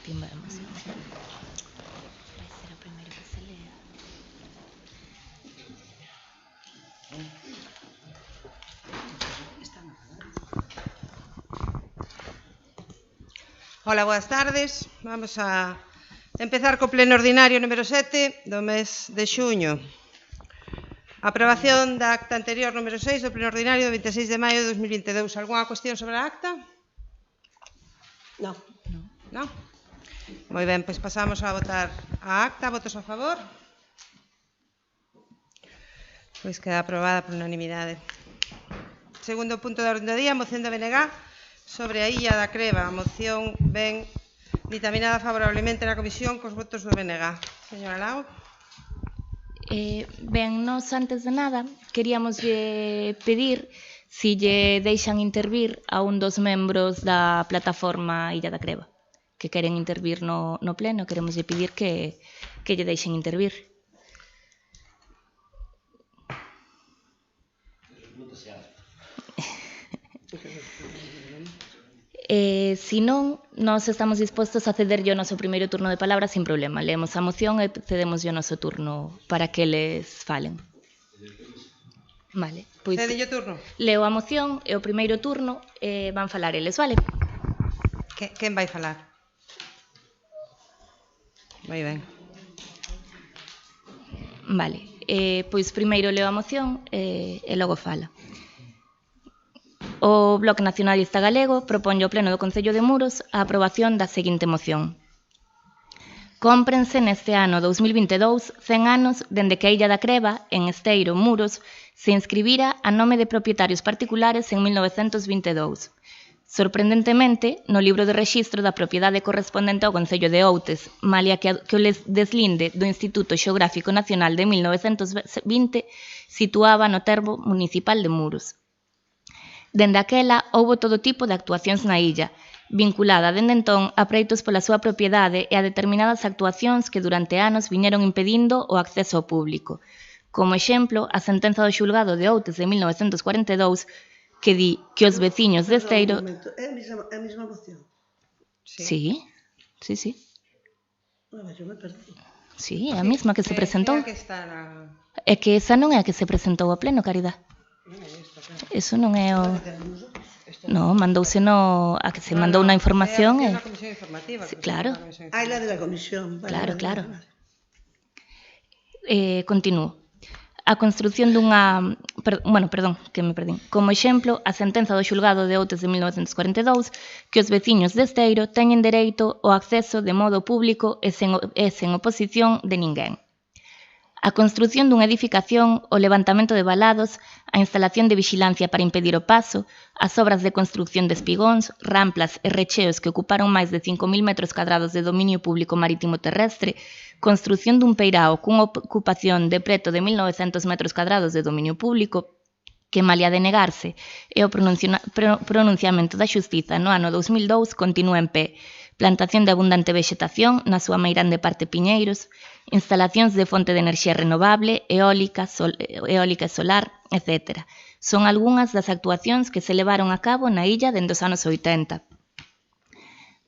Timba de emoción. Vai ser o primeiro que se lea. Hola, boas tardes. Vamos a empezar co pleno ordinario número 7 do mes de xuño. Aprobación da acta anterior número 6 do pleno ordinario do 26 de maio de 2022. Algúna cuestión sobre a acta? No. No? Moi ben, pois pasamos a votar a acta. Votos a favor? Pois queda aprobada por unanimidade. Segundo punto da orde do día, moción do BNG sobre a Illa da Creba. A moción ven dictaminada favorablemente na comisión cos votos do BNG. Señora Lao. Ben, nós antes de nada queríamos pedir si lle deixan intervir a un dos membros da plataforma Illa da Creba que queren intervir no pleno. Queremos lle pedir que lle deixen intervir. Si non, nós estamos dispostos a cederlle o noso primeiro turno de palabra sin problema. Leemos a moción e cedemos o noso turno para que les falen. Vale, pois Cedelle o turno. leo a moción e o primeiro turno van falar eles, vale? Quen vai falar? Moi ben. Vale, pois primeiro leo a moción e logo fala. O Bloque Nacionalista Galego proponlle ao Pleno do Concello de Muros a aprobación da seguinte moción. Cómprense neste ano 2022 100 anos dende que a Illa da Creba, en Esteiro, Muros, se inscribira a nome de propietarios particulares en 1922. Sorprendentemente, no libro de rexistro da propiedade correspondente ao Concello de Outes, malia que o deslinde do Instituto Xeográfico Nacional de 1920, situaba no termo municipal de Muros. Dende aquela, houbo todo tipo de actuacións na illa, vinculada dende entón a preitos pola súa propiedade e a determinadas actuacións que durante anos viñeron impedindo o acceso ao público. Como exemplo, a sentenza do xulgado de Outes de 1942 que di que os veciños de Esteiro... É a mesma moción? Sí. Eu me perdí. Sí, é a mesma que se presentou. Que está na... É que esa non é a que se presentou a pleno, Caridad. Eso non é o... No, mandouse a que se mandou na información é a comisión informativa. Sí, claro. Ah, la de la comisión. Vale, Claro. Vale. Continúo. A construción dunha... Perdón, que me perdín. Como exemplo, a sentenza do xulgado de Outes de 1942 que os veciños de Esteiro teñen dereito ao acceso de modo público e sen oposición de ninguén. A construción dunha edificación, o levantamento de valados, a instalación de vixilancia para impedir o paso, as obras de construción de espigóns, ramplas e recheos que ocuparon máis de 5.000 metros cadrados de dominio público marítimo terrestre, construción dun peirao cunha ocupación de preto de 1.900 metros cadrados de dominio público, que malia de negarse e o pronunciamento da xustiza no ano 2002 continúa en pé, plantación de abundante vexetación, na súa meirande parte piñeiros, instalacións de fonte de enerxía renovable, eólica e solar, etc. Son algunhas das actuacións que se levaron a cabo na illa dende os anos 80.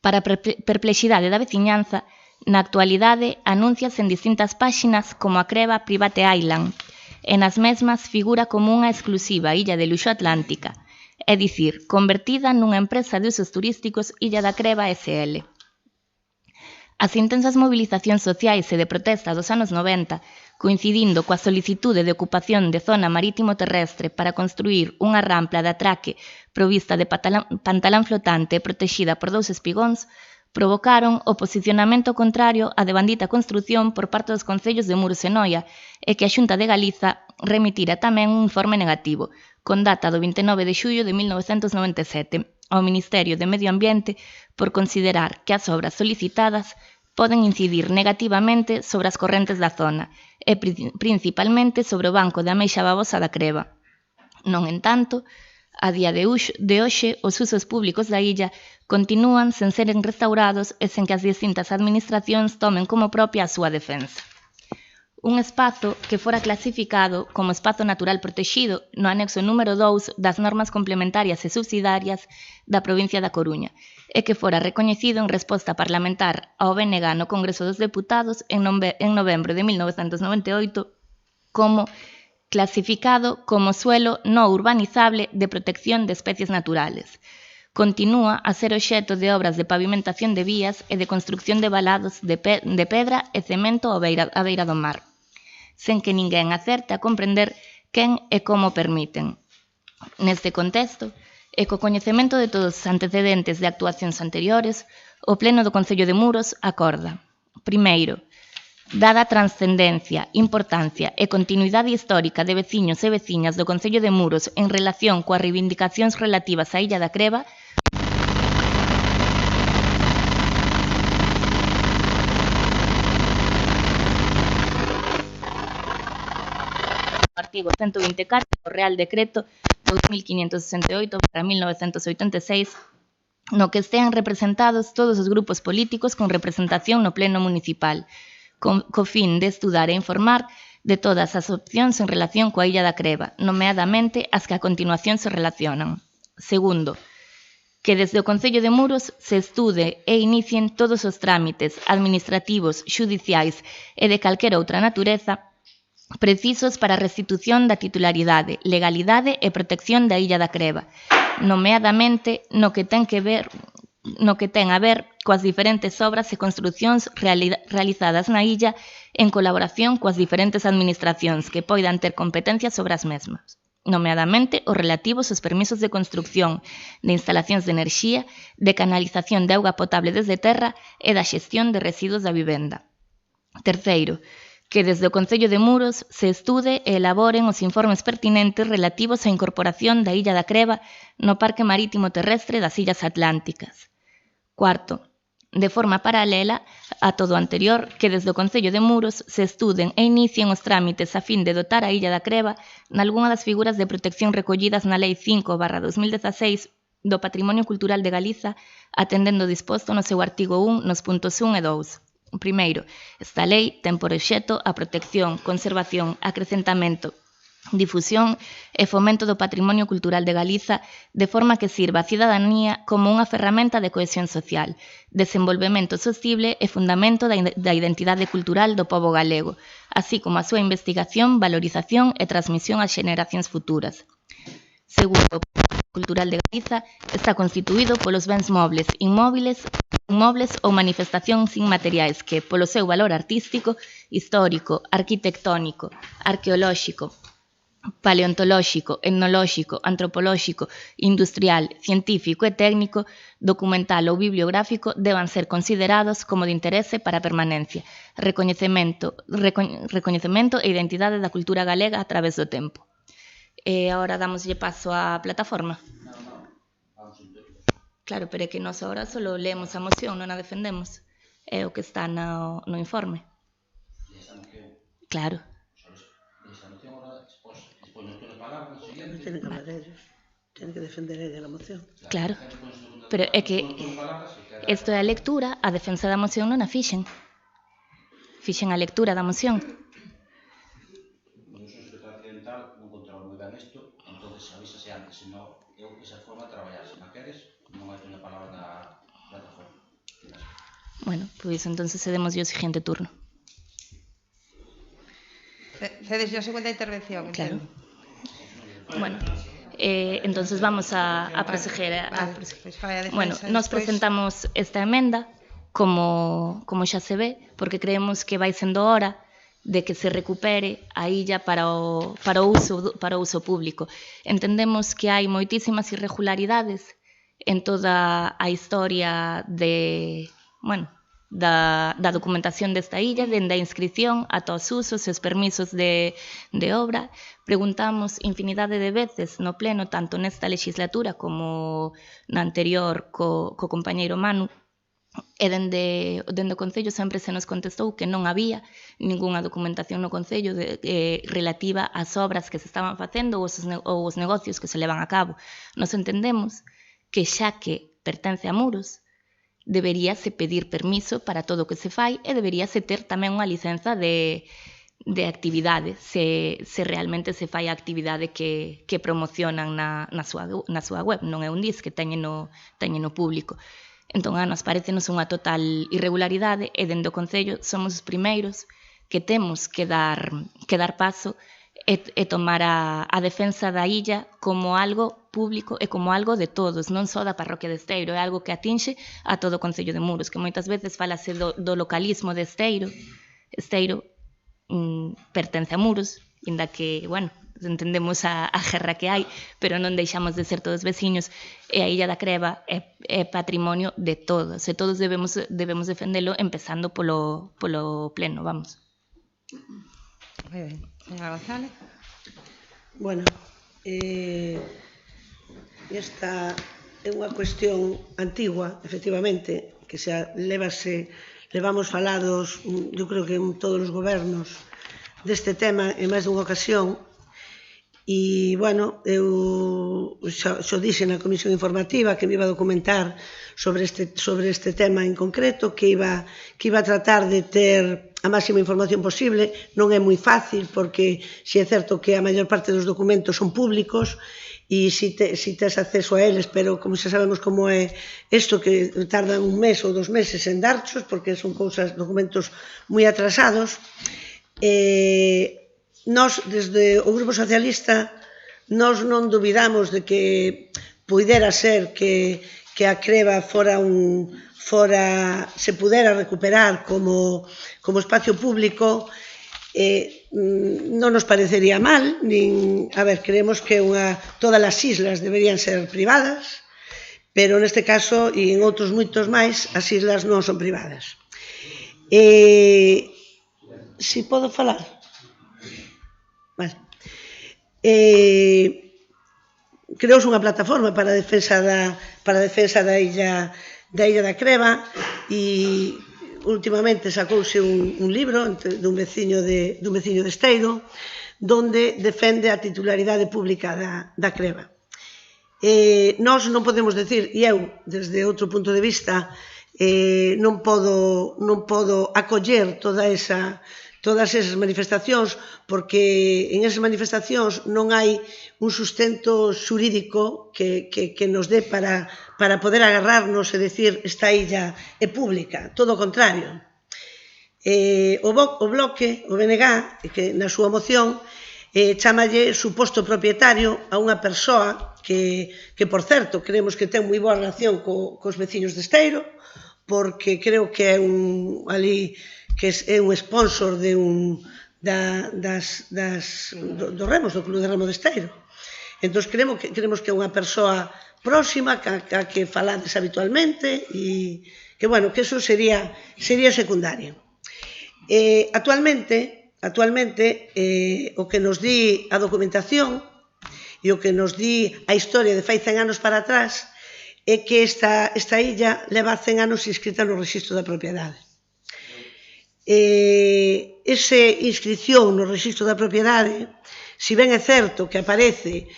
Para a perplexidade da veciñanza, na actualidade anúnciase en distintas páxinas como a Creba Private Island, e nas mesmas figura como unha exclusiva illa de luxo atlántica, é dicir, convertida nunha empresa de usos turísticos Illa da Creba SL. As intensas movilizacións sociais e de protesta dos anos 90, coincidindo coa solicitude de ocupación de zona marítimo terrestre para construir unha rampla de atraque provista de pantalán flotante e protexida por 2 espigóns, provocaron o posicionamento contrario á devandita construción por parte dos concellos de Muros e Noia e que a Xunta de Galiza remitira tamén un informe negativo, con data do 29 de xullo de 1997, ao Ministerio de Medio Ambiente por considerar que as obras solicitadas poden incidir negativamente sobre as correntes da zona e principalmente sobre o banco de ameixa babosa da Creba. Non entanto, a día de hoxe, os usos públicos da illa continúan sen seren restaurados e sen que as distintas administracións tomen como propia a súa defensa. Un espazo que fora clasificado como espazo natural protexido no anexo número 2 das normas complementarias e subsidiarias da provincia da Coruña e que fora recoñecido en resposta parlamentar ao BNG no Congreso dos Deputados en novembro de 1998 como clasificado como suelo no urbanizable de protección de especies naturales. Continúa a ser obxecto de obras de pavimentación de vías e de construcción de valados de pedra e cemento á beira do mar, sen que ninguén acerte a comprender quen e como permiten. Neste contexto, e co coñecemento de todos os antecedentes de actuacións anteriores, o Pleno do Concello de Muros acorda: primeiro, dada a transcendencia, importancia e continuidade histórica de veciños e veciñas do Concello de Muros en relación coas reivindicacións relativas á Illa da Creba, artigo 124 do Real Decreto 2568/1986, no que estean representados todos os grupos políticos con representación no Pleno Municipal, co fin de estudar e informar de todas as opcións en relación coa Illa da Creba, nomeadamente as que a continuación se relacionan. Segundo, que desde o Concello de Muros se estude e inicien todos os trámites administrativos, xudiciais e de calquera outra natureza precisos para a restitución da titularidade, legalidade e protección da Illa da Creba, nomeadamente no que ten a ver coas diferentes obras e construcións realizadas na illa en colaboración coas diferentes administracións que poidan ter competencias sobre as mesmas, nomeadamente os relativos aos permisos de construcción, de instalacións de enerxía, de canalización de auga potable desde terra e da xestión de residuos da vivenda. Terceiro, que desde o Concello de Muros se estude e elaboren os informes pertinentes relativos á incorporación da Illa da Creba no Parque Marítimo Terrestre das Illas Atlánticas. Cuarto, de forma paralela a todo o anterior, que desde o Concello de Muros se estuden e inicien os trámites a fin de dotar a Illa da Creba nalgunha das figuras de protección recollidas na Lei 5/2016 do Patrimonio Cultural de Galiza, atendendo o disposto no seu artigo 1 nos puntos 1 e 2. Primeiro, esta lei ten por obxecto a protección, conservación, acrecentamento, difusión e fomento do patrimonio cultural de Galiza de forma que sirva á cidadanía como unha ferramenta de cohesión social, desenvolvemento sostible e fundamento da identidade cultural do pobo galego, así como a súa investigación, valorización e transmisión ás xeracións futuras. Segundo, o patrimonio cultural de Galiza está constituído polos bens mobles, inmóviles ou manifestacións inmateriais que, polo seu valor artístico, histórico, arquitectónico, arqueolóxico, paleontolóxico, etnolóxico, antropolóxico, industrial, científico e técnico, documental ou bibliográfico deban ser considerados como de interese para a permanencia, recoñecemento e identidade da cultura galega a través do tempo. E agora damoslle paso á plataforma. Claro, pero é que nós agora só leemos a moción, non a defendemos. É o que está no informe. Claro. Tienen que defender ella la moción. Claro. Pero é que isto é a lectura, a defensa da moción non a fixen. Fixen a lectura da moción. Eu sou secretario accidental, non controlo moi ben isto, entonces avísase antes, senón eu esa forma de traballar, se non queres, non hai unha palabra na plataforma. Bueno, pois entonces cedemos o siguiente turno. Cedes a segunda intervención. Claro. Bueno, entonces vamos a proseguir. Bueno, nos presentamos esta emenda como xa se ve, porque creemos que vai sendo hora de que se recupere a illa para o uso público. Entendemos que hai moitísimas irregularidades en toda a historia da documentación desta illa, dende a inscripción ata os usos e os permisos de obra. Preguntamos infinidade de veces no pleno, tanto nesta legislatura como na anterior co compañeiro Manu, e dende o Concello sempre se nos contestou que non había ningunha documentación no Concello relativa ás obras que se estaban facendo ou os negocios que se levan a cabo. Nos entendemos que xa que pertence a Muros, deberíase pedir permiso para todo o que se fai e deberíase ter tamén unha licenza de actividade, se realmente se fai a actividade que promocionan na súa web, non é un dis que teñen no público. Entón, a nos parecenos unha total irregularidade e dende o Concello somos os primeiros que temos que dar paso e tomar a defensa da illa como algo público e como algo de todos, non só da parroquia de Esteiro, é algo que atinxe a todo o Concello de Muros, que moitas veces falase do localismo de Esteiro. Esteiro pertence a Muros, inda que, bueno, entendemos a guerra que hai, pero non deixamos de ser todos veciños, e a Illa da Creba é patrimonio de todos, e todos debemos defendelo empezando polo pleno, vamos. Moi ben. Señora González. Bueno, esta é unha cuestión antigua, efectivamente, que levamos falados, eu creo que en todos os gobernos, deste tema en máis dunha ocasión. E, bueno, eu xo dixe na comisión informativa que me iba a documentar sobre este tema en concreto, que iba a tratar de ter a máxima información posible. Non é moi fácil, porque si é certo que a maior parte dos documentos son públicos e si tes acceso a eles, pero como xa sabemos como é isto, que tardan un mes ou 2 meses en darchos, porque son documentos moi atrasados. Nós, desde o Grupo Socialista, nós non dubidamos de que puidera ser que a Creba se pudera recuperar como espacio público. Non nos parecería mal, creemos que todas as islas deberían ser privadas, pero neste caso, e en outros moitos máis, as islas non son privadas. Si podo falar? Vale. Creouse unha plataforma para a defensa da illa da Creba, e últimamente sacouse un libro dun veciño de Esteiro, donde defende a titularidade pública da Creba. Nós non podemos decir, e eu, desde outro punto de vista, non podo acoller todas esas manifestacións, porque en esas manifestacións non hai un sustento xurídico que nos dé para poder agarrarnos e decir esta illa é pública, todo o contrario. O Bloque, o BNG, que na súa moción chámalle suposto propietario a unha persoa que, por certo, creemos que ten moi boa relación cos veciños de Esteiro, porque creo que é un sponsor dos remos, do Club de Remo de Esteiro. Entón, creemos que é unha persoa próxima, que falades habitualmente, e que, bueno, que eso sería secundario. Actualmente, o que nos di a documentación e o que nos di a historia de fai 100 anos para atrás é que esta illa leva 100 anos inscrita no Rexistro da Propiedade. Esa inscripción no Rexistro da Propiedade, si ben é certo que aparece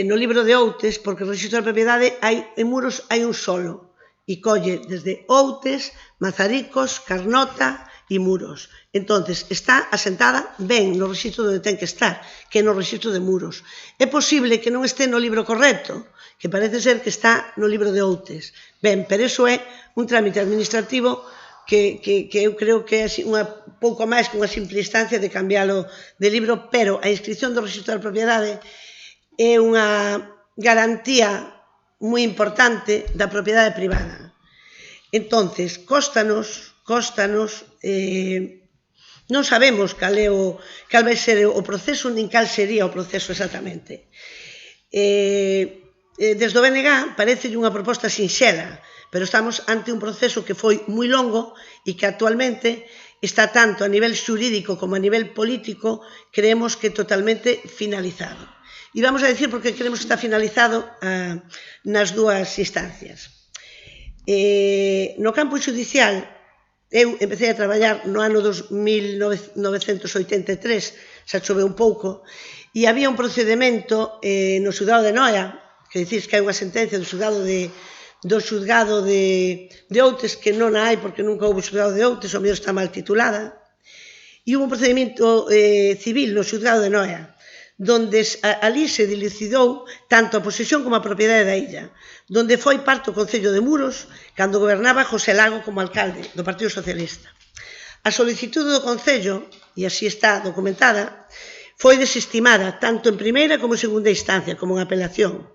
no libro de Outes, porque o Rexistro da Propiedade en Muros hai un solo, e colle desde Outes, Mazaricos, Carnota e Muros. Entonces, está asentada ben no rexistro onde ten que estar, que é no rexistro de Muros. É posible que non este no libro correcto, que parece ser que está no libro de Outes. Ben, pero iso é un trámite administrativo que eu creo que é pouco máis que unha simple instancia de cambiálo de libro, pero a inscripción do Rexistro da Propiedade é unha garantía moi importante da propiedade privada. Entonces, cóstanos, non sabemos cal vai ser o proceso, nin cal sería o proceso exactamente. Desde o BNG parece unha proposta sinxela, pero estamos ante un proceso que foi moi longo e que actualmente está tanto a nivel xurídico como a nivel político, creemos que totalmente finalizado. E vamos a decir porque creemos que está finalizado nas dúas instancias. No campo xudicial, eu empecé a traballar no ano 1983, xa choveu un pouco, e había un procedimento no xudgado de Noia, que dicís que hai unha sentencia do xudgado de Outes, que non hai porque nunca houve xudgado de Outes, o mellor está mal titulada, e houve un procedimento civil no xudgado de Noia, donde ali se dilucidou tanto a posesión como a propiedade da illa, donde foi parte o Concello de Muros cando gobernaba José Lago como alcalde do Partido Socialista. A solicitude do Concello, e así está documentada, foi desestimada tanto en primeira como en segunda instancia, como en apelación.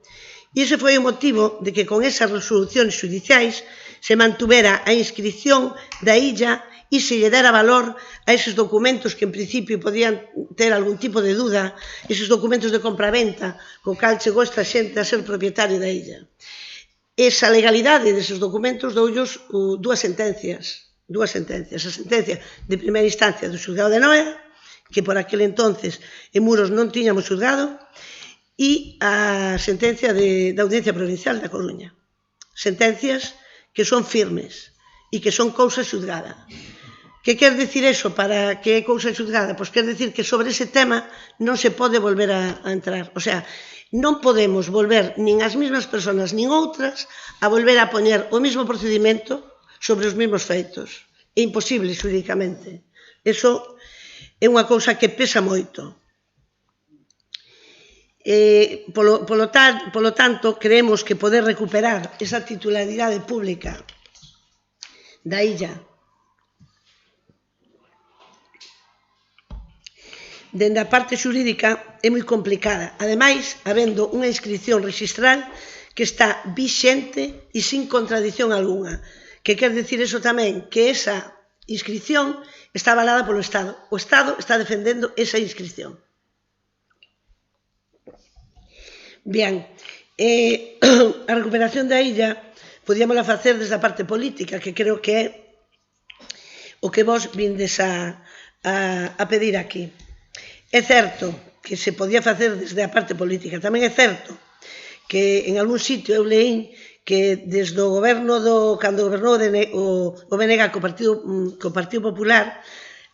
E ese foi o motivo de que con esas resolucións judiciais se mantuvera a inscripción da illa e se lle dera valor a eses documentos que en principio podían ter algún tipo de duda, eses documentos de compra-venta, co cal chegou esta xente a ser propietario da illa. Esa legalidade deses documentos doullos dúas sentencias. A sentencia de primeira instancia do xulgado de Noia, que por aquel entonces en Muros non tiñamos xulgado, e a sentencia da Audiencia Provincial da Coruña. Sentencias que son firmes e que son cousa xulgada. Que quer dicir eso para que é cousa xulgada? Pois quer dicir que sobre ese tema non se pode volver a entrar. O sea, non podemos volver nin as mesmas persoas nin outras a volver a poñer o mesmo procedimento sobre os mesmos feitos. É imposible xurídicamente. Eso é unha cousa que pesa moito. Polo tanto, creemos que poder recuperar esa titularidade pública da illa dende a parte xurídica é moi complicada. Ademais, habendo unha inscripción registral que está vixente e sin contradición algunha. Que quer dicir eso tamén? Que esa inscripción está avalada polo Estado. O Estado está defendendo esa inscripción. Bien, a recuperación da illa podíamola facer desde a parte política, que creo que é o que vos vindes a pedir aquí. É certo que se podía facer desde a parte política. Tamén é certo que en algún sitio eu leín que desde o goberno cando gobernou o BNG co Partido Popular,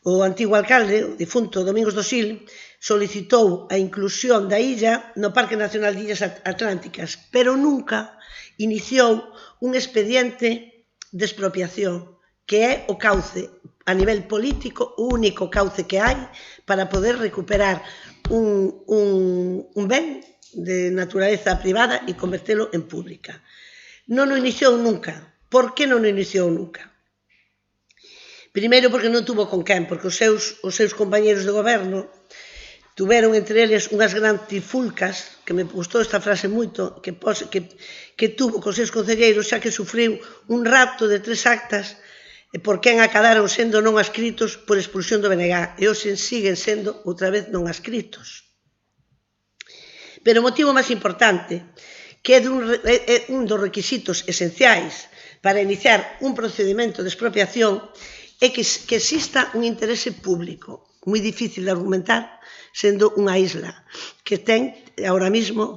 o antigo alcalde, o difunto Domingos Dosil, solicitou a inclusión da illa no Parque Nacional de Illas Atlánticas, pero nunca iniciou un expediente de expropiación, que é o cauce a nivel político, o único cauce que hai para poder recuperar un ben de naturaleza privada e convertelo en pública. Non o iniciou nunca. Por que non o iniciou nunca? Primeiro, porque non tuvo con quen, porque os seus compañeros de goberno tuveron entre eles unhas grandes trifulcas, que me gustou esta frase moito, que tuvo cos seus concelleiros, xa que sufriu un rapto de 3 actas por quen acadaron sendo non adscritos por expulsión do BNG, e hoxe siguen sendo outra vez non adscritos. Pero o motivo máis importante, que é un dos requisitos esenciais para iniciar un procedimento de expropiación, é que exista un interese público, moi difícil de argumentar, sendo unha isla que ten, ahora mismo,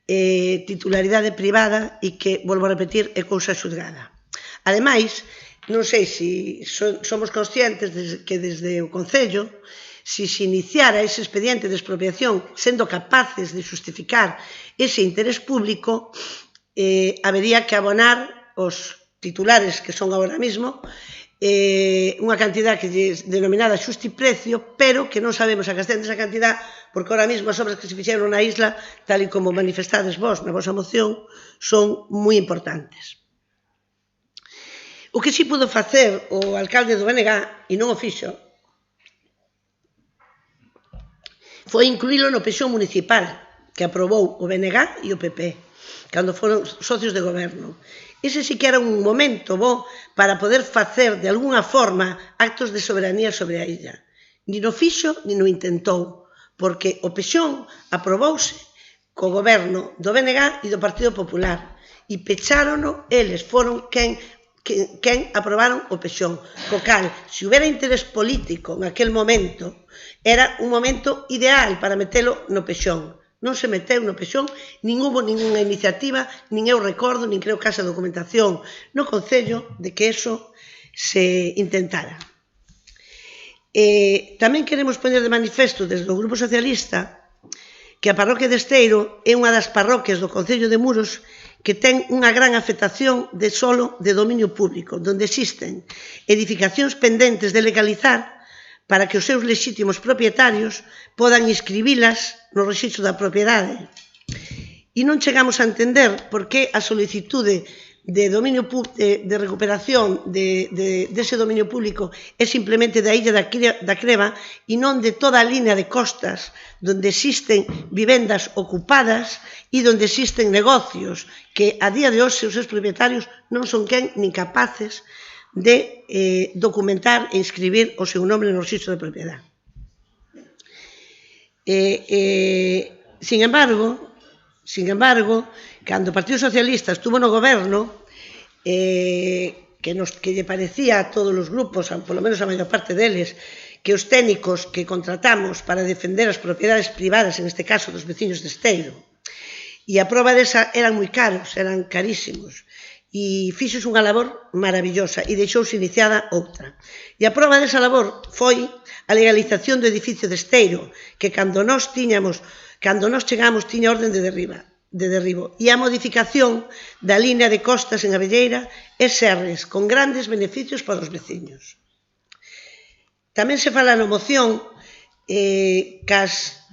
titularidade privada e que, volvo a repetir, é cousa xulgada. Ademais, non sei se somos conscientes que desde o Concello, se iniciara ese expediente de expropiación sendo capaces de justificar ese interés público, habería que abonar os titulares que son agora mismo unha cantidad que é denominada xustiprecio, pero que non sabemos a que ascende esa cantidad, porque ahora mismo as obras que se fixeron na isla, tal e como manifestades vos na vosa moción, son moi importantes. O que si pudo facer o alcalde do BNG, e non o fixo, foi incluílo no pensión municipal que aprobou o BNG e o PP, cando foron socios de goberno. Ese sí que era un momento bo para poder facer de alguna forma actos de soberanía sobre a illa. Ni no fixo, ni no intentou, porque o pensión aprobouse co goberno do BNG e do Partido Popular, e pechárono eles, foron quen aprobaron o pensión, co cal, se houbera interés político naquel momento, era un momento ideal para metelo no pensión. Non se meteu no pensión, nin houve ninguna iniciativa, nin eu recordo, nin creo que haxa documentación no Concello de que eso se intentara. Tamén queremos poñer de manifesto desde o Grupo Socialista que a parroquia de Esteiro é unha das parroquias do Concello de Muros que ten unha gran afectación de solo de dominio público, onde existen edificacións pendentes de legalizar para que os seus lexítimos propietarios podan inscribilas no rexistro da propiedade. E non chegamos a entender por que a solicitude de recuperación dese dominio público é simplemente da illa da Creva e non de toda a línea de costas onde existen vivendas ocupadas e onde existen negocios que a día de hoxe os seus propietarios non son quen nin capaces de documentar e inscribir o seu nome no rexistro de propiedade. Sin embargo, cando o Partido Socialista estuvo no goberno, que lle parecía a todos os grupos, polo menos a maior parte deles, que os técnicos que contratamos para defender as propiedades privadas, en este caso dos veciños de Esteiro, e a proba desa eran moi caros, eran carísimos, e fixos unha labor maravillosa e deixouse iniciada outra. E a proba desa labor foi a legalización do edificio de Esteiro, que cando nós chegamos tiña orden de derribo, e a modificación da línea de costas en Abelleira e Serres, con grandes beneficios para os veciños. Tamén se fala na moción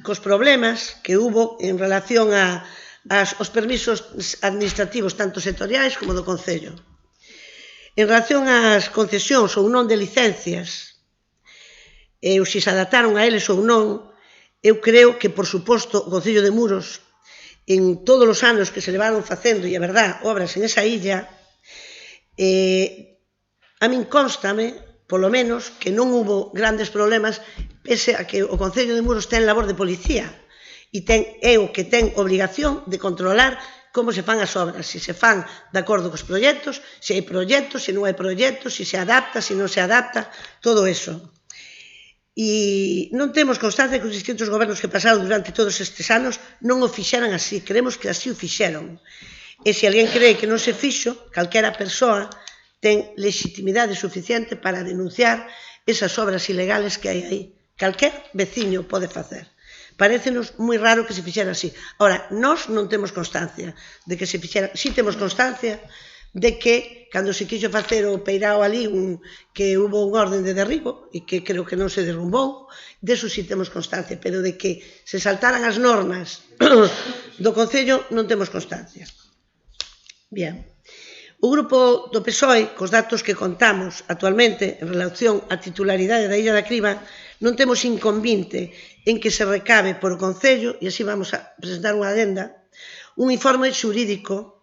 cos problemas que hubo en relación aos permisos administrativos, tanto sectoriais como do Concello. En relación ás concesións ou non de licencias, ou se adaptaron a eles ou non, eu creo que, por suposto, o Concello de Muros, en todos os anos que se levaron facendo, e a verdad, obras en esa illa, a min constame, polo menos, que non hubo grandes problemas, pese a que o Concello de Muros ten labor de policía, e é o que ten obrigación de controlar como se fan as obras, se se fan de acordo cos proxectos, se hai proxectos, se non hai proxectos, se se adapta, se non se adapta, todo eso. E non temos constancia que os distintos gobernos que pasaron durante todos estes anos non o fixeran así, creemos que así o fixeron. E se alguén cree que non se fixo, calquera persoa ten legitimidade suficiente para denunciar esas obras ilegales que hai aí. Calquer veciño pode facer. Parécenos moi raro que se fixera así. Ora, nós non temos constancia de que se fixera, si temos constancia de que, cando se quixo facer o peirao ali, que hubo un orden de derribo, e que creo que non se derrumbou, deso si temos constancia, pero de que se saltaran as normas do Concello non temos constancia. Bien. O grupo do PSOE, cos datos que contamos actualmente en relación á titularidade da Illa da Criba, non temos inconvinte en que se recabe por o Concello, e así vamos a presentar unha adenda, un informe xurídico.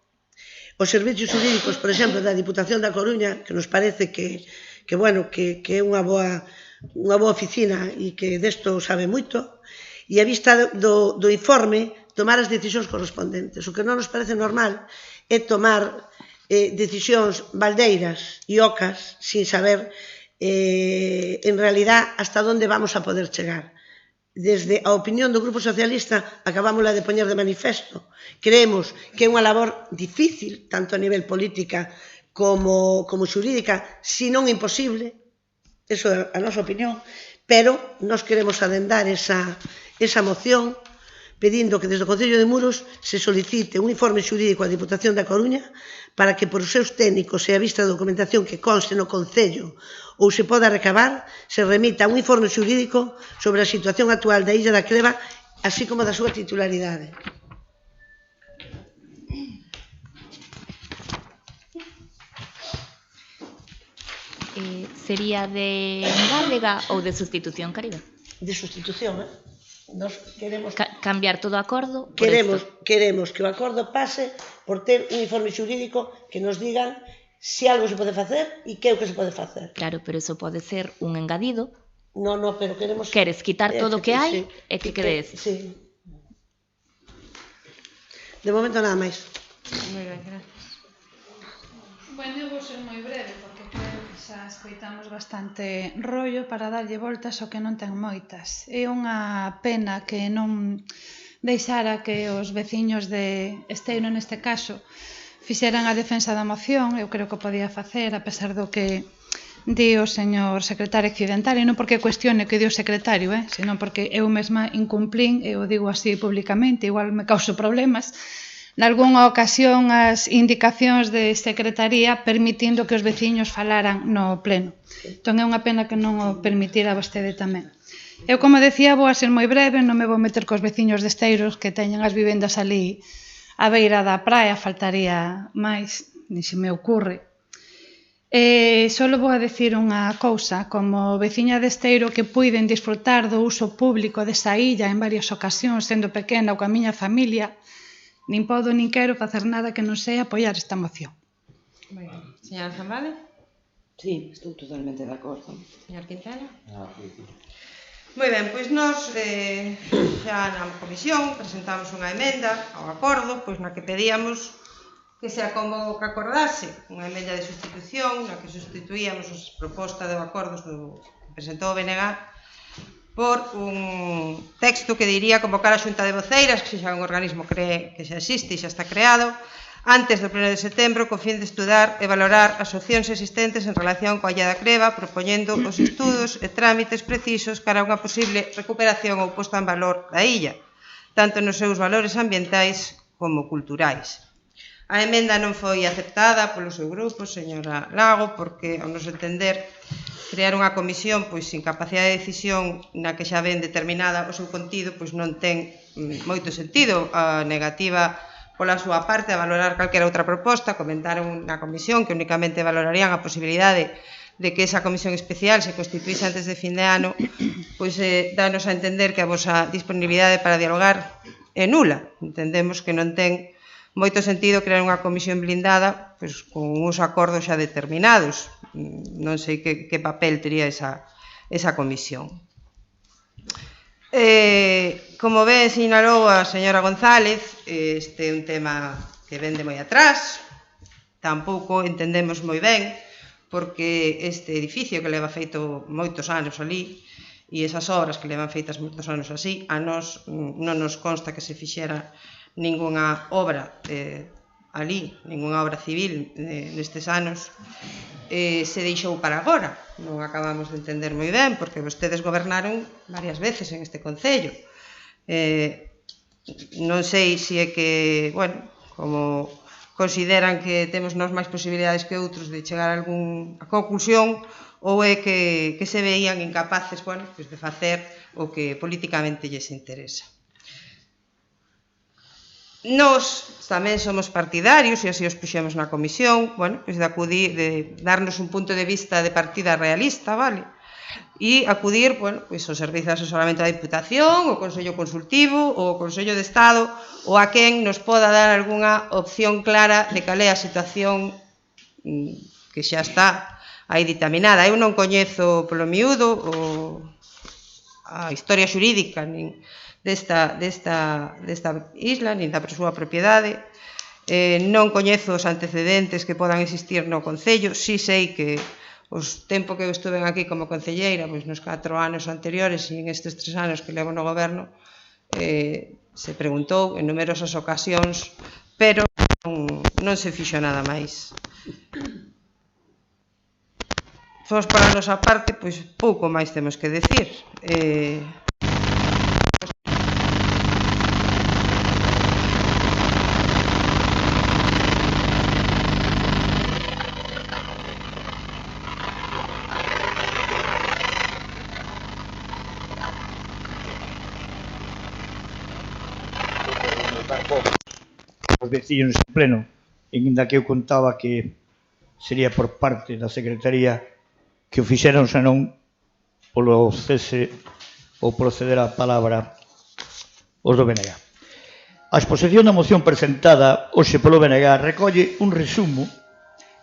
Os servicios xurídicos, por exemplo, da Diputación da Coruña, que nos parece que é unha boa oficina e que desto sabe moito, e a vista do informe, tomar as decisións correspondentes. O que non nos parece normal é tomar decisións baldeiras e ocas sin saber, en realidad, hasta onde vamos a poder chegar. Desde a opinión do Grupo Socialista acabámosla de poñer de manifesto. Creemos que é unha labor difícil, tanto a nivel política como xurídica, si non imposible, eso é a nosa opinión, pero nós queremos adendar esa moción pedindo que desde o Concello de Muros se solicite un informe xurídico á Diputación da Coruña para que por os seus técnicos e a vista da documentación que conste no Concello ou se poda recabar, se remita un informe xurídico sobre a situación actual da Illa da Creva, así como da súa titularidade. Sería de engádega ou de sustitución, Caridad? De sustitución, Nos queremos cambiar todo o acordo. Queremos que o acordo pase por ter un informe xurídico que nos digan se algo se pode facer e que é o que se pode facer. Claro, pero iso pode ser un engadido. Non, pero queremos... Queres quitar todo o que hai e que quede ese. Sí. De momento nada máis. Moi ben, gracias. Bueno, eu vou ser moi breve porque creo que xa escoitamos bastante rollo para darlle voltas ao que non ten moitas. É unha pena que non deixara que os veciños de Esteiro, neste caso, fixeran a defensa da moción. Eu creo que o podía facer, a pesar do que di o señor secretario accidental, e non porque cuestione que di o secretario, senón porque eu mesma incumplín, e o digo así públicamente, igual me causo problemas, nalgúnha ocasión as indicacións de secretaría permitindo que os veciños falaran no pleno. Entón é unha pena que non o permitira vostede tamén. Eu, como decía, vou a ser moi breve, non me vou meter cos veciños de Esteiros que teñen as vivendas ali á beira da praia, faltaría máis, ni se me ocurre. Só vou a decir unha cousa, como veciña de Esteiro que puiden disfrutar do uso público desa illa en varias ocasións, sendo pequena ou coa miña familia, nin podo nin quero facer nada que non sea apoiar esta moción. Señora Zambade? Sí, estou totalmente de acordo. Señor Quintela? Moi ben, pois nós xa na comisión presentamos unha emenda ao acordo, pois na que pedíamos que se acordase unha emenda de sustitución na que sustituíamos as propostas de acordos que presentou o BNG por un texto que diría convocar a Xunta de Voceiras, que xa é un organismo que xa existe e xa está creado, antes do pleno de setembro, co fin de estudar e valorar as opcións existentes en relación coa Illa da Creva, propoñendo os estudos e trámites precisos cara a unha posible recuperación ou posta en valor da illa, tanto nos seus valores ambientais como culturais. A emenda non foi aceptada polo seu grupo, señora Lago, porque, ao noso entender, crear unha comisión pois sin capacidade de decisión na que xa ven determinada o seu contido pois non ten moito sentido. A negativa pola súa parte a valorar calquera outra proposta, comentaron na comisión que únicamente valorarían a posibilidade de que esa comisión especial se constituíse antes de fin de ano, pois danos a entender que a vosa disponibilidade para dialogar é nula. Entendemos que non ten moito sentido crear unha comisión blindada pois con uns acordos xa determinados. Non sei que papel tería esa comisión. Como ben sinalou a señora González, este é un tema que vende moi atrás, tampouco entendemos moi ben, porque este edificio que leva feito moitos anos ali, e esas obras que levan feitas moitos anos así, a nós non nos consta que se fixera ningunha obra ali, ningunha obra civil nestes anos, se deixou para agora. Non acabamos de entender moi ben, porque vostedes gobernaron varias veces en este concello. Non sei se é que, bueno, como consideran que temos nós máis posibilidades que outros de chegar a algunha conclusión, ou é que se veían incapaces, bueno, pues de facer o que políticamente lles interesa. Nós tamén somos partidarios, e así os puxemos na comisión, bueno, pues de darnos un punto de vista de partida realista, vale? E acudir, bueno, pues ao servizo de asesoramento da Diputación, o Consello Consultivo, o Consello de Estado, ou a quen nos poda dar algunha opción clara de cal é a situación que xa está aí ditaminada. Eu non coñezo polo miúdo a historia xurídica nin desta isla, nin da súa propiedade. Non coñezo os antecedentes que podan existir no Concello. Si sei que os tempo que eu estuve aquí como concelleira, pois nos 4 anos anteriores e en estes 3 anos que levo no goberno, se preguntou en numerosas ocasións, pero non se fixo nada máis. Fomos para a nosa parte, pois pouco máis temos que decir. Os veciños en pleno, ainda que eu contaba que sería por parte da Secretaría que o fixeron, senón polo cese ou proceder á palabra os do BNG. A exposición da moción presentada hoxe polo BNG recolle un resumo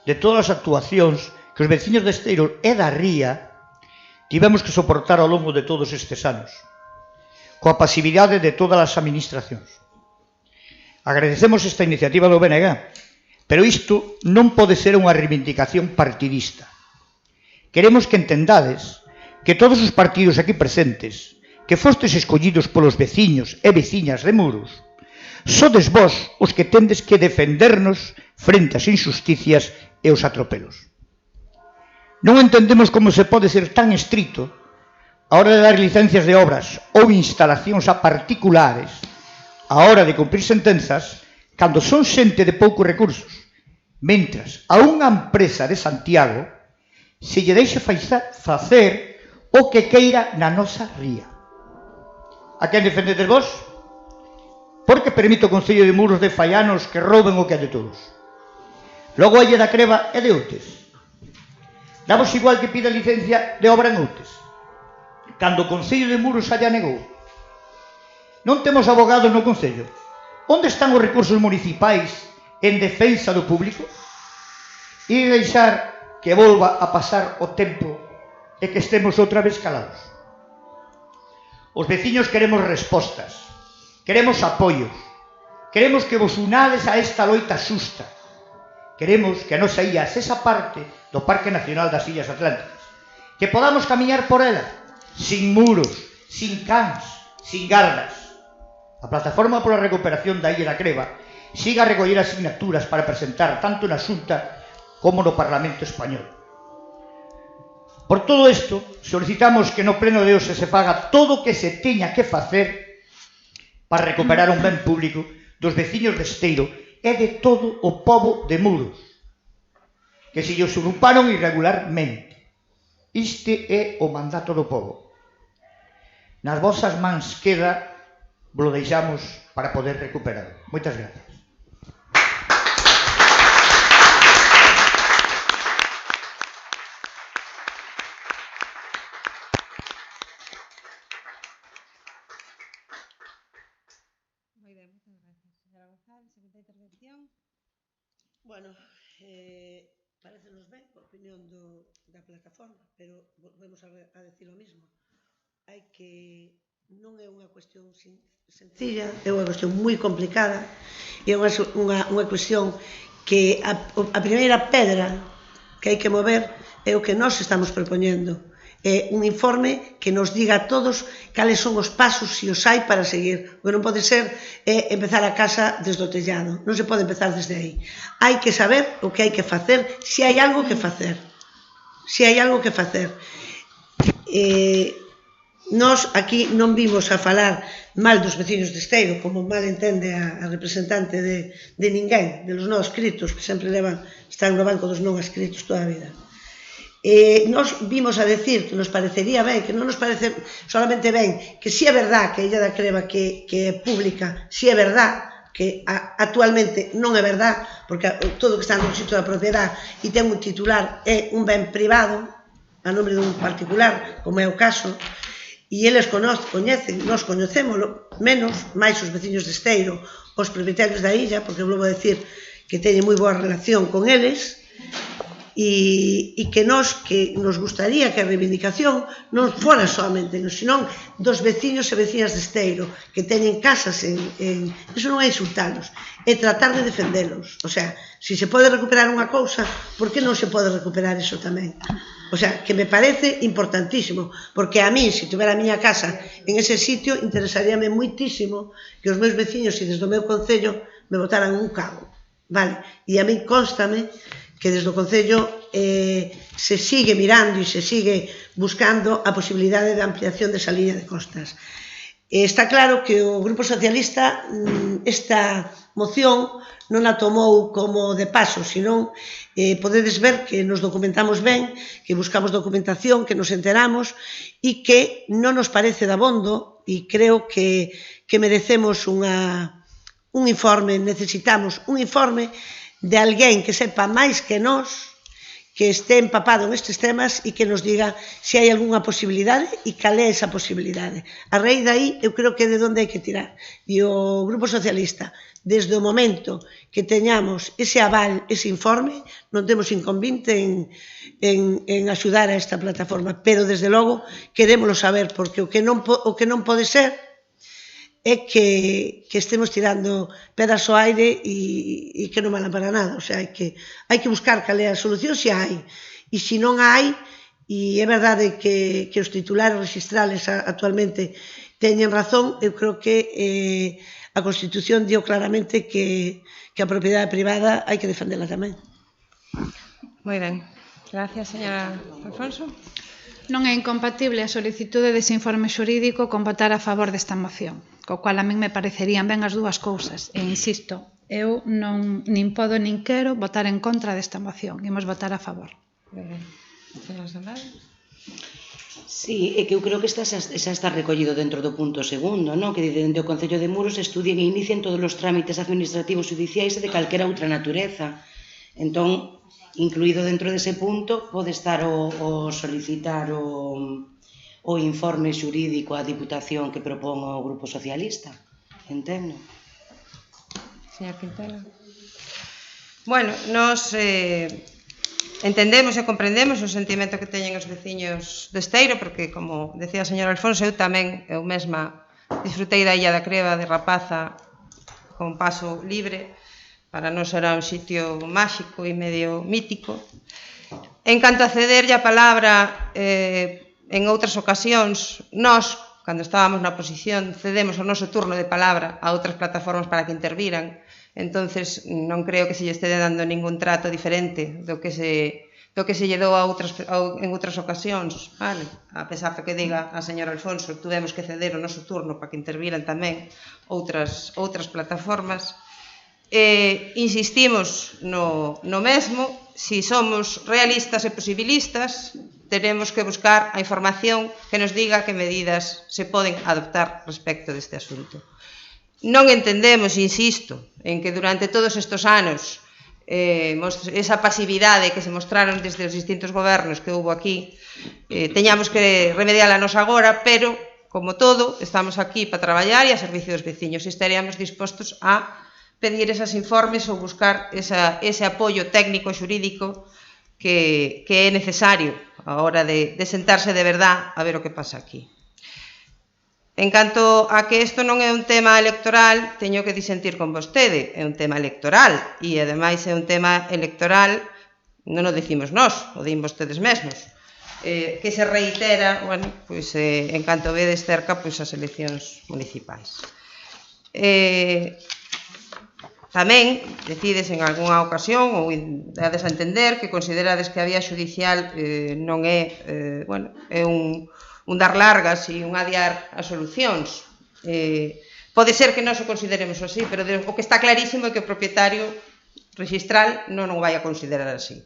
de todas as actuacións que os veciños de Esteiro e da Ría tivemos que soportar ao longo de todos estes anos, coa pasividade de todas as administracións. Agradecemos esta iniciativa do BNG, pero isto non pode ser unha reivindicación partidista. Queremos que entendades que todos os partidos aquí presentes, que fostes escollidos polos veciños e veciñas de Muros, sodes vós os que tendes que defendernos frente ás injusticias e os atropelos. Non entendemos como se pode ser tan estrito a hora de dar licencias de obras ou instalacións a particulares a hora de cumprir sentenzas cando son xente de poucos recursos, mentras a unha empresa de Santiago se lle deixe facer o que queira na nosa ría. A quen defendedes vos? Porque permite o Concello de Muros de Faianos que rouben o que é de todos. Logo a Illa da Creba é de Outes. Damos igual que pida licencia de obra en Outes, cando o Concello de Muros xa negou. Non temos abogados no Concello. Onde están os recursos municipais en defensa do público? E deixar que volva a pasar o tempo e que estemos outra vez calados. Os veciños queremos respostas, queremos apoios, queremos que vos unades a esta loita xusta. Queremos que a nosa illa sexa parte do Parque Nacional das Illas Atlánticas, que podamos camiñar por ela, sin muros, sin cans, sin gardas. A Plataforma pola Recuperación da Illa da Creba siga a recoller asignaturas para presentar tanto na Xunta como no Parlamento Español. Por todo isto, solicitamos que no pleno de hoxe se faga todo o que se teña que facer para recuperar un ben público dos veciños de Esteiro e de todo o pobo de Muros, que se lle usurparon irregularmente. Este é o mandato do pobo. Nas vosas mans queda, vos deixamos para poder recuperar. Moitas gracias. Moi ben, moitas gracias. Señora González, segunda intervención. Bueno, parecenos ben a opinión da plataforma, pero volvemos a decir o mismo. Hai que... Non é unha cuestión sencilla, é unha cuestión moi complicada, e é unha cuestión que a primeira pedra que hai que mover é o que nós estamos propoñendo. É un informe que nos diga a todos cales son os pasos se os hai para seguir. O que non pode ser é empezar a casa desde o tellado. Non se pode empezar desde aí. Hai que saber o que hai que facer, se hai algo que facer. Se hai algo que facer. Nós aquí non vimos a falar mal dos veciños de Esteiro, como mal entende a representante de ninguén, de los non escritos, que sempre están no banco dos non escritos toda a vida. Nos vimos a decir que nos parecería ben, que non nos parece solamente ben, que si é verdad que a Illa da Creba que é pública, si é verdad que actualmente non é verdad, porque todo o que está no sitio da propiedade e ten un titular é un ben privado, a nombre dun particular, como é o caso, e eles coñecen, nós coñecémolo menos, máis os veciños de Esteiro, os propietarios da illa, porque vou decir que teñen moi boa relación con eles, e que nos gustaría que a reivindicación non fora solamente, senón dos veciños e veciñas de Esteiro, que teñen casas eso non é insultalos, é tratar de defendelos. O sea, se se pode recuperar unha cousa, por que non se pode recuperar eso tamén? O sea, que me parece importantísimo, porque a mí, se tivera a miña casa en ese sitio, interesaríame moitísimo que os meus veciños e desde o meu concello me botaran un cabo, vale? E a mí constame que desde o Concello se sigue mirando e se sigue buscando a posibilidade de ampliación desa liña de costas. Está claro que o Grupo Socialista esta moción non a tomou como de paso, senón podedes ver que nos documentamos ben, que buscamos documentación, que nos enteramos e que non nos parece dabondo e creo que merecemos un informe, necesitamos un informe de alguén que sepa máis que nós, que este empapado nestes temas e que nos diga se hai algunha posibilidade e cal é esa posibilidade. A raíz daí, eu creo que é de onde hai que tirar. E o Grupo Socialista, desde o momento que teñamos ese aval, ese informe, non temos inconvinte en axudar a esta plataforma, pero desde logo querémolo saber, porque o que non pode ser é que estemos tirando pedras ao aire e que non valan para nada. O sea, hai que buscar cal é a solución se hai. E se non hai, e é verdade que os titulares registrales actualmente teñen razón, eu creo que a Constitución dio claramente que a propiedade privada hai que defendela tamén. Moi ben. Gracias, señora Alfonso. Non é incompatible a solicitude dese informe xurídico con votar a favor desta moción, co cual a min me parecerían ben as dúas cousas, e insisto, Eu nin podo nin quero votar en contra desta moción. Imos votar a favor. Sí, é que eu creo que xa está recollido dentro do punto segundo, non? Que dende o Concello de Muros estudien e inicien todos os trámites administrativos judiciais e de calquera outra natureza. Entón, incluído dentro dese punto, pode estar o solicitar o informe xurídico á Diputación que propón o Grupo Socialista. Entendo. Señor Quintana. Bueno, nos entendemos e comprendemos o sentimento que teñen os veciños de Esteiro, porque, como decía a señora Alfonso, eu mesma disfrutei da Illa da Creba de rapaza con paso libre. Para nós era un sitio máxico e medio mítico. En canto a cederlle a palabra en outras ocasións, nós, cando estábamos na oposición, cedemos o noso turno de palabra a outras plataformas para que interviran. Entonces, non creo que se lle estere dando ningún trato diferente do que se lle dou en outras ocasións, vale? A pesar do que diga a señora Alfonso, tuvemos que ceder o noso turno para que interviran tamén outras plataformas. Insistimos no mesmo, si somos realistas e posibilistas, teremos que buscar a información que nos diga que medidas se poden adoptar respecto deste asunto. Non entendemos, insisto, en que durante todos estes anos esa pasividade que se mostraron desde os distintos gobernos que houve aquí teñamos que remediala nos agora, pero, como todo, estamos aquí para traballar e a servicio dos veciños e estaríamos dispostos a pedir esas informes ou buscar ese apoio técnico e xurídico que é necesario a hora de sentarse de verdad a ver o que pasa aquí. En canto a que isto non é un tema electoral, teño que disentir con vostede, é un tema electoral, e ademais é un tema electoral, non o decimos nós, o din vostedes mesmos, que se reitera, bueno, pois, en canto vedes cerca, pois, as eleccións municipais. Tamén decides en algunha ocasión, ou dades a entender, que considerades que a vía judicial non é, bueno, é un dar largas e un adiar as solucións. Pode ser que non o consideremos así, pero o que está clarísimo é que o propietario registral non o vai a considerar así.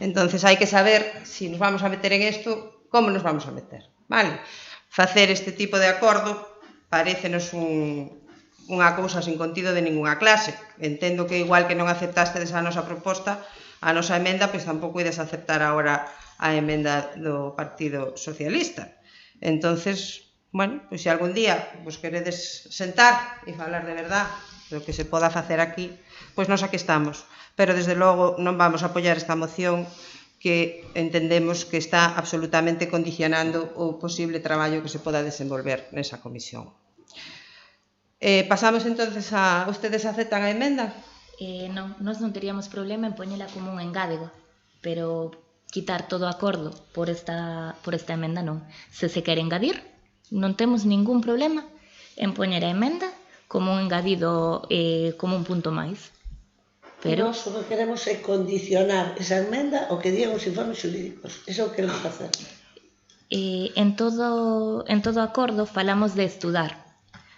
Entonces hai que saber se nos vamos a meter en isto, como nos vamos a meter, vale? Facer este tipo de acordo parécenos unha cousa sin contido de ninguna clase. Entendo que igual que non aceptastes a nosa proposta, a nosa emenda, pois tampouco ides aceptar agora a emenda do Partido Socialista. Entonces, bueno, pois se algún día vos queredes sentar e falar de verdad do que se poda facer aquí, pois nós aquí estamos. Pero, desde logo, non vamos a apoiar esta moción que entendemos que está absolutamente condicionando o posible traballo que se poda desenvolver nesa comisión. Pasamos, entonces, a... Ustedes aceptan a emenda? Non, nós non teríamos problema en poñela como un engádego, pero quitar todo acordo por esta emenda non. Se quere engadir, non temos ningún problema en poñer a emenda como un engadido, como un punto máis. Pero nós o que queremos é condicionar esa emenda ao que digan os informes xurídicos. Iso é o que queremos facer. En todo acordo falamos de estudar,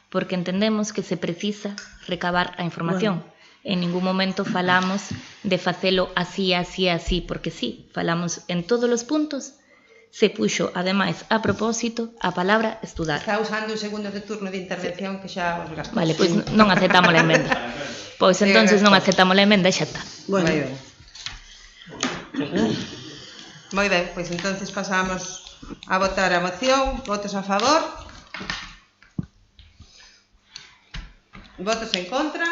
porque entendemos que se precisa recabar a información. Bueno. En ningún momento falamos de facelo así, así, así, porque sí, falamos en todos os puntos, se puxo, ademais, a propósito, a palabra estudar. Está usando un segundo de turno de intervención que xa os gastou. Vale, pois non aceptamos a emenda. Pois entonces non aceptamos a emenda e xa está. Bueno. Moi ben, pois entonces pasamos a votar a moción. Votos a favor? Votos en contra?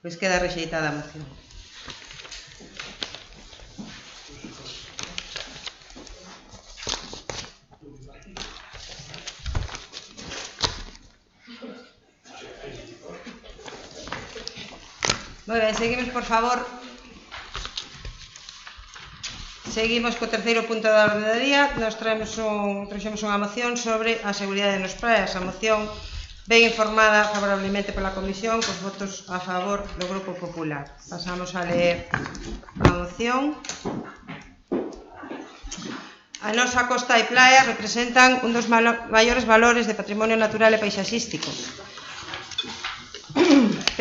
Pois queda rexeitada a moción. Moi ben, seguimos, por favor. Seguimos co terceiro punto da orde do día. Nos traxemos unha moción sobre a seguridade nos praias. A moción ben informada favorablemente pola Comisión, cos votos a favor do Grupo Popular. Pasamos a ler a moción. A nosa costa e playa representan un dos maiores valores de patrimonio natural e paisaxístico.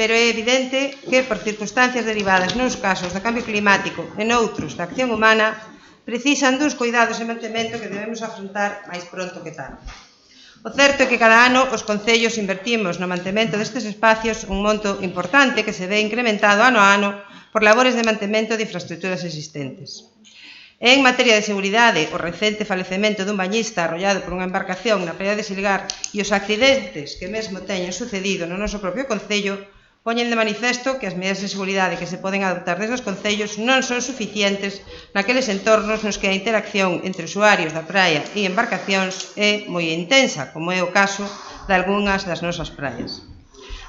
pero é evidente que, por circunstancias derivadas nuns casos do cambio climático e noutros da acción humana, precisan dos cuidados e mantemento que debemos afrontar máis pronto que tarde. O certo é que cada ano os concellos invertimos no mantemento destes espacios un monto importante que se ve incrementado ano a ano por labores de mantemento de infraestructuras existentes. En materia de seguridade, o recente falecemento dun bañista arrollado por unha embarcación na praia de Silgar e os accidentes que mesmo teñen sucedido no noso propio concello poñen de manifesto que as medidas de seguridade que se poden adoptar desde os concellos non son suficientes naqueles entornos nos que a interacción entre usuarios da praia e embarcacións é moi intensa, como é o caso de algunhas das nosas praias.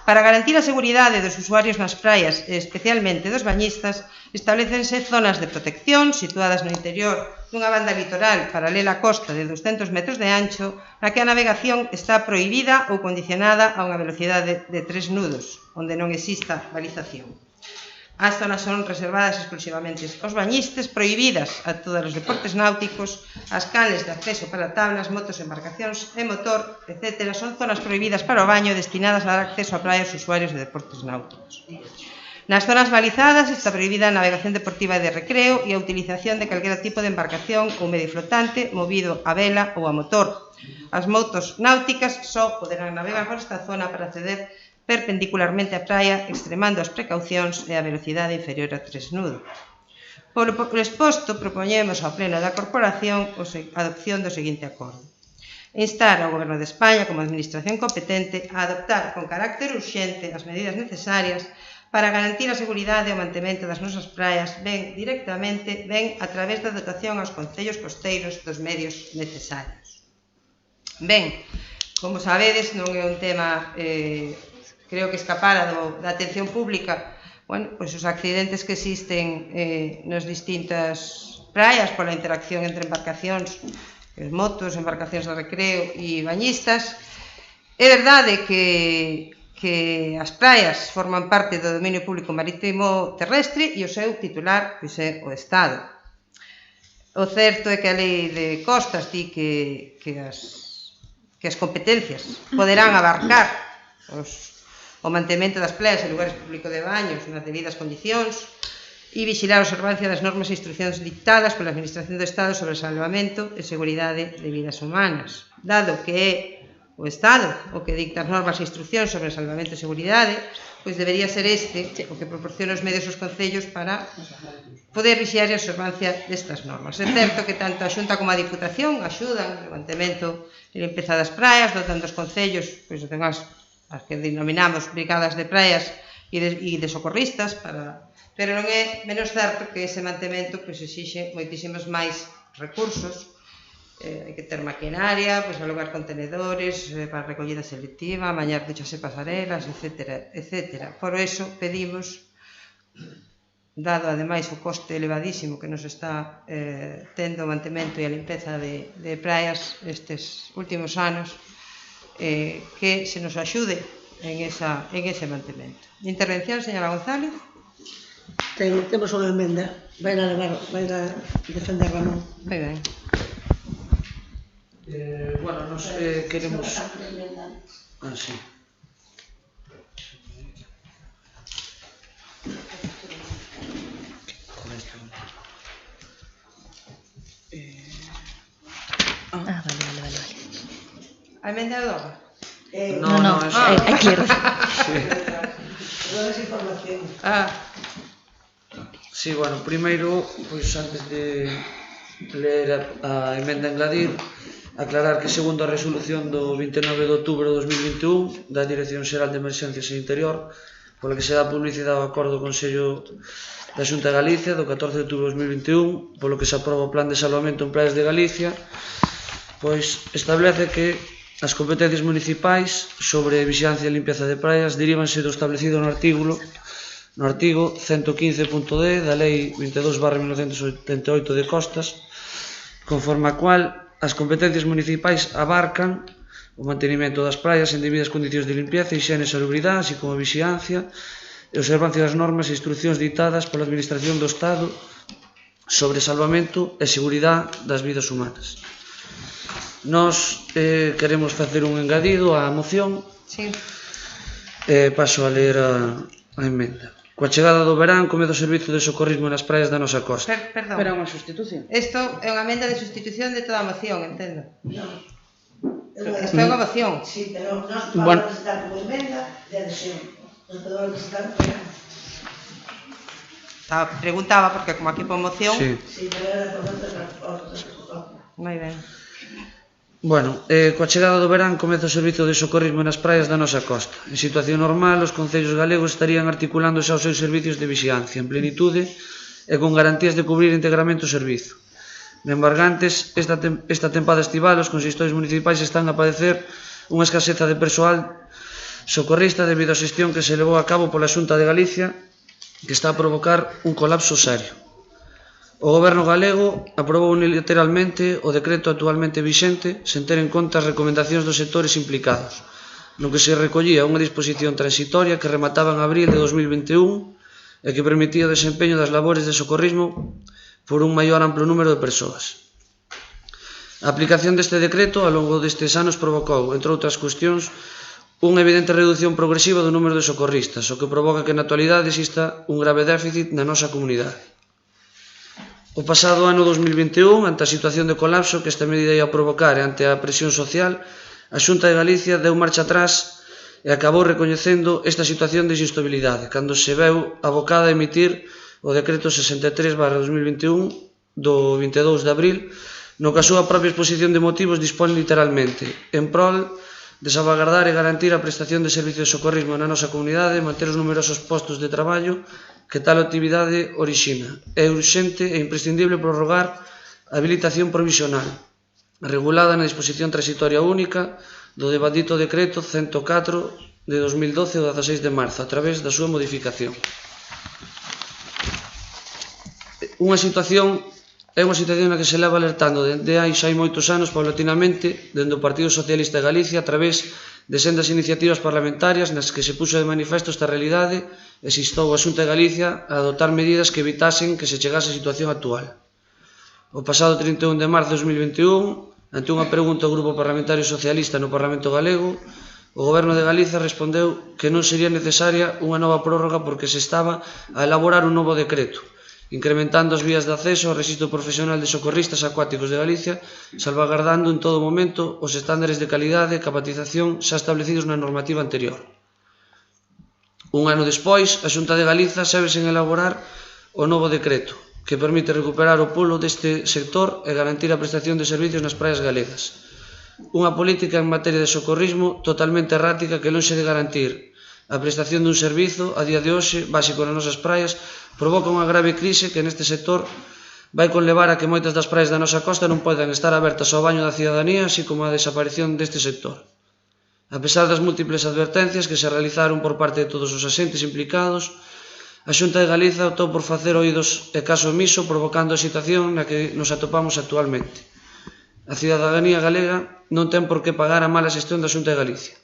Para garantir a seguridade dos usuarios nas praias e especialmente dos bañistas, establecense zonas de protección situadas no interior dunha banda litoral paralela á costa de 200 metros de ancho na que a navegación está prohibida ou condicionada a unha velocidade de 3 nudos, onde non exista balización. As zonas son reservadas exclusivamente aos bañistas, prohibidas a todos os deportes náuticos, as canles de acceso para tablas, motos, embarcacións e motor, etc. Son zonas prohibidas para o baño destinadas a dar acceso á praia aos usuarios de deportes náuticos. Nas zonas balizadas está prohibida a navegación deportiva e de recreo e a utilización de calquera tipo de embarcación ou medio flotante movido a vela ou a motor. As motos náuticas só poderán navegar por esta zona para acceder perpendicularmente á praia, extremando as precaucións e a velocidade inferior a 3 nudos. Por exposto, propoñemos ao Pleno da Corporación a adopción do seguinte acordo. Instar ao Goberno de España, como administración competente, a adoptar con carácter urxente as medidas necesarias para garantir a seguridade e o mantemento das nosas praias, ben directamente, ben a través da dotación aos concellos costeiros dos medios necesarios. Ben, como sabedes, non é un tema creo que escapara da atención pública, bueno, pois os accidentes que existen nas distintas praias pola interacción entre embarcacións, motos, embarcacións de recreo e bañistas. É verdade que as praias forman parte do dominio público marítimo terrestre e o seu titular pois é o Estado. O certo é que a lei de costas di que as competencias poderán abarcar o mantemento das praias e lugares públicos de baños nas debidas condicións e vixilar a observancia das normas e instruccións dictadas pola Administración do Estado sobre salvamento e seguridade de vidas humanas. Dado que é o Estado o que dicta as normas e instruccións sobre salvamento e seguridade, pois debería ser este o que proporciona os medios aos concellos para poder vixiar a observancia destas normas. É certo que tanto a Xunta como a Diputación axudan no mantemento e limpeza das praias, dotando os concellos pois as que denominamos brigadas de praias e de socorristas, pero non é menos certo que ese mantemento exixe moitísimos máis recursos. Hai que ter maquinaria, alugar contenedores para recollida selectiva, mañar duchas e pasarelas, etc. Por eso pedimos, dado ademais o coste elevadísimo que nos está tendo o mantemento e a limpeza de praias estes últimos anos, que se nos axude en ese mantemento. Intervención, señora González. Temos unha emenda. Vai a defender Ramón. Moi ben. Bueno, nos queremos... sí. Vale. A emenda de Doga? No, hai que ler. Sí, bueno, primeiro, pois antes de ler a emenda engadir, aclarar que segundo a resolución do 29 de outubro de 2021 da Dirección Xeral de Emerxencias e Interior, pola que se dá publicidade ao acordo do Consello da Xunta de Galicia do 14 de outubro de 2021, polo que se aproba o Plan de Salvamento en Praias de Galicia, pois establece que as competencias municipais sobre vixilancia e limpieza de praias derivanse do establecido no artigo 115.d da Lei 22/1988 de Costas, conforme a cual as competencias municipais abarcan o mantenimento das praias en debidas condicións de limpieza, higiene e salubridade, así como a vixilancia e observancia das normas e instruccións ditadas pola Administración do Estado sobre salvamento e seguridade das vidas humanas. Nós queremos facer un engadido á moción. Sí. Paso a ler a emenda. Coa chegada do verán, comeza o servizo de socorrismo nas praias da nosa costa. Perdón. Pero é unha sustitución. Isto é unha emenda de sustitución de toda a moción, entendo. Isto é unha moción. Sí, pero nós podemos presentar como emenda de adhesión. Nos podemos presentar como Preguntaba, porque como aquí pon moción... Sí, pero era por outro. Moi ben. Bueno, coa chegada do verán comeza o servizo de socorrismo nas praias da nosa costa. En situación normal, os concellos galegos estarían articulando xa os seus servicios de vixilancia en plenitude e con garantías de cubrir íntegramente o servizo. De embargantes, esta tempada estival, os consistorios municipais están a padecer unha escaseza de persoal socorrista debido á xestión que se levou a cabo pola Xunta de Galicia, que está a provocar un colapso serio. O Goberno galego aprobou unilateralmente o decreto actualmente vixente sen ter en conta as recomendacións dos sectores implicados, no que se recollía unha disposición transitoria que remataba en abril de 2021 e que permitía o desempeño das labores de socorrismo por un maior amplo número de persoas. A aplicación deste decreto ao longo destes anos provocou, entre outras cuestións, unha evidente reducción progresiva do número de socorristas, o que provoca que na actualidade exista un grave déficit na nosa comunidade. O pasado ano 2021, ante a situación de colapso que esta medida ia provocar e ante a presión social, a Xunta de Galicia deu marcha atrás e acabou recoñecendo esta situación de insostibilidade, cando se veu abocada a emitir o decreto 63/2021 do 22 de abril, no que a súa propia exposición de motivos dispón literalmente en prol de salvagardar e garantir a prestación de servicios de socorrismo na nosa comunidade e manter os numerosos postos de traballo que tal actividade orixina. É urxente e imprescindible prorrogar a habilitación provisional, regulada na disposición transitoria única do debatido decreto 104 de 2012 do 16 de marzo, a través da súa modificación. É unha situación na que se leva alertando dende hai xa moitos anos paulatinamente dende o Partido Socialista de Galicia a través de sendas iniciativas parlamentarias nas que se puxo de manifesto esta realidade e se instou a Xunta de Galicia a adoptar medidas que evitasen que se chegase a situación actual. O pasado 31 de marzo de 2021, ante unha pregunta ao Grupo Parlamentario Socialista no Parlamento Galego, o Goberno de Galicia respondeu que non sería necesaria unha nova prórroga porque se estaba a elaborar un novo decreto, incrementando as vías de acceso ao Rexistro Profesional de Socorristas Acuáticos de Galicia, salvagardando en todo momento os estándares de calidade e capacitación xa establecidos na normativa anterior. Un ano despois, a Xunta de Galiza segue sen elaborar o novo decreto, que permite recuperar o pulo deste sector e garantir a prestación de servicios nas praias galegas. Unha política en materia de socorrismo totalmente errática que lonxe de garantir a prestación dun servizo, a día de hoxe, básico nas nosas praias, provoca unha grave crise que neste sector vai conlevar a que moitas das praias da nosa costa non podan estar abertas ao baño da cidadanía, así como a desaparición deste sector. A pesar das múltiples advertencias que se realizaron por parte de todos os axentes implicados, a Xunta de Galiza optou por facer oídos e caso omiso, provocando a situación na que nos atopamos actualmente. A cidadanía galega non ten por que pagar a mala xestión da Xunta de Galicia.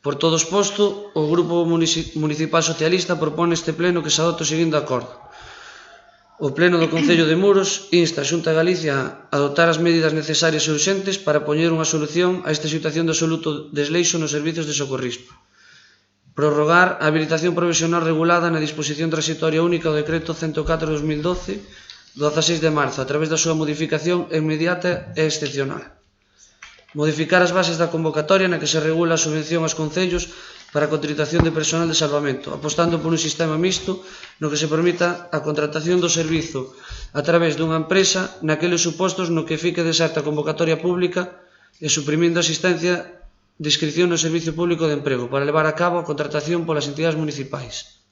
Por todo exposto, o Grupo Municipal Socialista propone este pleno que se adopte o seguinte acordo. O Pleno do Concello de Muros insta a Xunta de Galicia a adoptar as medidas necesarias e urxentes para poñer unha solución a esta situación de absoluto desleixo nos servizos de socorrismo. Prorrogar a habilitación provisional regulada na disposición transitoria única do decreto 104/2012 do 16 de marzo a través da súa modificación inmediata e excepcional. Modificar as bases da convocatoria na que se regula a subvención aos concellos para a contratación de personal de salvamento, apostando por un sistema mixto no que se permita a contratación do servizo a través dunha empresa naqueles supostos no que fique deserta a convocatoria pública e suprimindo a asistencia de inscripción no Servicio Público de Emprego para levar a cabo a contratación polas entidades municipais.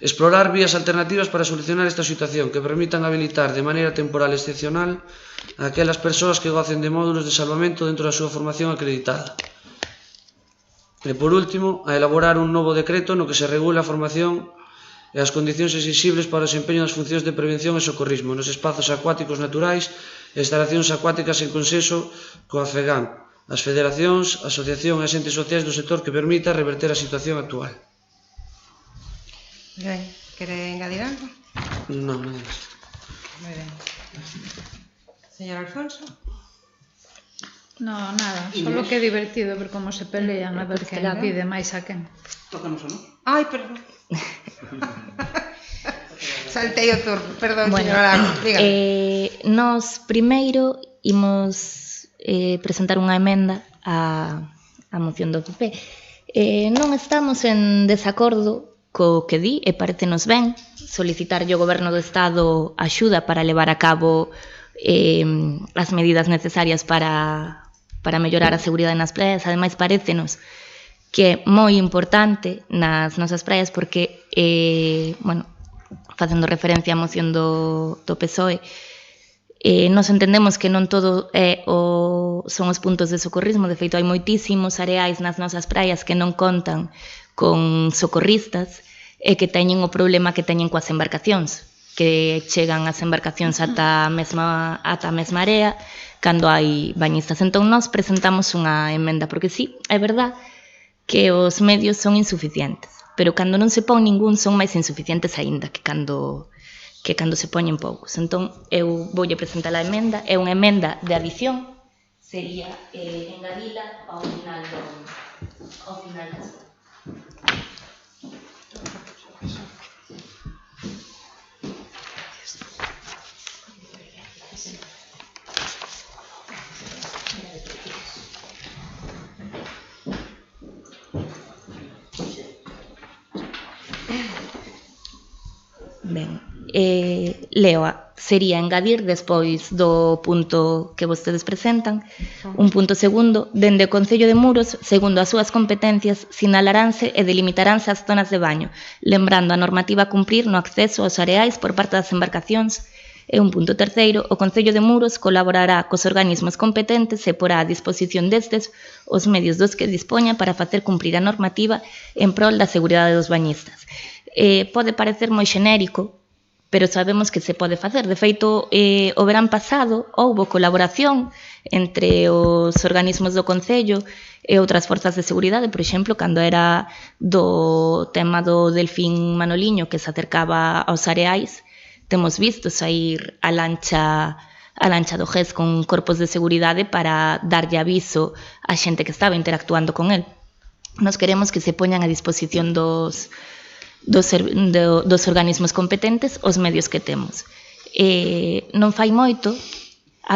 Explorar vías alternativas para solucionar esta situación que permitan habilitar de maneira temporal e excepcional a aquelas persoas que gocen de módulos de salvamento dentro da súa formación acreditada. E, por último, a elaborar un novo decreto no que se regula a formación e as condicións exixibles para o desempeño das funcións de prevención e socorrismo nos espazos acuáticos naturais e instalacións acuáticas en consenso coa FEGAM, as federacións, asociacións e axentes sociais do sector que permita reverter a situación actual. Ben, quere engadir algo? Non. Moi ben. Señor Alfonso? No, nada, solo que é divertido ver como se pelean, a ver quen pide máis a quen. Tócanos a nós. Ai, perdón. Saltei o turno, perdón, Bueno, señora Lago, dígame. Nós primeiro imos presentar unha emenda á moción do PP. Non estamos en desacordo co que di e parecenos ben solicitarlle ao Goberno do Estado axuda para levar a cabo as medidas necesarias para mellorar a seguridade nas praias. Ademais, parecenos que é moi importante nas nosas praias porque, bueno, facendo referencia á moción do PSOE, nos entendemos que non todo son os puntos de socorrismo. De feito, hai moitísimos areais nas nosas praias que non contan con socorristas e que teñen o problema que teñen coas embarcacións, que chegan as embarcacións ata a mesma area cando hai bañistas. Entón, nós presentamos unha emenda, porque sí, é verdad que os medios son insuficientes, pero cando non se pon ningún son máis insuficientes aínda que cando se poñen poucos. Entón, eu voulle presentar a emenda, é unha emenda de adición, sería engadila ao final do... Ben, Leoa, sería engadir despois do punto que vostedes presentan, un punto segundo, dende o Concello de Muros, segundo as súas competencias, sinalaranse e delimitaránse as zonas de baño, lembrando a normativa a cumprir no acceso aos areais por parte das embarcacións. E un punto terceiro, o Concello de Muros colaborará cos organismos competentes e porá a disposición destes os medios dos que dispoña para facer cumprir a normativa en prol da seguridade dos bañistas. Pode parecer moi xenérico, pero sabemos que se pode facer. De feito, o verán pasado houbo colaboración entre os organismos do Concello e outras forzas de seguridade, por exemplo, cando era do tema do Delfín Manoliño que se acercaba aos areais, temos visto sair a lancha do GES con corpos de seguridade para darlle aviso á xente que estaba interactuando con el. Nos queremos que se poñan a disposición dos organismos competentes os medios que temos. Non fai moito,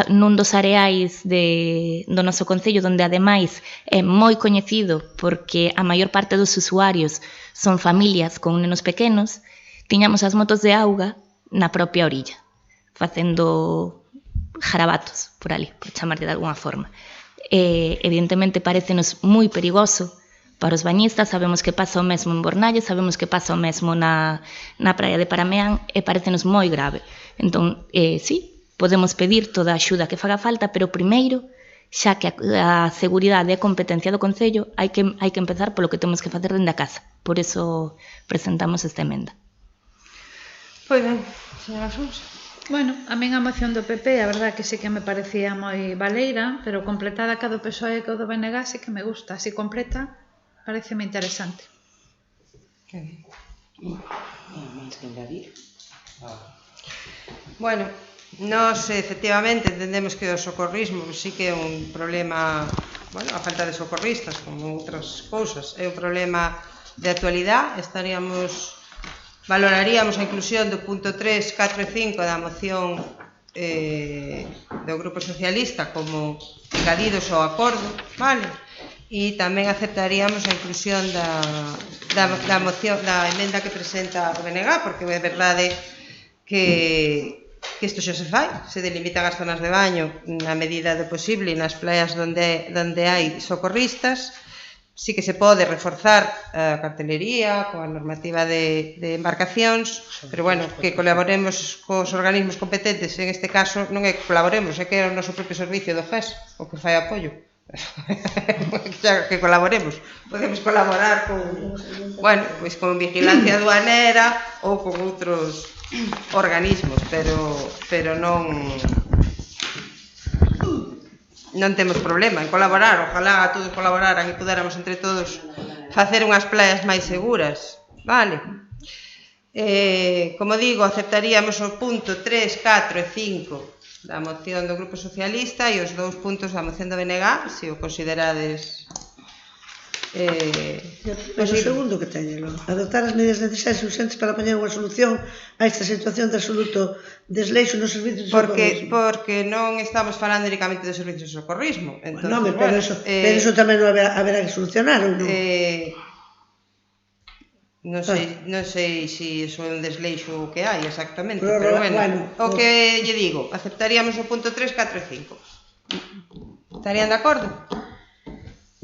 nun dos areais do noso Concello, donde ademais é moi coñecido porque a maior parte dos usuarios son familias con nenos pequenos, tiñamos as motos de auga na propia orilla, facendo jarabatos por ali, por chamarlle de alguna forma. Evidentemente, parecenos moi perigoso para os bañistas. Sabemos que pasa o mesmo en Bornalles, sabemos que pasa o mesmo na praia de Parameán e parecenos moi grave. Entón, sí, podemos pedir toda a axuda que faga falta, pero primeiro, xa que a seguridade é competencia do Concello, hai que empezar polo que temos que facer dende a casa. Por eso presentamos esta emenda. Pois ben, señora Sousa. Bueno, a min a moción do PP, a verdad que sí que me parecía moi valeira, pero completada ca do PSOE e ca do BNG sí que me gusta. Así completa, pareceme interesante. Bueno, nós efectivamente entendemos que o socorrismo sí que é un problema, bueno, a falta de socorristas, como outras cousas, é un problema de actualidade. Valoraríamos a inclusión do punto 3, 4 e 5 da moción do Grupo Socialista como engadidos ao acordo, vale? E tamén aceptaríamos a inclusión da moción, da emenda que presenta o BNG, porque é verdade que isto xa se fai, se delimitan as zonas de baño na medida do posible nas playas onde hai socorristas. Sí que se pode reforzar a cartelería coa normativa de embarcacións, pero bueno, que colaboremos cos organismos competentes, en este caso non é que colaboremos, é que é o noso propio servicio do GES o que fai apoio. Que colaboremos, podemos colaborar con, bueno, pois con vigilancia aduanera ou con outros organismos, pero non temos problema en colaborar. Ojalá todos colaboraran e pudéramos entre todos facer unhas playas máis seguras, vale? Como digo, aceptaríamos o punto 3, 4 e 5 da moción do Grupo Socialista e os 2 puntos da moción do BNG, se o considerades Mas o segundo que teñelo, adoptar as medidas necesarias e urgentes para poñer unha solución a esta situación de absoluto desleixo nos servizos de socorrismo. Porque non estamos falando únicamente de servizos de socorrismo. Entonces, pero eso tamén non haberá que solucionar, ou non? Non sei se iso é un desleixo que hai exactamente, pero bueno, o que lle digo, aceptaríamos o punto 3, 4 e 5. Estarían de acordo?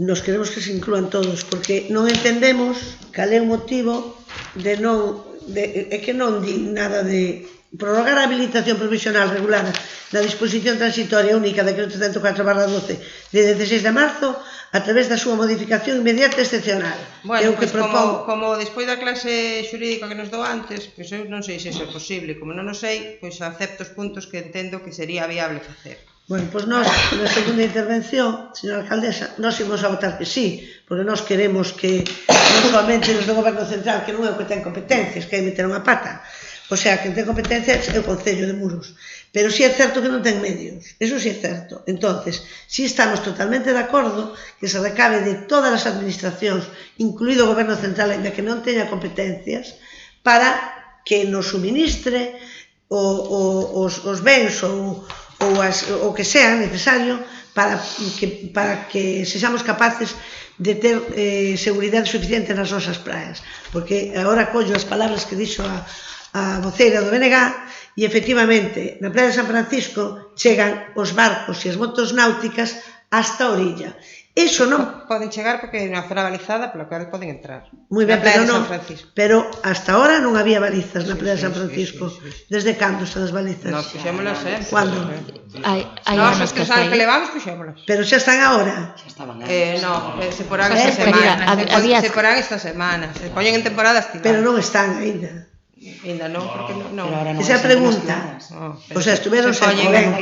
Nos queremos que se inclúan todos, porque non entendemos cal é o motivo de non... É que non di nada de prorrogar a habilitación provisional regulada na disposición transitoria única decreto 104/12 de 16 de marzo a través da súa modificación inmediata e excepcional. Bueno, pois como despois da clase xurídica que nos dou antes, pois eu non sei se iso é posible, como non o sei, pois acepto os puntos que entendo que sería viable facer. Bueno, pois nós, na segunda intervención, señora alcaldesa, nós imos a votar que sí, porque nós queremos que non somente nos do goberno central, que non é o que ten competencias, que hai meter unha pata, o sea, que ten competencias é o Concello de Muros, pero sí é certo que non ten medios, eso sí é certo. Entonces, sí estamos totalmente de acordo que se recabe de todas as administracións, incluído o goberno central, ainda que non teña competencias, para que nos suministre os bens ou o que sea necesario para que sexamos capaces de ter seguridade suficiente nas nosas praias. Porque agora collo as palabras que dixo a voceira do BNG e efectivamente na praia de San Francisco chegan os barcos e as motos náuticas hasta a orilla. Eso non... Poden chegar porque é unha zona balizada pola cual poden entrar. Moi ben, pero hasta ahora non había balizas na praia de San Francisco. Desde cando están as balizas? Nós puxémolas sempre. Cando? Nós os 3 anos que levamos puxémolas. Pero xa están agora? Xa estaban non, se porán esta semana. Se porán esta semana. Se poñen en temporada estival. Pero non están ainda. Ainda non, porque non. Esa pregunta. O sea, estuveron sempre ben.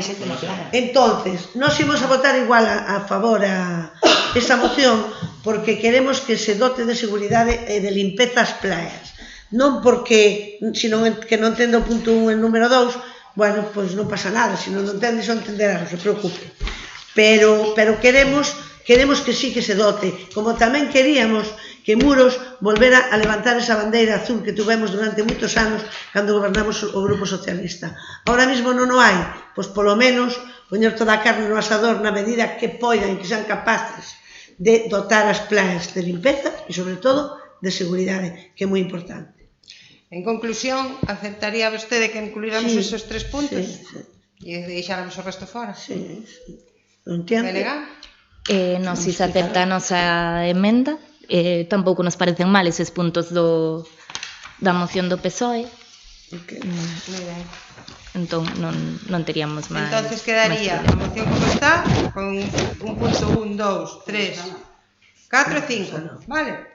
Entonces, nós imos a votar igual a favor a esa moción porque queremos que se dote de seguridade e de limpeza as playas. Non porque, sino que non tendo o punto 1 e número 2, bueno, pois non pasa nada, se non entendes ou entenderá, non se preocupe. Pero queremos que sí que se dote, como tamén queríamos que Muros volvera a levantar esa bandeira azul que tuvemos durante moitos anos cando gobernamos o Grupo Socialista. Ahora mesmo non o hai, pois polo menos poñer toda a carne no asador na medida que poidan e que sean capaces de dotar as playas de limpeza e, sobre todo, de seguridade, que é moi importante. En conclusión, aceptaría vostede que incluíramos esos 3 puntos? E deixáramos o resto fora? Sí. Non entiendo. Non, se se acepta a nosa emenda, tampouco nos parecen mal eses puntos da moción do PSOE. Entón non teríamos máis. Entonces quedaría a moción como está, con un punto 1, 2, 3, 4 e 5, vale?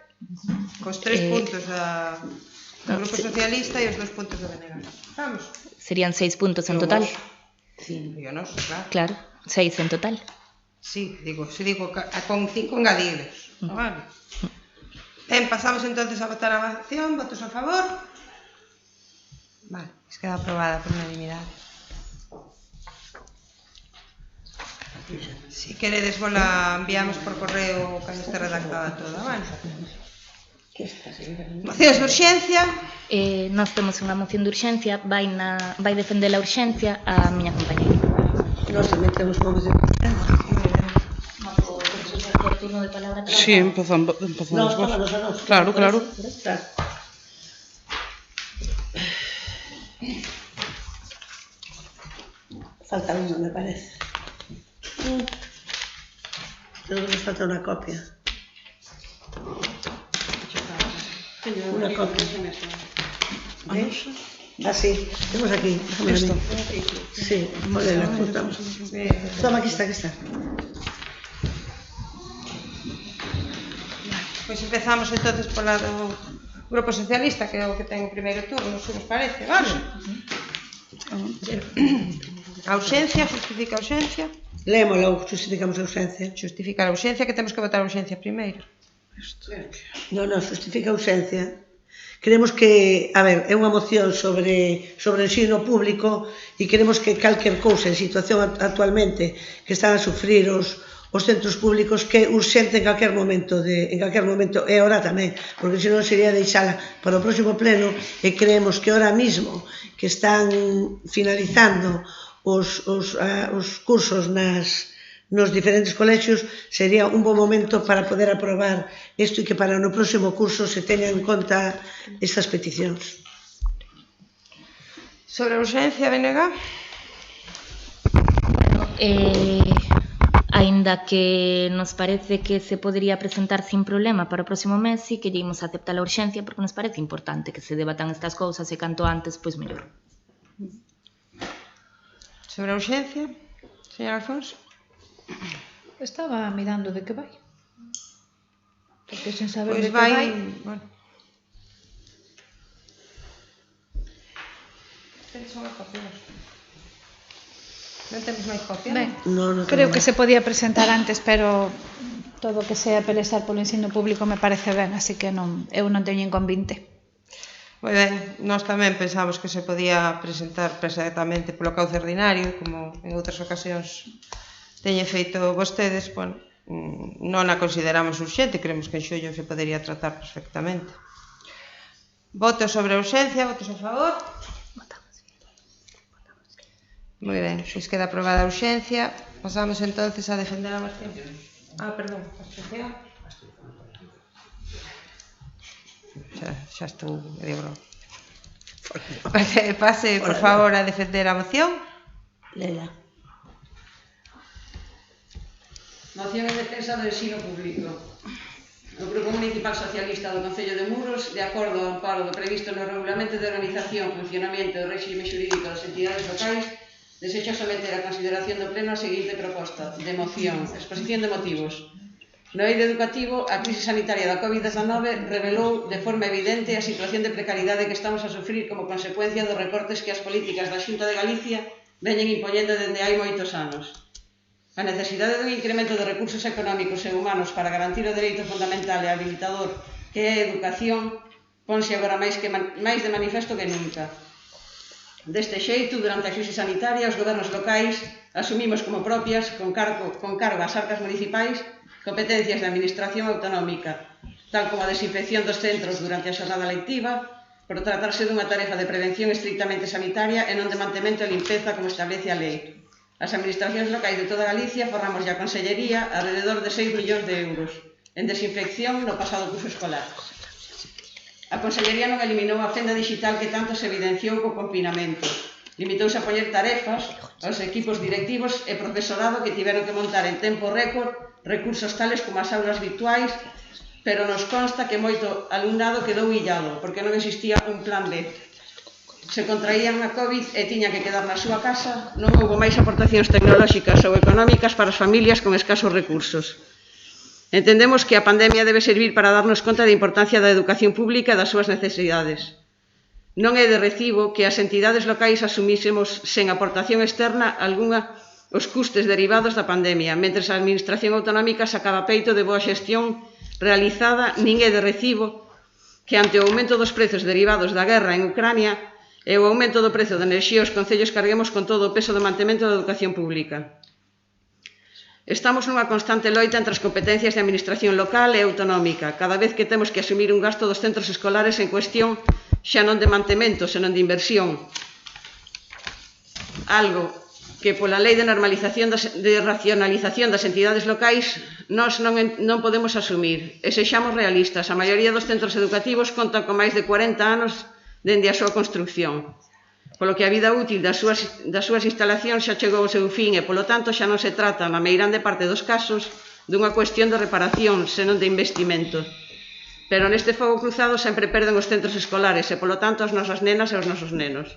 Cos 3 puntos do Grupo Socialista e os 2 puntos do BNG. Vamos. Serían 6 puntos en total. Sí, yo non, claro. Claro, 6 en total. Sí, digo con 5 engadidos. Vale. Ben, pasamos entonces a votar a moción. Votos a favor? Vale, queda aprobada por unanimidade. Si queredes, vos la enviamos por correo cando este redactada toda, vale? Mocións de urxencia. Nós temos unha moción de urxencia, vai defender a urxencia a miña compañera. Nós tamén temos unha moción de urxencia. Sí, empezamos vos. Claro. Falta uno, me parece. Creo que nos falta una copia. Una copia. Ah, sí, tenemos aquí. Esto. Sí, la apuntamos. Toma, aquí está. Pois empezamos entonces pola do Grupo Socialista, que é o que ten o primeiro turno, se vos parece, vale? A urxencia, justifica a urxencia. Lémolo, justificamos a urxencia. Justifica a urxencia, que temos que votar a urxencia primeiro. Non, justifica a urxencia. Queremos que, a ver, é unha moción sobre o ensino público e queremos que calquer cousa en situación actualmente que están a sufrir os centros públicos que é urxente en calquer momento, e ahora tamén, porque senón sería deixala para o próximo pleno e creemos que ahora mismo que están finalizando os cursos nos diferentes colexios, sería un bon momento para poder aprobar isto e que para no próximo curso se teñan en conta estas peticións. Sobre a urxencia, Benega? Aínda que nos parece que se podría presentar sin problema para o próximo mes, sí que ímos a aceptar a urxencia porque nos parece importante que se debatan estas cousas e canto antes, pois mellor. Sobre a urxencia, señor Alfonso? Estaba mirando de que vai. Porque sen saber Pois de que vai... Bueno. Tedes unha copia? Non temos máis copia? Ben, No, creo que se podía presentar antes, pero todo o que sea pelexar polo ensino público me parece ben, así que eu non teño inconvinte. Moi ben, nós tamén pensamos que se podía presentar perfectamente polo cauce ordinario, como en outras ocasións teñen feito vostedes, bueno, non a consideramos urxente, creemos que en xullo se podería tratar perfectamente. Votos sobre a urxencia, votos a favor? Moi ben, pois queda aprobada a urxencia. Pasamos entonces a defender a moción. Perdón, a abstención. Xa estou medio bravo. Pase, por favor, a defender a moción. Lela. Moción en defensa do ensino público. O Grupo Municipal Socialista do Concello de Muros, de acordo ao amparo do previsto no Regulamento de Organización, Funcionamento e Réxime Xurídico das Entidades Locais, desexa someter a consideración do Pleno a seguinte proposta de moción. Exposición de motivos. No eido educativo, a crise sanitaria da COVID-19 revelou de forma evidente a situación de precariedade que estamos a sufrir como consecuencia dos recortes que as políticas da Xunta de Galicia veñen impoñendo dende hai moitos anos. A necesidade dun incremento de recursos económicos e humanos para garantir o dereito fundamental e habilitador que é a educación ponse agora máis de manifesto que nunca. Deste xeito, durante a crise sanitaria, os gobernos locais asumimos como propias, con cargo ás arcas municipais, competencias de administración autonómica, tal como a desinfección dos centros durante a xornada lectiva, por tratarse dunha tarefa de prevención estrictamente sanitaria e non de mantemento e limpeza como establece a lei. As administracións locais de toda Galicia forramos a Consellería alrededor de 6 millóns de euros en desinfección no pasado curso escolar. A Consellería non eliminou a fenda digital que tanto se evidenciou co confinamento. Limitouse a poñer tarefas aos equipos directivos e profesorado que tiveron que montar en tempo récord recursos tales como as aulas virtuais, pero nos consta que moito alumnado quedou illado porque non existía un plan B. Se contraían a COVID e tiña que quedar na súa casa, non houbo máis aportacións tecnolóxicas ou económicas para as familias con escasos recursos. Entendemos que a pandemia debe servir para darnos conta da importancia da educación pública e das súas necesidades. Non é de recibo que as entidades locais asumísemos sen aportación externa os custes derivados da pandemia, mentre a administración autonómica sacaba peito de boa xestión realizada. Nin é de recibo que ante o aumento dos prezos derivados da guerra en Ucrania e o aumento do prezo da enerxía os concellos carguemos con todo o peso do mantemento da educación pública. Estamos nunha constante loita entre as competencias de administración local e autonómica, cada vez que temos que asumir un gasto dos centros escolares en cuestión xa non de mantemento, senón de inversión. Algo que pola lei de normalización de racionalización das entidades locais nós non podemos asumir. E sexamos realistas, a maioría dos centros educativos contan con máis de 40 anos dende a súa construcción, polo que a vida útil das súas instalacións xa chegou ao seu fin e, polo tanto, xa non se trata, na meirande parte dos casos, dunha cuestión de reparación, senón de investimento. Pero neste fogo cruzado sempre perden os centros escolares e, polo tanto, as nosas nenas e os nosos nenos.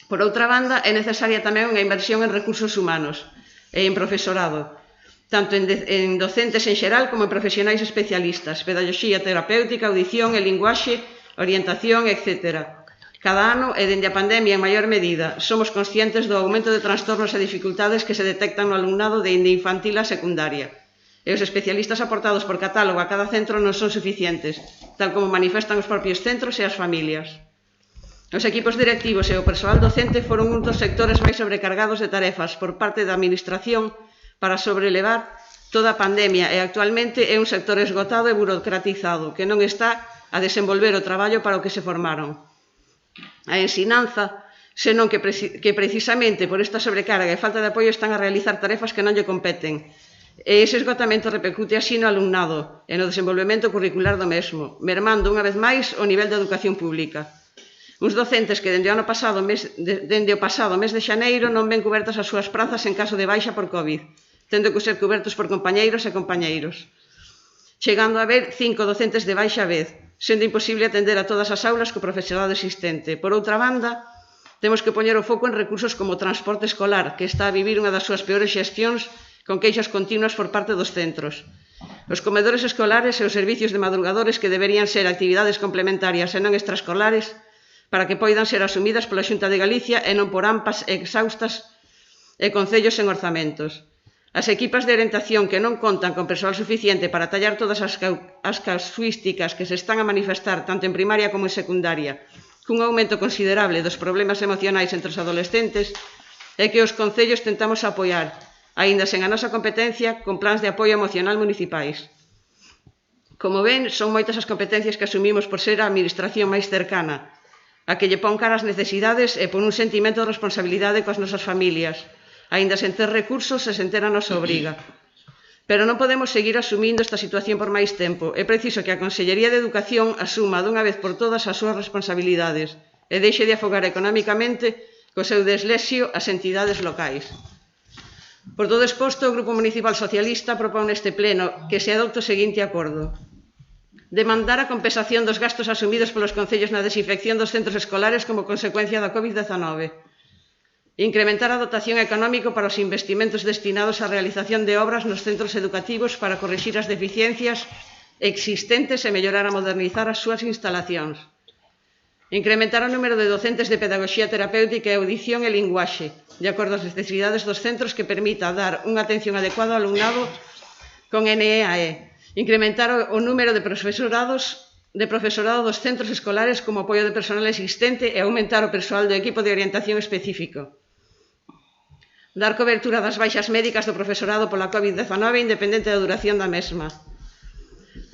Por outra banda, é necesaria tamén unha inversión en recursos humanos e en profesorado, tanto en docentes en xeral como en profesionais especialistas, pedagogía terapéutica, audición e linguaxe, orientación, etc. Cada ano, e dende a pandemia en maior medida, somos conscientes do aumento de trastornos e dificultades que se detectan no alumnado de infantil a secundaria. e os especialistas aportados por catálogo a cada centro non son suficientes, tal como manifestan os propios centros e as familias. Os equipos directivos e o persoal docente foron un dos sectores máis sobrecargados de tarefas por parte da Administración para sobrelevar toda a pandemia e actualmente é un sector esgotado e burocratizado que non está a desenvolver o traballo para o que se formaron. A ensinanza, senón que precisamente por esta sobrecarga e falta de apoio están a realizar tarefas que non lle competen. E ese esgotamento repercute así no alumnado e no desenvolvemento curricular do mesmo, mermando unha vez máis o nivel de educación pública. Uns docentes que dende o pasado mes de xaneiro non ven cobertas as súas prazas en caso de baixa por COVID, tendo que ser cobertos por compañeiros e compañeiros, chegando a haber 5 docentes de baixa vez, sendo imposible atender a todas as aulas co profesorado existente. Por outra banda, temos que poñer o foco en recursos como o transporte escolar, que está a vivir unha das súas peores xestións con queixas continuas por parte dos centros. Os comedores escolares e os servicios de madrugadores que deberían ser actividades complementarias e non extraescolares para que poidan ser asumidas pola Xunta de Galicia e non por AMPAs exhaustas e concellos sen orzamentos. As equipas de orientación que non contan con persoal suficiente para tallar todas as casuísticas que se están a manifestar tanto en primaria como en secundaria, cun aumento considerable dos problemas emocionais entre os adolescentes, é que os concellos tentamos apoiar, aínda sen a nosa competencia, con plans de apoio emocional municipais. Como ven, son moitas as competencias que asumimos por ser a administración máis cercana, a que lle pon cara as necesidades e por un sentimento de responsabilidade coas nosas familias, aínda sen ter recursos e sen ter a nosa obriga. Pero non podemos seguir asumindo esta situación por máis tempo. É preciso que a Consellería de Educación asuma dunha vez por todas as súas responsabilidades e deixe de afogar economicamente co seu deslexio as entidades locais. Por todo exposto, o Grupo Municipal Socialista propón neste pleno que se adopte o seguinte acordo: demandar a compensación dos gastos asumidos polos concellos na desinfección dos centros escolares como consecuencia da COVID-19. Incrementar a dotación económica para os investimentos destinados á realización de obras nos centros educativos para corrixir as deficiencias existentes e mellorar a modernizar as súas instalacións. Incrementar o número de docentes de pedagogía terapéutica e audición e linguaxe, de acordo ás necesidades dos centros que permita dar unha atención adecuada ao alumnado con NEAE. Incrementar o número de profesorado dos centros escolares como apoio de personal existente e aumentar o persoal do equipo de orientación específico. Dar cobertura das baixas médicas do profesorado pola COVID-19 independente da duración da mesma.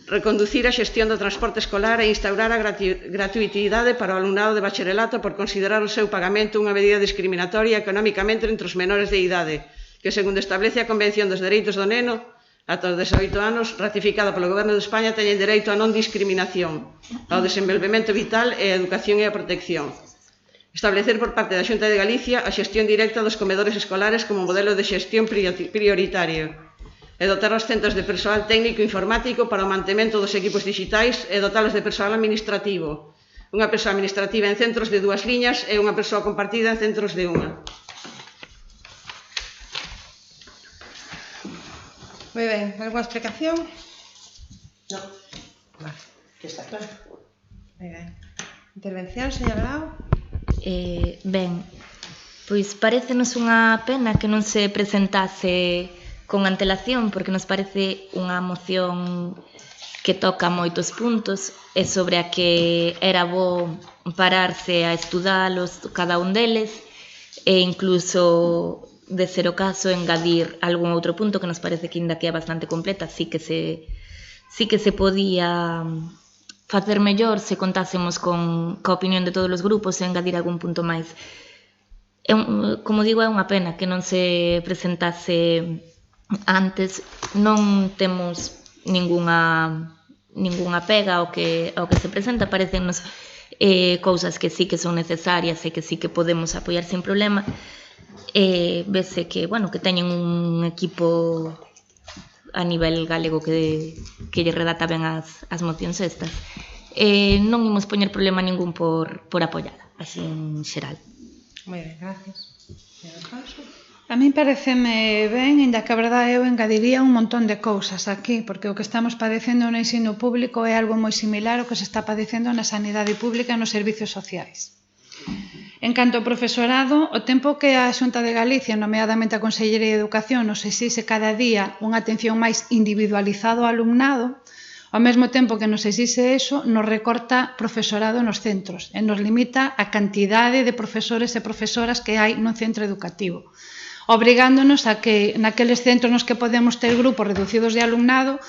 Reconducir a xestión do transporte escolar e instaurar a gratuitidade para o alumnado de bacharelato por considerar o seu pagamento unha medida discriminatoria económicamente entre os menores de idade, que segundo establece a Convención dos Dereitos do Neno, ata os 18 anos, ratificada polo Goberno de España, teñen dereito a non discriminación, ao desenvolvemento vital e a educación e a protección. Establecer por parte da Xunta de Galicia a xestión directa dos comedores escolares como modelo de xestión prioritario e dotar os centros de persoal técnico informático para o mantemento dos equipos digitais e dotalos de persoal administrativo. Unha persoa administrativa en centros de 2 liñas e unha persoa compartida en centros de 1. Moi ben, alguna explicación? No. Vale, que está claro. Moi ben. Intervención, señor Grau? Ben, pois parécenos unha pena que non se presentase con antelación, porque nos parece unha moción que toca moitos puntos e sobre a que era bo pararse a estudalos cada un deles e incluso, de ser o caso, engadir algún outro punto que nos parece que ainda que é bastante completa, sí que se podía facer mellor se contásemos coa opinión de todos os grupos e engadir algún punto máis. Como digo, é unha pena que non se presentase antes. Non temos ningunha pega ao que se presenta. Parecennos cousas que sí que son necesarias e que sí que podemos apoiar sin problema. Vese que, bueno, que teñen un equipo a nivel galego que lle redata ben as mocións estas. Non imos poñer problema ningún por apoiar, así en xeral. Moi ben, gracias. A mí pareceme ben, ainda que a verdade eu engadiría un montón de cousas aquí, porque o que estamos padecendo no ensino público é algo moi similar ao que se está padecendo na sanidade pública e nos servicios sociais. En canto ao profesorado, o tempo que a Xunta de Galicia, nomeadamente a Consellería de Educación, nos exixe cada día unha atención máis individualizada ao alumnado, ao mesmo tempo que nos exixe eso, nos recorta profesorado nos centros e nos limita a cantidade de profesores e profesoras que hai nun centro educativo, obrigándonos a que naqueles centros nos que podemos ter grupos reducidos de alumnado,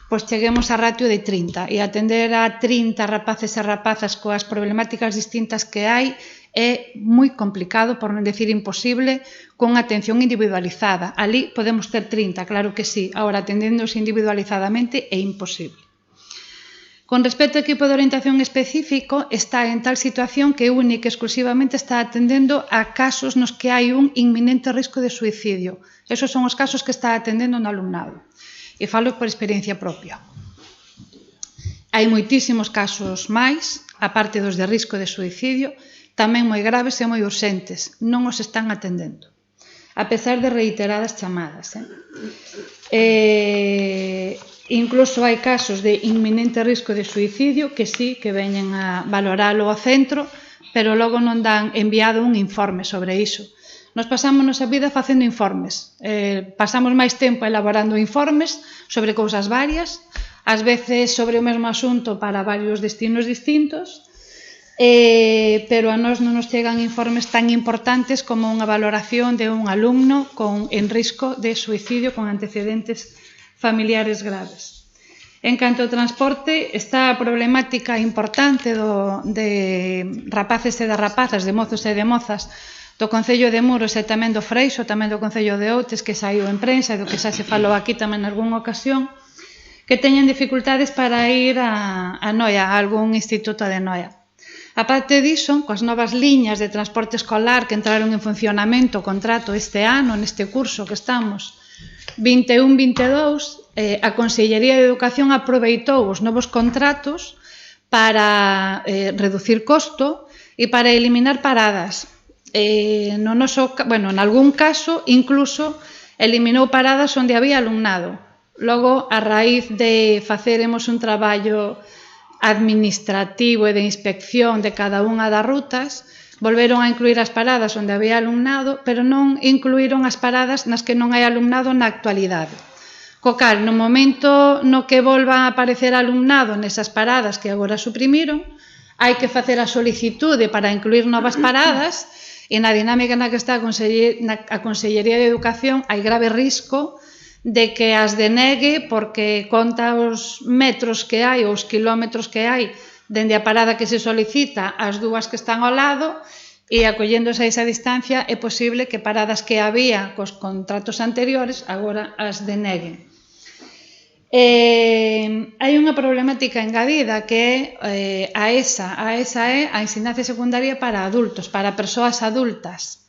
pois cheguemos a ratio de 30 e atender a 30 rapaces e rapazas coas problemáticas distintas que hai é moi complicado, por non decir imposible, con atención individualizada. Ali podemos ter 30, claro que sí, agora atendéndose individualizadamente é imposible. Con respecto ao equipo de orientación específico, está en tal situación que única e exclusivamente está atendendo a casos nos que hai un inminente risco de suicidio. Esos son os casos que está atendendo no alumnado. E falo por experiencia propia. Hai moitísimos casos máis, aparte dos de risco de suicidio, tamén moi graves e moi urxentes, non os están atendendo, a pesar de reiteradas chamadas. Incluso hai casos de inminente risco de suicidio que sí, que veñen a valoralo ao centro, pero logo non dan enviado un informe sobre iso. Nos pasamos a vida facendo informes, pasamos máis tempo elaborando informes sobre cousas varias, ás veces sobre o mesmo asunto para varios destinos distintos, pero a nós non nos chegan informes tan importantes como unha valoración de un alumno en risco de suicidio con antecedentes familiares graves. En canto ao transporte, está a problemática importante de rapaces e de rapazas, de mozos e de mozas do Concello de Muros e tamén do Freixo, tamén do Concello de Outes, que saiu en prensa e do que xa se falou aquí tamén en algunha ocasión, que teñen dificultades para ir a Noia, a algún instituto de Noia. A parte diso, coas novas liñas de transporte escolar que entraron en funcionamento o contrato este ano, neste curso que estamos, 21-22, a Consellería de Educación aproveitou os novos contratos para reducir costo e para eliminar paradas. En algún caso, incluso, eliminou paradas onde había alumnado. Logo, a raíz de faceremos un traballo administrativo e de inspección de cada unha das rutas, volveron a incluir as paradas onde había alumnado, pero non incluíron as paradas nas que non hai alumnado na actualidade. Co cal, no momento no que volva a aparecer alumnado nesas paradas que agora suprimiron, hai que facer a solicitude para incluir novas paradas e na dinámica na que está a Consellería de Educación hai grave risco de que as denegue porque conta os metros que hai ou os kilómetros que hai dende a parada que se solicita as dúas que están ao lado e acolléndose a esa distancia é posible que paradas que había cos contratos anteriores agora as deneguen. Hai unha problemática engadida que é a ESA é a ensinancia secundaria para adultos, para persoas adultas.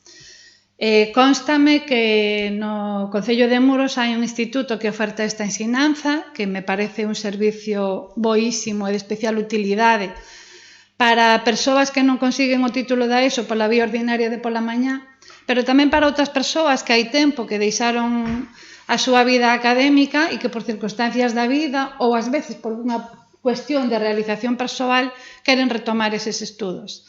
Constame que no Concello de Muros hai un instituto que oferta esta ensinanza, que me parece un servicio boísimo e de especial utilidade para persoas que non consiguen o título da ESO pola vía ordinaria de pola mañá, pero tamén para outras persoas que hai tempo que deixaron a súa vida académica e que por circunstancias da vida ou ás veces por unha cuestión de realización persoal queren retomar eses estudos.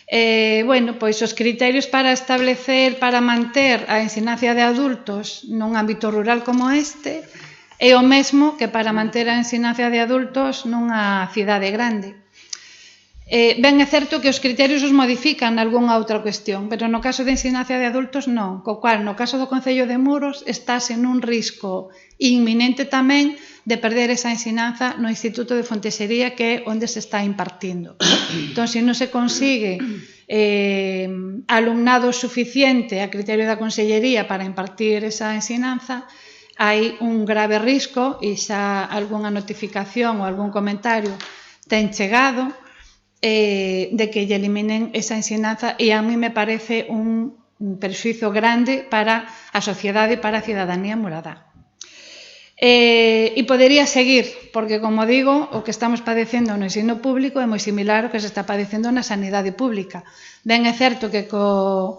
Pois os criterios para establecer, para manter a enseñanza de adultos nun ámbito rural como este é o mesmo que para manter a enseñanza de adultos nunha cidade grande. Ben, é certo que os criterios os modifican nalgúnha outra cuestión, pero no caso de enseñanza de adultos non, co cual no caso do Concello de Muros estás en un risco inminente tamén de perder esa ensinanza no Instituto de Fontexería que é onde se está impartindo. Entón, se non se consigue alumnado suficiente a criterio da Consellería para impartir esa ensinanza, hai un grave risco, e xa algunha notificación ou algún comentario ten chegado, de que lle eliminen esa ensinanza, e a mí me parece un perxuízo grande para a sociedade e para a cidadanía muradá. E podería seguir, porque, como digo, o que estamos padecendo no ensino público é moi similar ao que se está padecendo na sanidade pública. Ben, é certo que co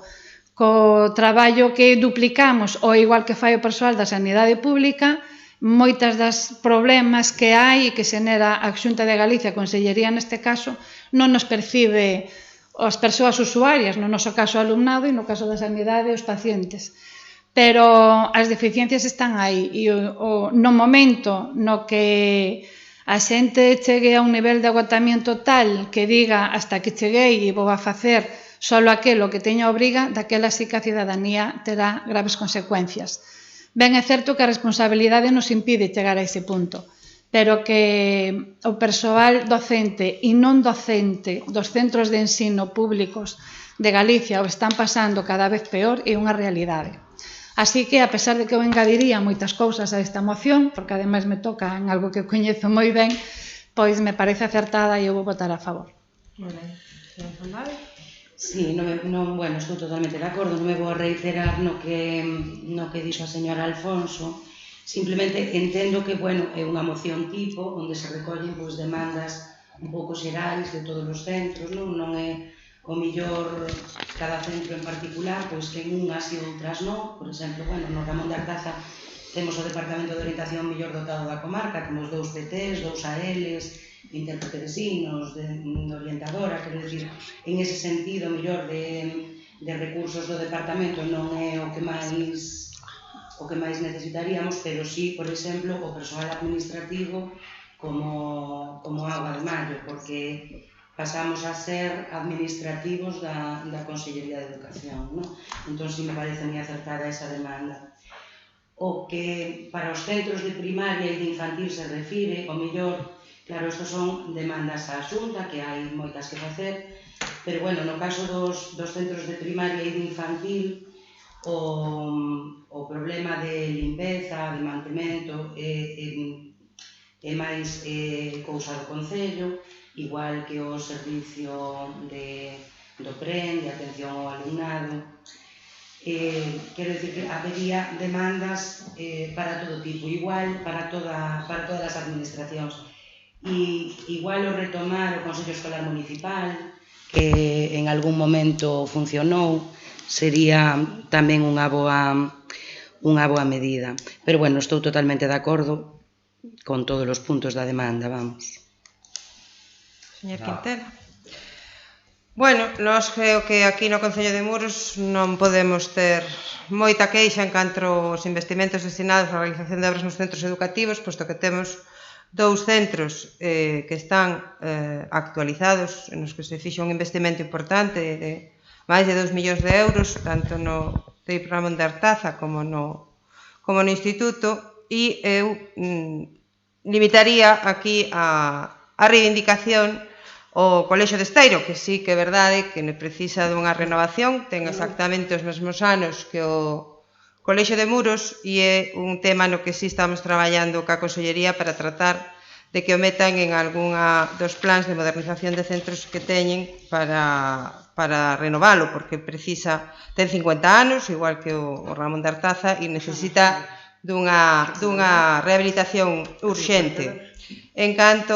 traballo que duplicamos, ou igual que fai o persoal da sanidade pública, moitas das problemas que hai e que xenera a Xunta de Galicia, a Consellería neste caso, non nos percibe as persoas usuarias, no noso caso o alumnado e no caso da sanidade os pacientes. Pero as deficiencias están aí e no momento no que a xente chegue a un nivel de agotamiento tal que diga hasta que cheguei e vou a facer solo aquilo que teña obriga, daquela sí que a cidadanía terá graves consecuencias. Ben, é certo que a responsabilidade nos impide chegar a ese punto, pero que o persoal docente e non docente dos centros de ensino públicos de Galicia o están pasando cada vez peor é unha realidade. Así que, a pesar de que eu engadiría moitas cousas a esta moción, porque ademais me toca en algo que coñezo moi ben, pois me parece acertada e eu vou votar a favor. Moi ben. Señor Zambade? Sí, bueno, estou totalmente de acordo, non me vou a reiterar no que dixo a señora Alfonso. Simplemente entendo que, bueno, é unha moción tipo onde se recollen demandas un pouco xerais de todos os centros, non é o millor cada centro en particular, pois ten unhas e outras non. Por exemplo, bueno, no Ramón de Artaza temos o Departamento de Orientación mellor dotado da comarca, temos 2 PTs, 2 ALs, intérprete de signos, de orientadora, quero dicir, en ese sentido, mellor de recursos do departamento non é o que máis necesitaríamos, pero sí, por exemplo, o persoal administrativo como agua de maio, porque pasamos a ser administrativos da Consellería de Educación, non? Entón, sí me parece moi acertada esa demanda. O que para os centros de primaria e de infantil se refire, o mellor, claro, estos son demandas á Xunta, que hai moitas que facer, pero, bueno, no caso dos centros de primaria e de infantil, o problema de limpeza, de mantemento, é máis cousa do Concello, igual que o servicio do PREN, de atención ao alumnado. Quero dicir que habería demandas para todo tipo, igual para todas as administracións. E igual o retomar o Consello Escolar Municipal, que en algún momento funcionou, sería tamén unha boa medida. Pero, bueno, estou totalmente de acordo con todos os puntos da demanda, vamos. Señor Quintela. Bueno, nós creo que aquí no Concello de Muros non podemos ter moita queixa en canto aos investimentos destinados á realización de obras nos centros educativos, posto que temos 2 centros que están actualizados, nos que se fixa un investimento importante de máis de 2 millóns de euros, tanto no TEIP Ramón de Artaza como no Instituto, e eu limitaría aquí a reivindicación o Colexio de Esteiro, que sí que é verdade que precisa dunha renovación, ten exactamente os mesmos anos que o Colexio de Muros e é un tema no que sí estamos traballando ca Consellería para tratar de que o metan en algunha dos plans de modernización de centros que teñen para renovalo, porque ten 50 anos, igual que o Ramón de Artaza, e necesita dunha rehabilitación urxente. En canto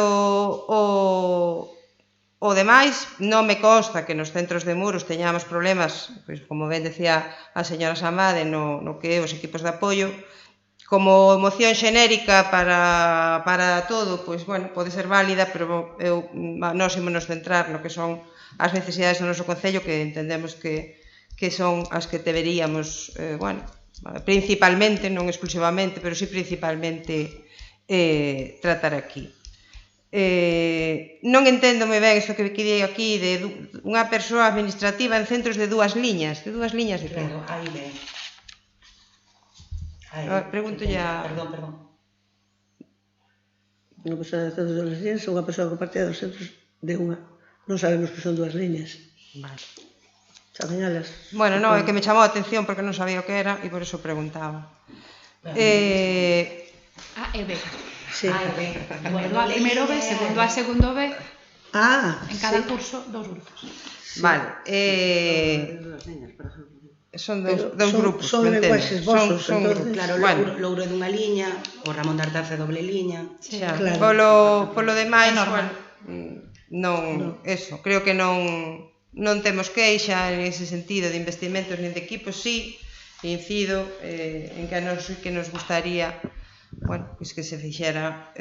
o demais, non me consta que nos centros de Muros teñamos problemas, pois, como ben decía a señora Zambade, no que é os equipos de apoio. Como moción xenérica para todo, pois, bueno, pode ser válida, pero nós ímonos centrar no que son as necesidades do noso Concello, que entendemos que son as que deberíamos, bueno, principalmente, non exclusivamente, pero sí principalmente tratar aquí. Non entendo moi ben isto que di aquí de unha persoa administrativa en centros de 2 liñas. De 2 liñas de que? Claro, aí ben. Pregunto ya... Perdón. Unha persoa de centros de 2 liñas ou unha persoa que partía dos centros de unha. Non sabemos que son 2 liñas. Vale. Saben elas? Bueno, non, é que me chamou a atención porque non sabía o que era e por eso preguntaba. A e B. Sí. Bueno, a primeiro B, segundo A, segundo B. En cada curso, 2 grupos. Vale. Son 2 grupos, son lenguaxes vosos, claro, Louro dunha liña, o Ramón de Artaza doble liña. Polo demais, non, eso, creo que non temos queixa en ese sentido de investimentos nin de equipos, sí, incido en que nos gustaría, bueno, pois que se fixera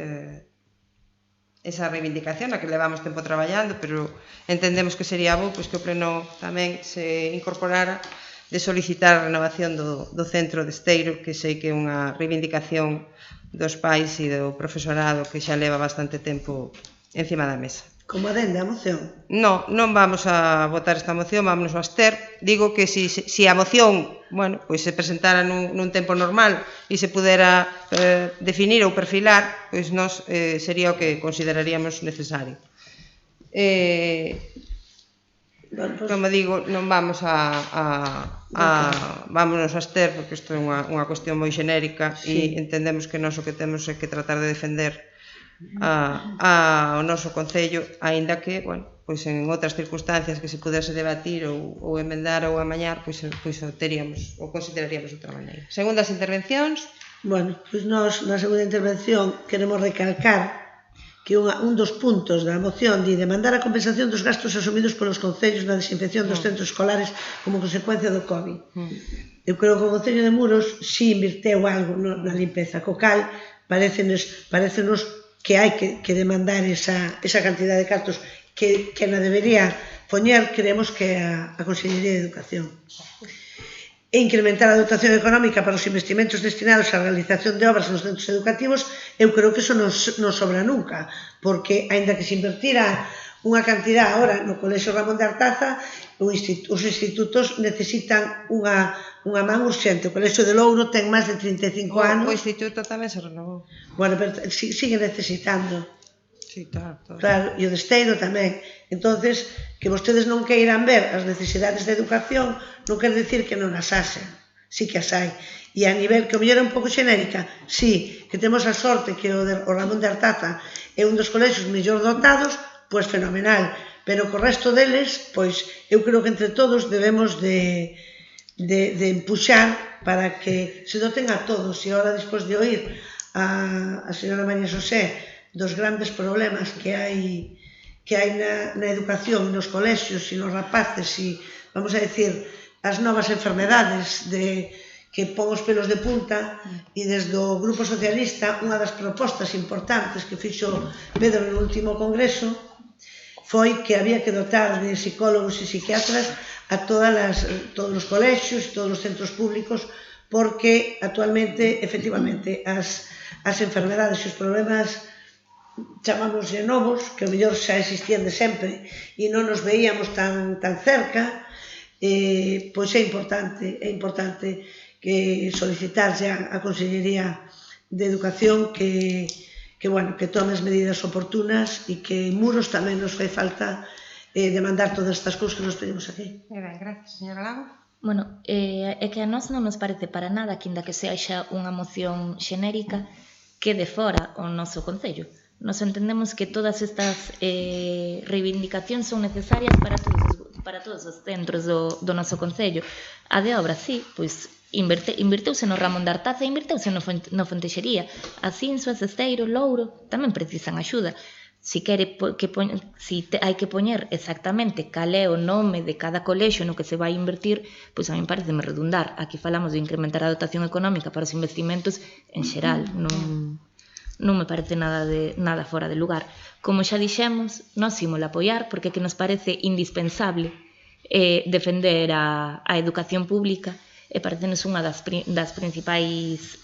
esa reivindicación na que levamos tempo traballando, pero entendemos que sería bo que o Pleno tamén se incorporara de solicitar a renovación do centro de Esteiro, que sei que é unha reivindicación dos pais e do profesorado que xa leva bastante tempo encima da mesa. Como adenda a moción? Non vamos a votar esta moción, vámonos a abster. Digo que se a moción, bueno, pois se presentara nun tempo normal e se pudera definir ou perfilar, pois nós sería o que consideraríamos necesario. Como digo, non vamos vámonos a abster, porque isto é unha cuestión moi xenérica e entendemos que nós o que temos é que tratar de defender ao noso Concello, aínda que, bueno, pois en outras circunstancias que se pudese debatir ou emendar ou amañar, pois o teríamos, ou consideraríamos outra maneira. Segundas intervencións. Bueno, pois nós na segunda intervención queremos recalcar que un dos puntos da moción de demandar a compensación dos gastos asumidos polos concellos na desinfección dos centros escolares como consecuencia do COVID. Eu creo que o Concello de Muros si invirteu algo na limpeza, co cal parecenos que hai que demandar esa cantidad de cartos que na debería poñer, creemos que a Consellería de Educación. E incrementar a dotación económica para os investimentos destinados á realización de obras nos centros educativos, eu creo que eso non sobra nunca, porque, aínda que se invertira unha cantidad ahora no Colexio Ramón de Artaza, os institutos necesitan unha man urxente. O Colexio de Louro ten máis de 35 anos. O instituto tamén se renovou. Bueno, pero sigue necesitando. Sí, claro. Claro, e o de Esteiro tamén. Entonces, que vostedes non queiran ver as necesidades de educación non quer dicir que non as haxen. Sí que as hai. E a nivel que o mellor é un pouco xenérica, sí, que temos a sorte que o Ramón de Artaza é un dos colexios mellor dotados, pois fenomenal. Pero co resto deles, pois eu creo que entre todos debemos de empuxar para que se doten a todos. E agora, despois de oír a señora María Xosé dos grandes problemas que hai na educación, nos colexios e nos rapaces e, vamos a decir, as novas enfermedades que pon os pelos de punta, e desde o Grupo Socialista unha das propostas importantes que fixo Pedro no último congreso foi que había que dotar de psicólogos e psiquiatras a todos os colexios e todos os centros públicos, porque actualmente, efectivamente, as enfermedades e os problemas chamámoslle novos, que o mellor xa existían de sempre e non nos veíamos tan cerca, pois é importante que solicitarse a Consellería de Educación que tome as medidas oportunas e que en Muros tamén nos fai falta demandar todas estas cousas que nos pedimos aquí. Ben, gracias, señora Lago. Bueno, é que a nós non nos parece para nada que, inda que sexa unha moción xenérica, que de fora o noso Concello. Nos entendemos que todas estas reivindicacións son necesarias para todos os centros do noso Concello. A de obra, sí, pois inverteuse no Ramón de Artaza e inverteuse no Fontexería. As Insuas, Esteiro, Louro tamén precisan axuda. Si hai que poñer exactamente cal é o nome de cada colexio no que se vai invertir, pois a mí pareceme redundar. Aquí falamos de incrementar a dotación económica para os investimentos en xeral, non me parece nada fora de lugar. Como xa dixemos, nós ímolo apoiar porque que nos parece indispensable defender a educación pública e parecenos unha das principais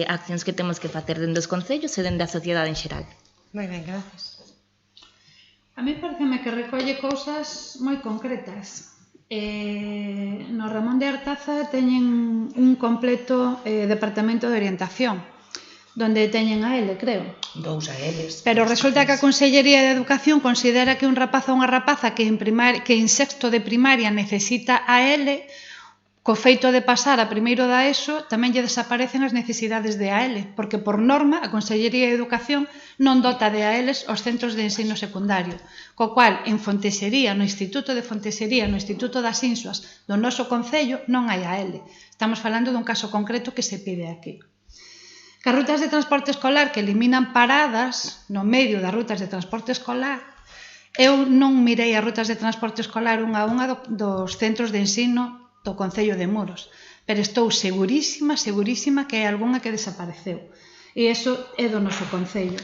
accións que temos que facer dende os concellos e dende a sociedade en xeral. Moi ben, gracias. A mí pareceme que recolle cousas moi concretas. No Ramón de Artaza teñen un completo departamento de orientación, donde teñen a ele, creo. 2 a eles. Pero resulta que a Consellería de Educación considera que un rapaz ou unha rapaza que en sexto de primaria necesita a ele, co feito de pasar a primeiro da ESO, tamén lle desaparecen as necesidades de a ele, porque por norma a Consellería de Educación non dota de a eles os centros de ensino secundario, co cual en Fontexería, no Instituto de Fontexería, no Instituto das Insuas do noso Concello non hai a ele. Estamos falando dun caso concreto que se pide aquí. Que as rutas de transporte escolar que eliminan paradas no medio das rutas de transporte escolar, eu non mirei as rutas de transporte escolar unha a unha dos centros de ensino do Concello de Muros, pero estou segurísima que hai algunha que desapareceu. E iso é do noso Concello.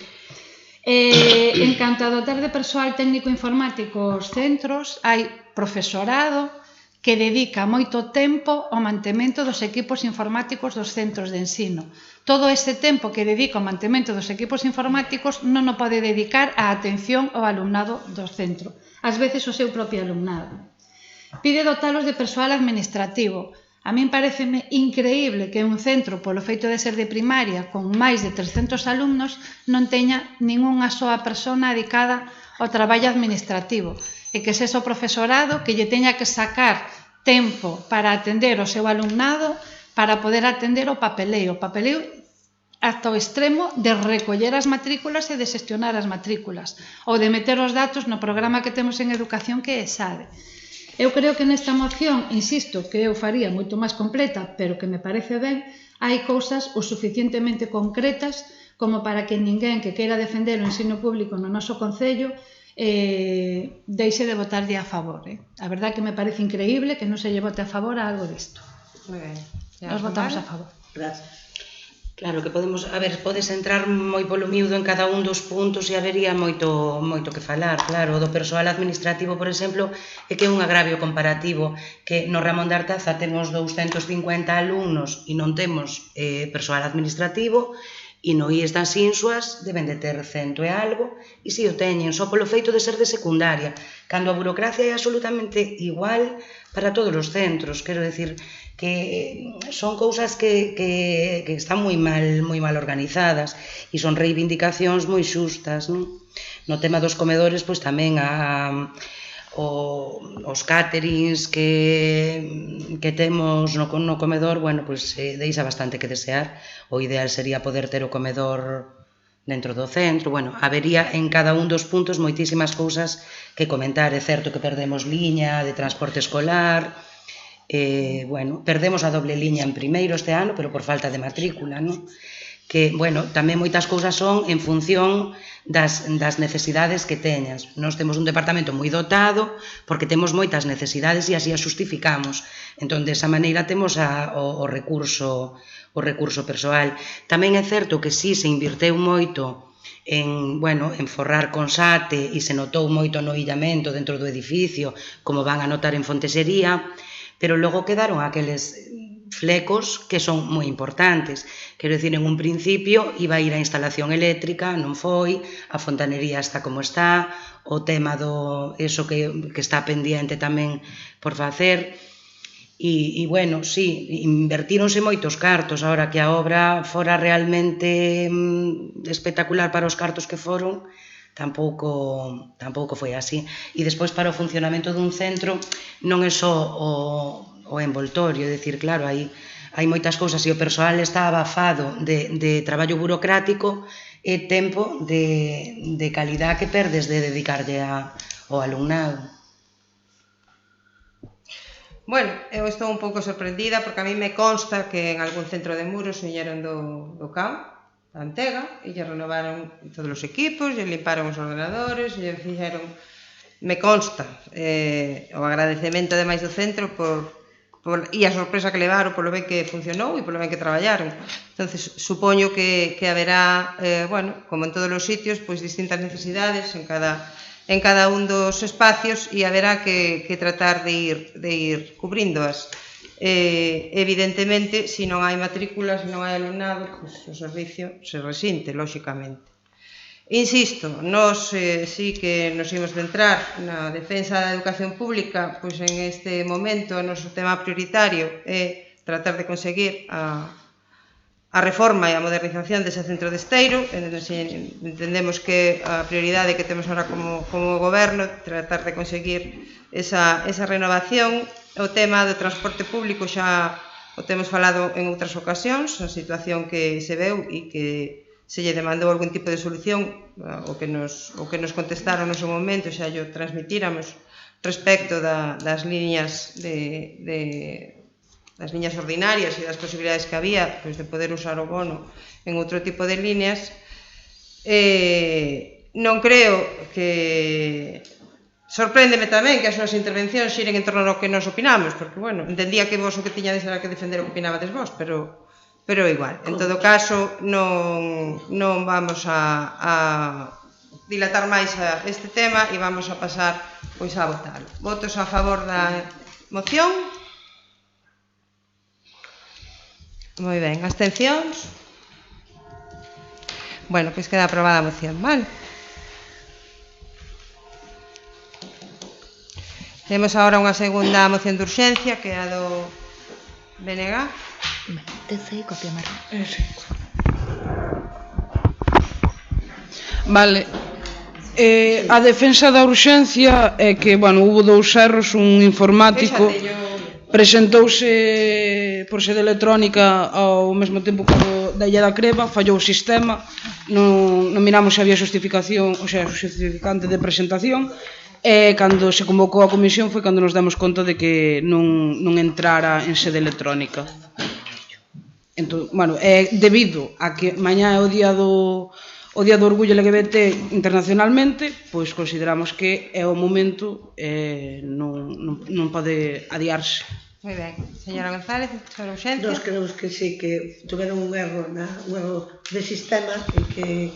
En canto a dotar de persoal técnico informático os centros, hai profesorado que dedica moito tempo ao mantemento dos equipos informáticos dos centros de ensino. Todo ese tempo que dedica ao mantemento dos equipos informáticos non o pode dedicar á atención ao alumnado do centro, ás veces o seu propio alumnado. Pide dotalos de persoal administrativo. A min pareceme increíble que un centro, polo feito de ser de primaria, con máis de 300 alumnos, non teña ningunha soa persona dedicada ao traballo administrativo e que sexa o profesorado que lle teña que sacar tempo para atender o seu alumnado para poder atender o papeleo ata o extremo de recoller as matrículas e de xestionar as matrículas ou de meter os datos no programa que temos en educación que é SADE. Eu creo que nesta moción, insisto, que eu faría moito máis completa, pero que me parece ben, hai cousas o suficientemente concretas como para que ninguén que queira defender o ensino público no noso concello deixe de votarlle a favor. A verdade que me parece increíble que non se lle vote a favor a algo disto. Moi ben. Nos votamos a favor. Gracias. Claro que podemos, a ver, podes entrar moi polo miúdo en cada un dos puntos e habería moito que falar, claro, do persoal administrativo, por exemplo, é que é un agravio comparativo que no Ramón de Artaza temos 250 alumnos e non temos persoal administrativo e no IES das Insuas deben de ter 100 e algo e si o teñen, só polo feito de ser de secundaria, cando a burocracia é absolutamente igual para todos os centros, quero decir que son cousas que están moi mal organizadas e son reivindicacións moi xustas, non? No tema dos comedores, pois tamén os caterings que temos no comedor, bueno, pois deixa bastante que desear. O ideal sería poder ter o comedor dentro do centro. Bueno, habería en cada un dos puntos moitísimas cousas que comentar. É certo que perdemos liña de transporte escolar, bueno, perdemos a doble liña en primeiro este ano, pero por falta de matrícula, non? Que, bueno, tamén moitas cousas son en función das necesidades que teñas. Nós temos un departamento moi dotado porque temos moitas necesidades e así as justificamos. Entón, desa maneira temos o recurso persoal. Tamén é certo que si se invirteu moito en forrar con SATE e se notou moito no illamento dentro do edificio, como van a notar en Fontexería, pero logo quedaron aqueles flecos que son moi importantes. Quero dicir, en un principio iba a ir a instalación eléctrica, non foi, a fontanería está como está, o tema do eso que está pendiente tamén por facer, e bueno, sí, invertíronse moitos cartos, ahora que a obra fora realmente espectacular para os cartos que foron, tampouco foi así. E despois para o funcionamento dun centro non é só o envoltorio, é dicir, claro, hai moitas cousas e o persoal está abafado de traballo burocrático e tempo de calidad que perdes de dedicarlle ao alumnado. Bueno, eu estou un pouco sorprendida porque a mí me consta que en algún centro de Muros viñeron do CAO, da Antega, e lle renovaron todos os equipos, lle limparon os ordenadores, lle fixeron... Me consta o agradecemento ademais do centro e a sorpresa que levaron polo ben que funcionou e polo ben que traballaron. Entonces, supoño que haberá, bueno, como en todos os sitios, pois distintas necesidades en cada un dos espacios e haberá que tratar de ir cubríndoas. Evidentemente, se non hai matrículas, se non hai alumnado, pois o servicio se resinte, lóxicamente. Insisto, nós sí que nos imos centrar na defensa da educación pública, pois en este momento o noso tema prioritario é tratar de conseguir a reforma e a modernización dese centro de Esteiro. Entendemos que a prioridade que temos ahora como goberno é tratar de conseguir esa renovación. O tema do transporte público xa o temos falado en outras ocasións, a situación que se veu e que se lle demandou algún tipo de solución, o que nos contestaron no seu momento, xa lle transmitíramos respecto das liñas das liñas ordinarias e das posibilidades que había de poder usar o bono en outro tipo de líneas. Non creo que... Sorpréndeme tamén que as nosas intervencións xiren en torno ao que nos opinamos, porque, bueno, entendía que vos o que tiñades era que defender o que opinabades vos, pero igual. En todo caso, non vamos a dilatar máis este tema e vamos a pasar pois a votar. Votos a favor da moción? Moi ben, abstencións? Bueno, pois queda aprobada a moción, vale? Temos agora unha segunda moción de urxencia, que é a do BNG. Vale. A defensa da urxencia é que, bueno, hubo dous erros, un informático presentouse por sede electrónica ao mesmo tempo que da Illa da Creba, fallou o sistema, non miramos se había justificación, o sea, justificante de presentación, e cando se convocou a comisión foi cando nos demos conta de que non entrara en sede electrónica. Entón, bueno, debido a que mañá é o día do orgullo LGBT internacionalmente, pois consideramos que é o momento, non pode adiarse. Moi ben. Señora González, sobre a urxencia. Nós creemos que sí, que tuveron un erro de sistema e que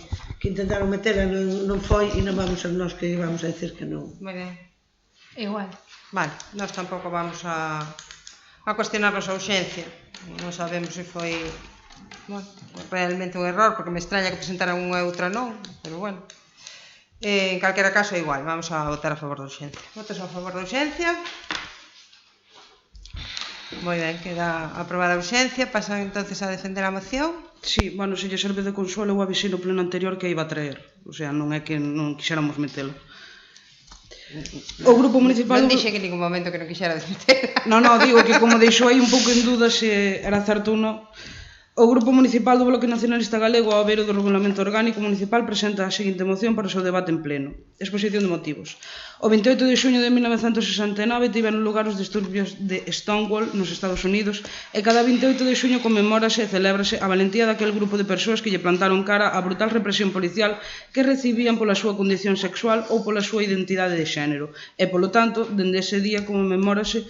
intentaron metela, non foi, e non vamos ser nós que vamos a decir que non. Moi ben. Igual. Vale, nós tampouco vamos a cuestionarnos a urxencia. Non sabemos se foi realmente un error, porque me extraña que presentaran unha e outra non, pero bueno. En calquera caso, igual, vamos a votar a favor da urxencia. Votos a favor da urxencia. Moi ben, queda aprobada a urxencia. Pasan entonces a defender a moción. Sí, bueno, se lle serve de consuelo, eu avisei no pleno anterior que iba a traer. O sea, non é que non quixéramos metelo. O grupo municipal... Non dixe que en ningún momento que non quixera meter. Non, digo que como deixou aí un pouco en duda se era certo ou non. O Grupo Municipal do Bloque Nacionalista Galego, ao ver o do Regulamento Orgánico Municipal, presenta a seguinte moción para o seu debate en pleno. Exposición de motivos. O 28 de xuño de 1969 tiveron lugar os disturbios de Stonewall nos Estados Unidos e cada 28 de xuño conmemórase e celébrase a valentía daquel grupo de persoas que lle plantaron cara á brutal represión policial que recibían pola súa condición sexual ou pola súa identidade de xénero. E, polo tanto, dende ese día conmemórase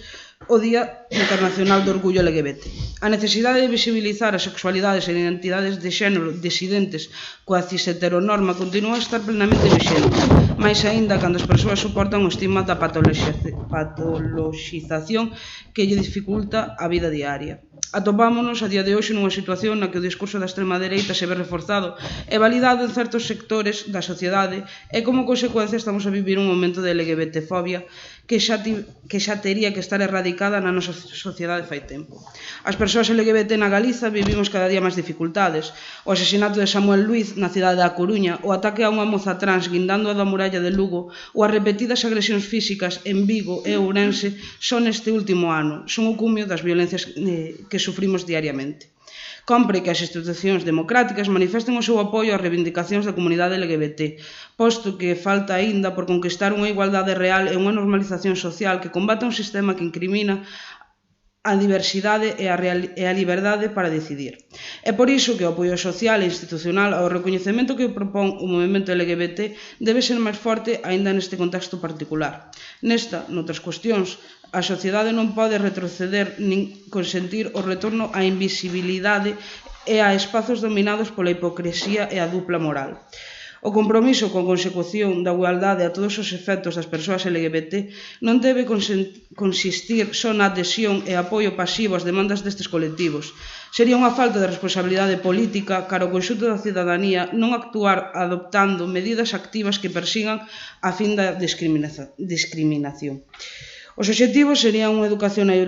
o Día Internacional do Orgullo LGBT. A necesidade de visibilizar as sexualidades e identidades de xénero disidentes coa cis-heteronorma continúa a estar plenamente vigente, máis aínda cando as persoas soportan o estigma da patoloxización que lle dificulta a vida diaria. Atopámonos a día de hoxe nunha situación na que o discurso da extrema dereita se ve reforzado e validado en certos sectores da sociedade e como consecuencia estamos a vivir un momento de LGBTfobia que xa tería que estar erradicada na nosa sociedade fai tempo. As persoas LGBT na Galiza vivimos cada día máis dificultades. O asesinato de Samuel Luiz na cidade da Coruña, o ataque a unha moza trans guindando a da muralla de Lugo ou as repetidas agresións físicas en Vigo e Ourense son este último ano, son o cumio das violencias que sufrimos diariamente. Compre que as institucións democráticas manifesten o seu apoio ás reivindicacións da comunidade LGBT, posto que falta aínda por conquistar unha igualdade real e unha normalización social que combata un sistema que incrimina a diversidade e a liberdade para decidir. É por iso que o apoio social e institucional ao recoñecemento que propón o movimento LGBT debe ser máis forte aínda neste contexto particular. Nesta, noutras cuestións, a sociedade non pode retroceder nin consentir o retorno á invisibilidade e a espazos dominados pola hipocresía e a dupla moral. O compromiso con consecución da igualdade a todos os efectos das persoas LGBT non debe consistir só na adhesión e apoio pasivo ás demandas destes colectivos. Sería unha falta de responsabilidade política cara ao conxunto da cidadanía non actuar adoptando medidas activas que persigan a fin da discriminación. Os obxectivos serían unha educación na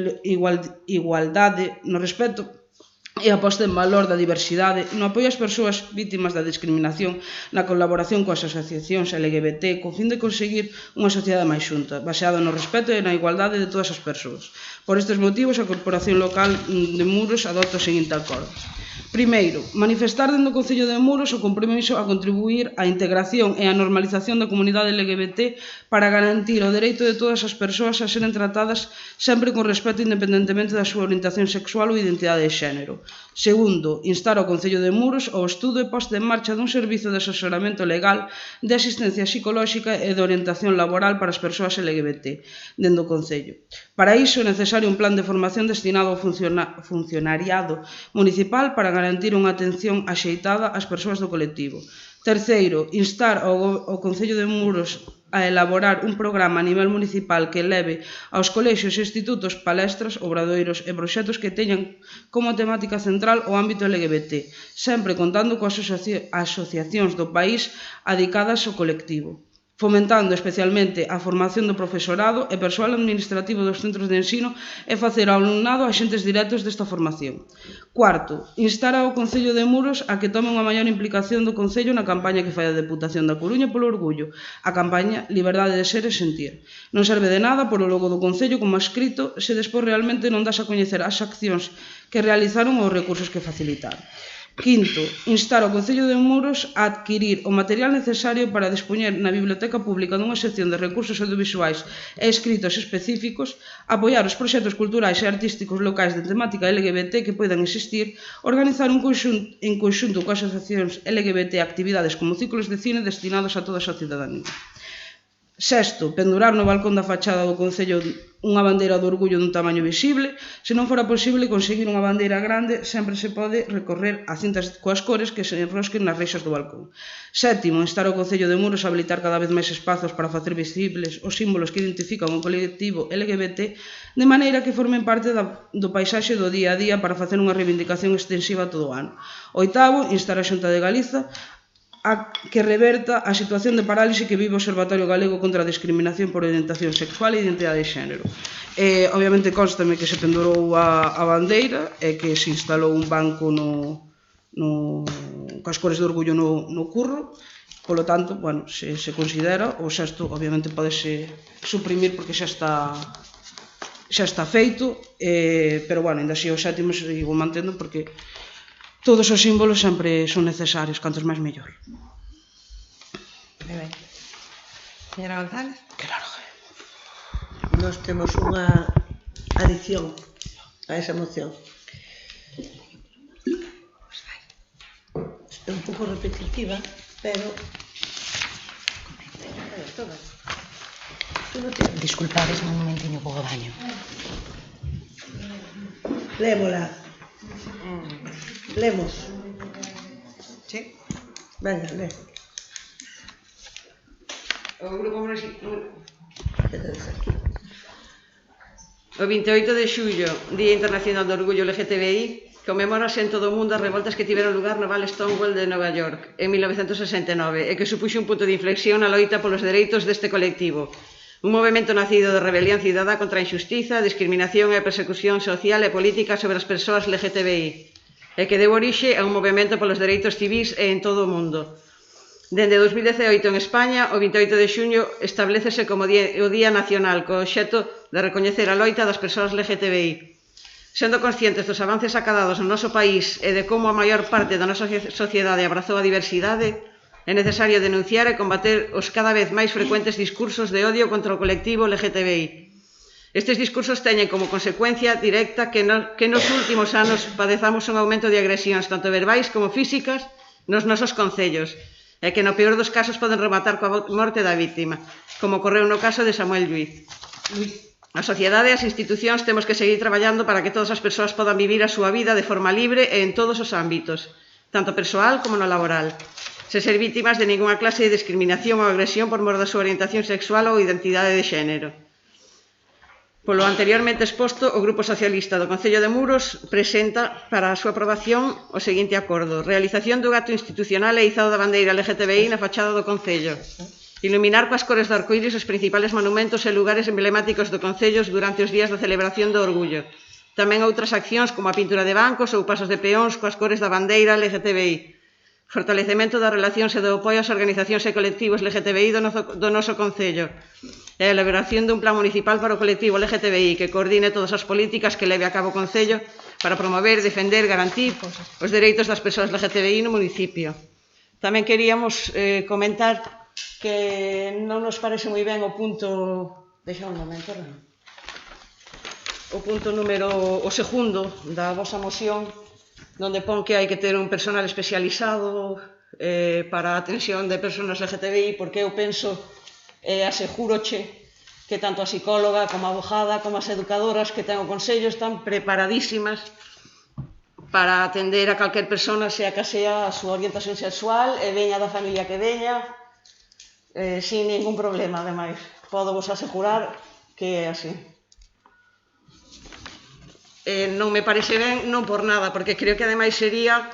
igualdade, no respeto e a posta en valor da diversidade, no apoio ás persoas vítimas da discriminación, na colaboración coas asociacións LGBT, con fin de conseguir unha sociedade máis xunta, baseada no respeto e na igualdade de todas as persoas. Por estes motivos, a Corporación Local de Muros adopta o seguinte acordo. Primeiro, manifestar dentro do Concello de Muros o compromiso a contribuir á integración e á normalización da comunidade LGBT para garantir o dereito de todas as persoas a seren tratadas sempre con respeto independentemente da súa orientación sexual ou identidade de xénero. Segundo, instar ao Concello de Muros ao estudo e posta en marcha dun servizo de asesoramento legal, de asistencia psicolóxica e de orientación laboral para as persoas LGBT dentro do Concello. Para iso é necesario un plan de formación destinado ao funcionariado municipal para garantir unha atención axeitada ás persoas do colectivo. Terceiro, instar ao Concello de Muros a elaborar un programa a nivel municipal que leve aos colexios e institutos palestras, obradoiros e proxectos que teñan como temática central o ámbito LGBT, sempre contando coas asociacións do país adicadas ao colectivo, fomentando especialmente a formación do profesorado e persoal administrativo dos centros de ensino e facer ao alumnado axentes directos desta formación. Cuarto, instar ao Concello de Muros a que tome unha maior implicación do Concello na campaña que fai a Deputación da Coruña polo orgullo, a campaña Liberdade de ser e sentir. Non serve de nada polo logo do Concello como escrito se despois realmente non das a coñecer as accións que realizaron ou os recursos que facilitaron. Quinto, instar ao Concello de Muros a adquirir o material necesario para dispoñer na biblioteca pública dunha sección de recursos audiovisuais e escritos específicos, apoiar os proxectos culturais e artísticos locais de temática LGBT que poidan existir, organizar en conxunto coas asociacións LGBT actividades como ciclos de cine destinados a toda a cidadanía. Sexto, pendurar no balcón da fachada do Concello unha bandeira do orgullo dun tamaño visible. Se non fora posible conseguir unha bandeira grande, sempre se pode recorrer a cintas coas cores que se enrosquen nas reixas do balcón. Sétimo, instar ao Concello de Muros a habilitar cada vez máis espazos para facer visibles os símbolos que identifican o colectivo LGBT de maneira que formen parte do paisaxe do día a día para facer unha reivindicación extensiva todo o ano. Oitavo, instar a Xunta de Galiza a que reverta a situación de parálise que vive o Observatorio Galego contra a Discriminación por Orientación Sexual e Identidade de Xénero. Obviamente constame que se pendurou a bandeira e que se instalou un banco cas cores de orgullo no curro, polo tanto, bueno, se considera, o sexto obviamente podese suprimir porque xa está feito, pero bueno, ainda así o sétimo sigo mantendo porque todos os símbolos sempre son necesarios, cantos máis mellor. Ben. Señora González. Que larga. Nós temos unha adición a esa moción. É un pouco repetitiva, pero... Disculpades un momentiño, vou ao baño. Lémola. Lemos. Sí. Venga, lé. O grupo O 28 de xullo, Día Internacional do Orgullo LGTBI, conmemórase en todo o mundo as revoltas que tiveron lugar no Val Stonewall de Nova York en 1969 e que supuxo un punto de inflexión na loita polos dereitos deste colectivo. Un movimento nacido de rebelión cidadá contra a injustiza, discriminación e persecución social e política sobre as persoas LGTBI e que deu orixe a un movimento polos dereitos civís e en todo o mundo. Dende 2018 en España, o 28 de xuño establécese como o Día Nacional co obxecto de recoñecer a loita das persoas LGTBI. Sendo conscientes dos avances acadados no noso país e de como a maior parte da nosa sociedade abrazou a diversidade, é necesario denunciar e combater os cada vez máis frecuentes discursos de odio contra o colectivo LGTBI. Estes discursos teñen como consecuencia directa que nos últimos anos padezamos un aumento de agresións tanto verbais como físicas nos nosos concellos e que no peor dos casos poden rematar coa morte da vítima, como ocorreu no caso de Samuel Lluís. A sociedade e as institucións temos que seguir traballando para que todas as persoas podan vivir a súa vida de forma libre e en todos os ámbitos, tanto persoal como no laboral, sen ser vítimas de ningunha clase de discriminación ou agresión por mor da súa orientación sexual ou identidade de xénero. Polo anteriormente exposto, o Grupo Socialista do Concello de Muros presenta para a súa aprobación o seguinte acordo: realización do acto institucional e izado da bandeira LGTBI na fachada do Concello. Iluminar coas cores do arcoíris os principales monumentos e lugares emblemáticos do Concello durante os días da celebración do orgullo. Tamén outras accións como a pintura de bancos ou pasos de peóns coas cores da bandeira LGTBI. Fortalecemento das relacións e do apoio ás organizacións e colectivos LGTBI do noso Concello. E a elaboración dun plan municipal para o colectivo LGTBI que coordine todas as políticas que leve a cabo o Concello para promover, defender, garantir os dereitos das persoas LGTBI no municipio. Tamén queríamos comentar que non nos parece moi ben o punto... Deixa un momento, o punto número... o segundo da vosa moción, donde pon que hai que ter un personal especializado para a atención de persoas LGTBI, porque eu penso e aseguroche que tanto a psicóloga como a abogada como as educadoras que ten o Concello están preparadísimas para atender a calquer persona, sea que sea a súa orientación sexual, e veña da familia que veña, sin ningún problema, ademais. Podo vos asegurar que é así. Non me parece ben, non por nada, porque creo que ademais sería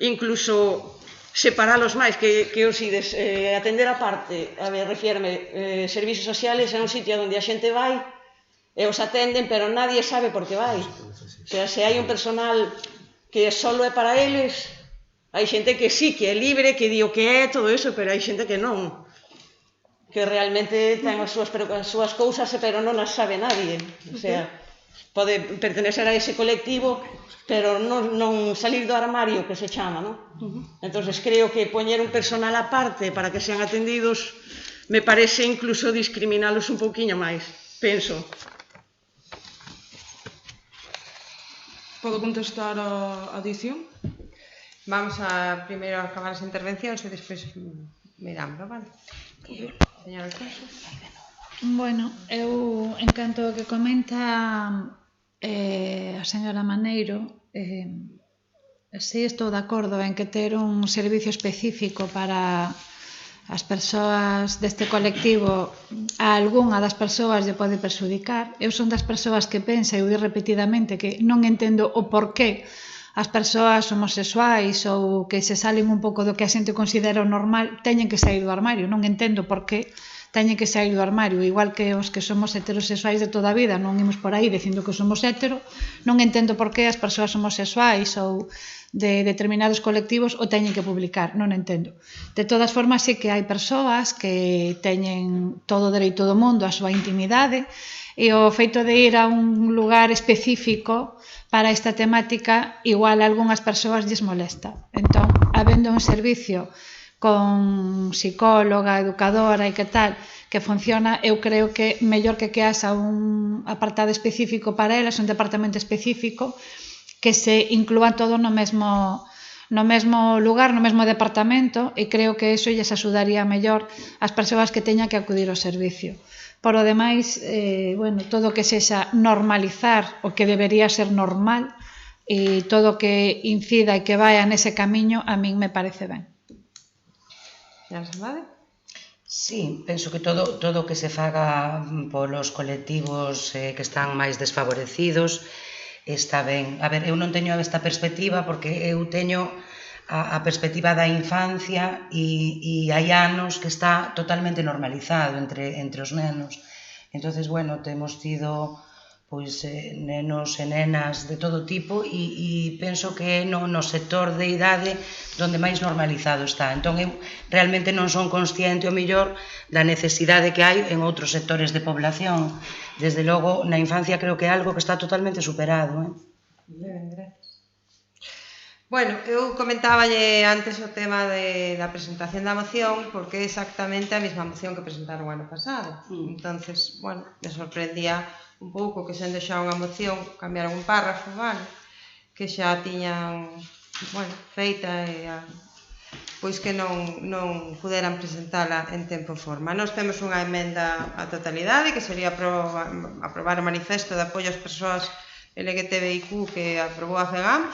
incluso separalos máis, que os ides atender a parte, a ver, refierme, servicios sociales é un sitio onde a xente vai e os atenden, pero nadie sabe por que vai. O sea, se hai un personal que solo é para eles, hai xente que sí, que é libre, que di o que é, todo eso, pero hai xente que non, que realmente ten as súas cousas, pero non as sabe nadie. O sea, pode pertenecer a ese colectivo, pero non salir do armario, que se chama, non? Entonces creo que poñer un personal aparte para que sean atendidos me parece incluso discriminalos un pouquiño máis, penso. Podo contestar a adición? Vamos a primeiro acabar as intervencións e despois miramos, vale? Señora Alfonso. Bueno, eu en canto ao que comenta a señora Maneiro, si estou de acordo en que ter un servicio específico para as persoas deste colectivo, a algunha das persoas lle pode perxudicar. Eu son das persoas que pensa, e o di repetidamente, que non entendo o porqué as persoas homosexuais ou que se salen un pouco do que a xente considera o normal teñen que sair do armario. Non entendo porqué teñen que sair do armario, igual que os que somos heterosexuais de toda a vida, non imos por aí dicindo que somos hetero, non entendo porqué as persoas homosexuais ou de determinados colectivos o teñen que publicar, non entendo. De todas formas, sí que hai persoas que teñen todo o dereito do mundo a súa intimidade e o feito de ir a un lugar específico para esta temática igual a algunhas persoas lles molesta. Entón, habendo un servicio con psicóloga, educadora e que tal, que funciona, eu creo que mellor que haxa un apartado específico para elas, un departamento específico, que se inclúan todo no mesmo lugar, no mesmo departamento, e creo que iso lles axudaría mellor ás persoas que teñan que acudir ao servicio. Por o demais, bueno, todo o que sexa normalizar o que debería ser normal e todo o que incida e que vaya nese camiño, a min me parece ben. Ya se vale? Sí, penso que todo o que se faga polos colectivos que están máis desfavorecidos está ben. A ver, eu non teño esta perspectiva porque eu teño a perspectiva da infancia e hai anos que está totalmente normalizado entre os nenos. Entonces, bueno, temos tido pois nenos e nenas de todo tipo e penso que é no sector de idade onde máis normalizado está. Entón, eu realmente non son consciente o mellor da necesidade que hai en outros sectores de población. Desde logo, na infancia creo que é algo que está totalmente superado. Ben, gracias. Bueno, eu comentáballe antes o tema da presentación da moción porque é exactamente a mesma moción que presentaron o ano pasado. Entonces, bueno, me sorprendía un pouco que sendo xa unha moción cambiaron un párrafo, vale? Que xa tiñan, bueno, feita e pois que non puderan presentala en tempo e forma. Nós temos unha emenda á totalidade que sería aprobar o manifesto de apoio ás persoas LGTBIQ que aprobou a FEGAM.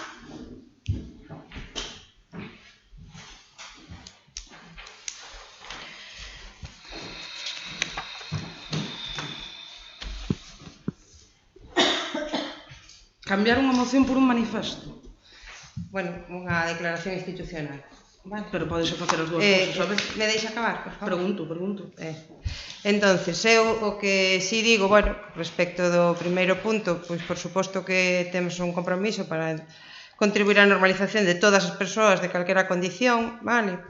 Cambiar unha moción por un manifesto. Bueno, unha declaración institucional. Vale. Pero podese facer as dúas cousas, sabes? Me deixa acabar, por favor. Pregunto. Entonces, eu o que si digo, bueno, respecto do primeiro punto, pois por suposto que temos un compromiso para contribuir á normalización de todas as persoas de calquera condición, vale?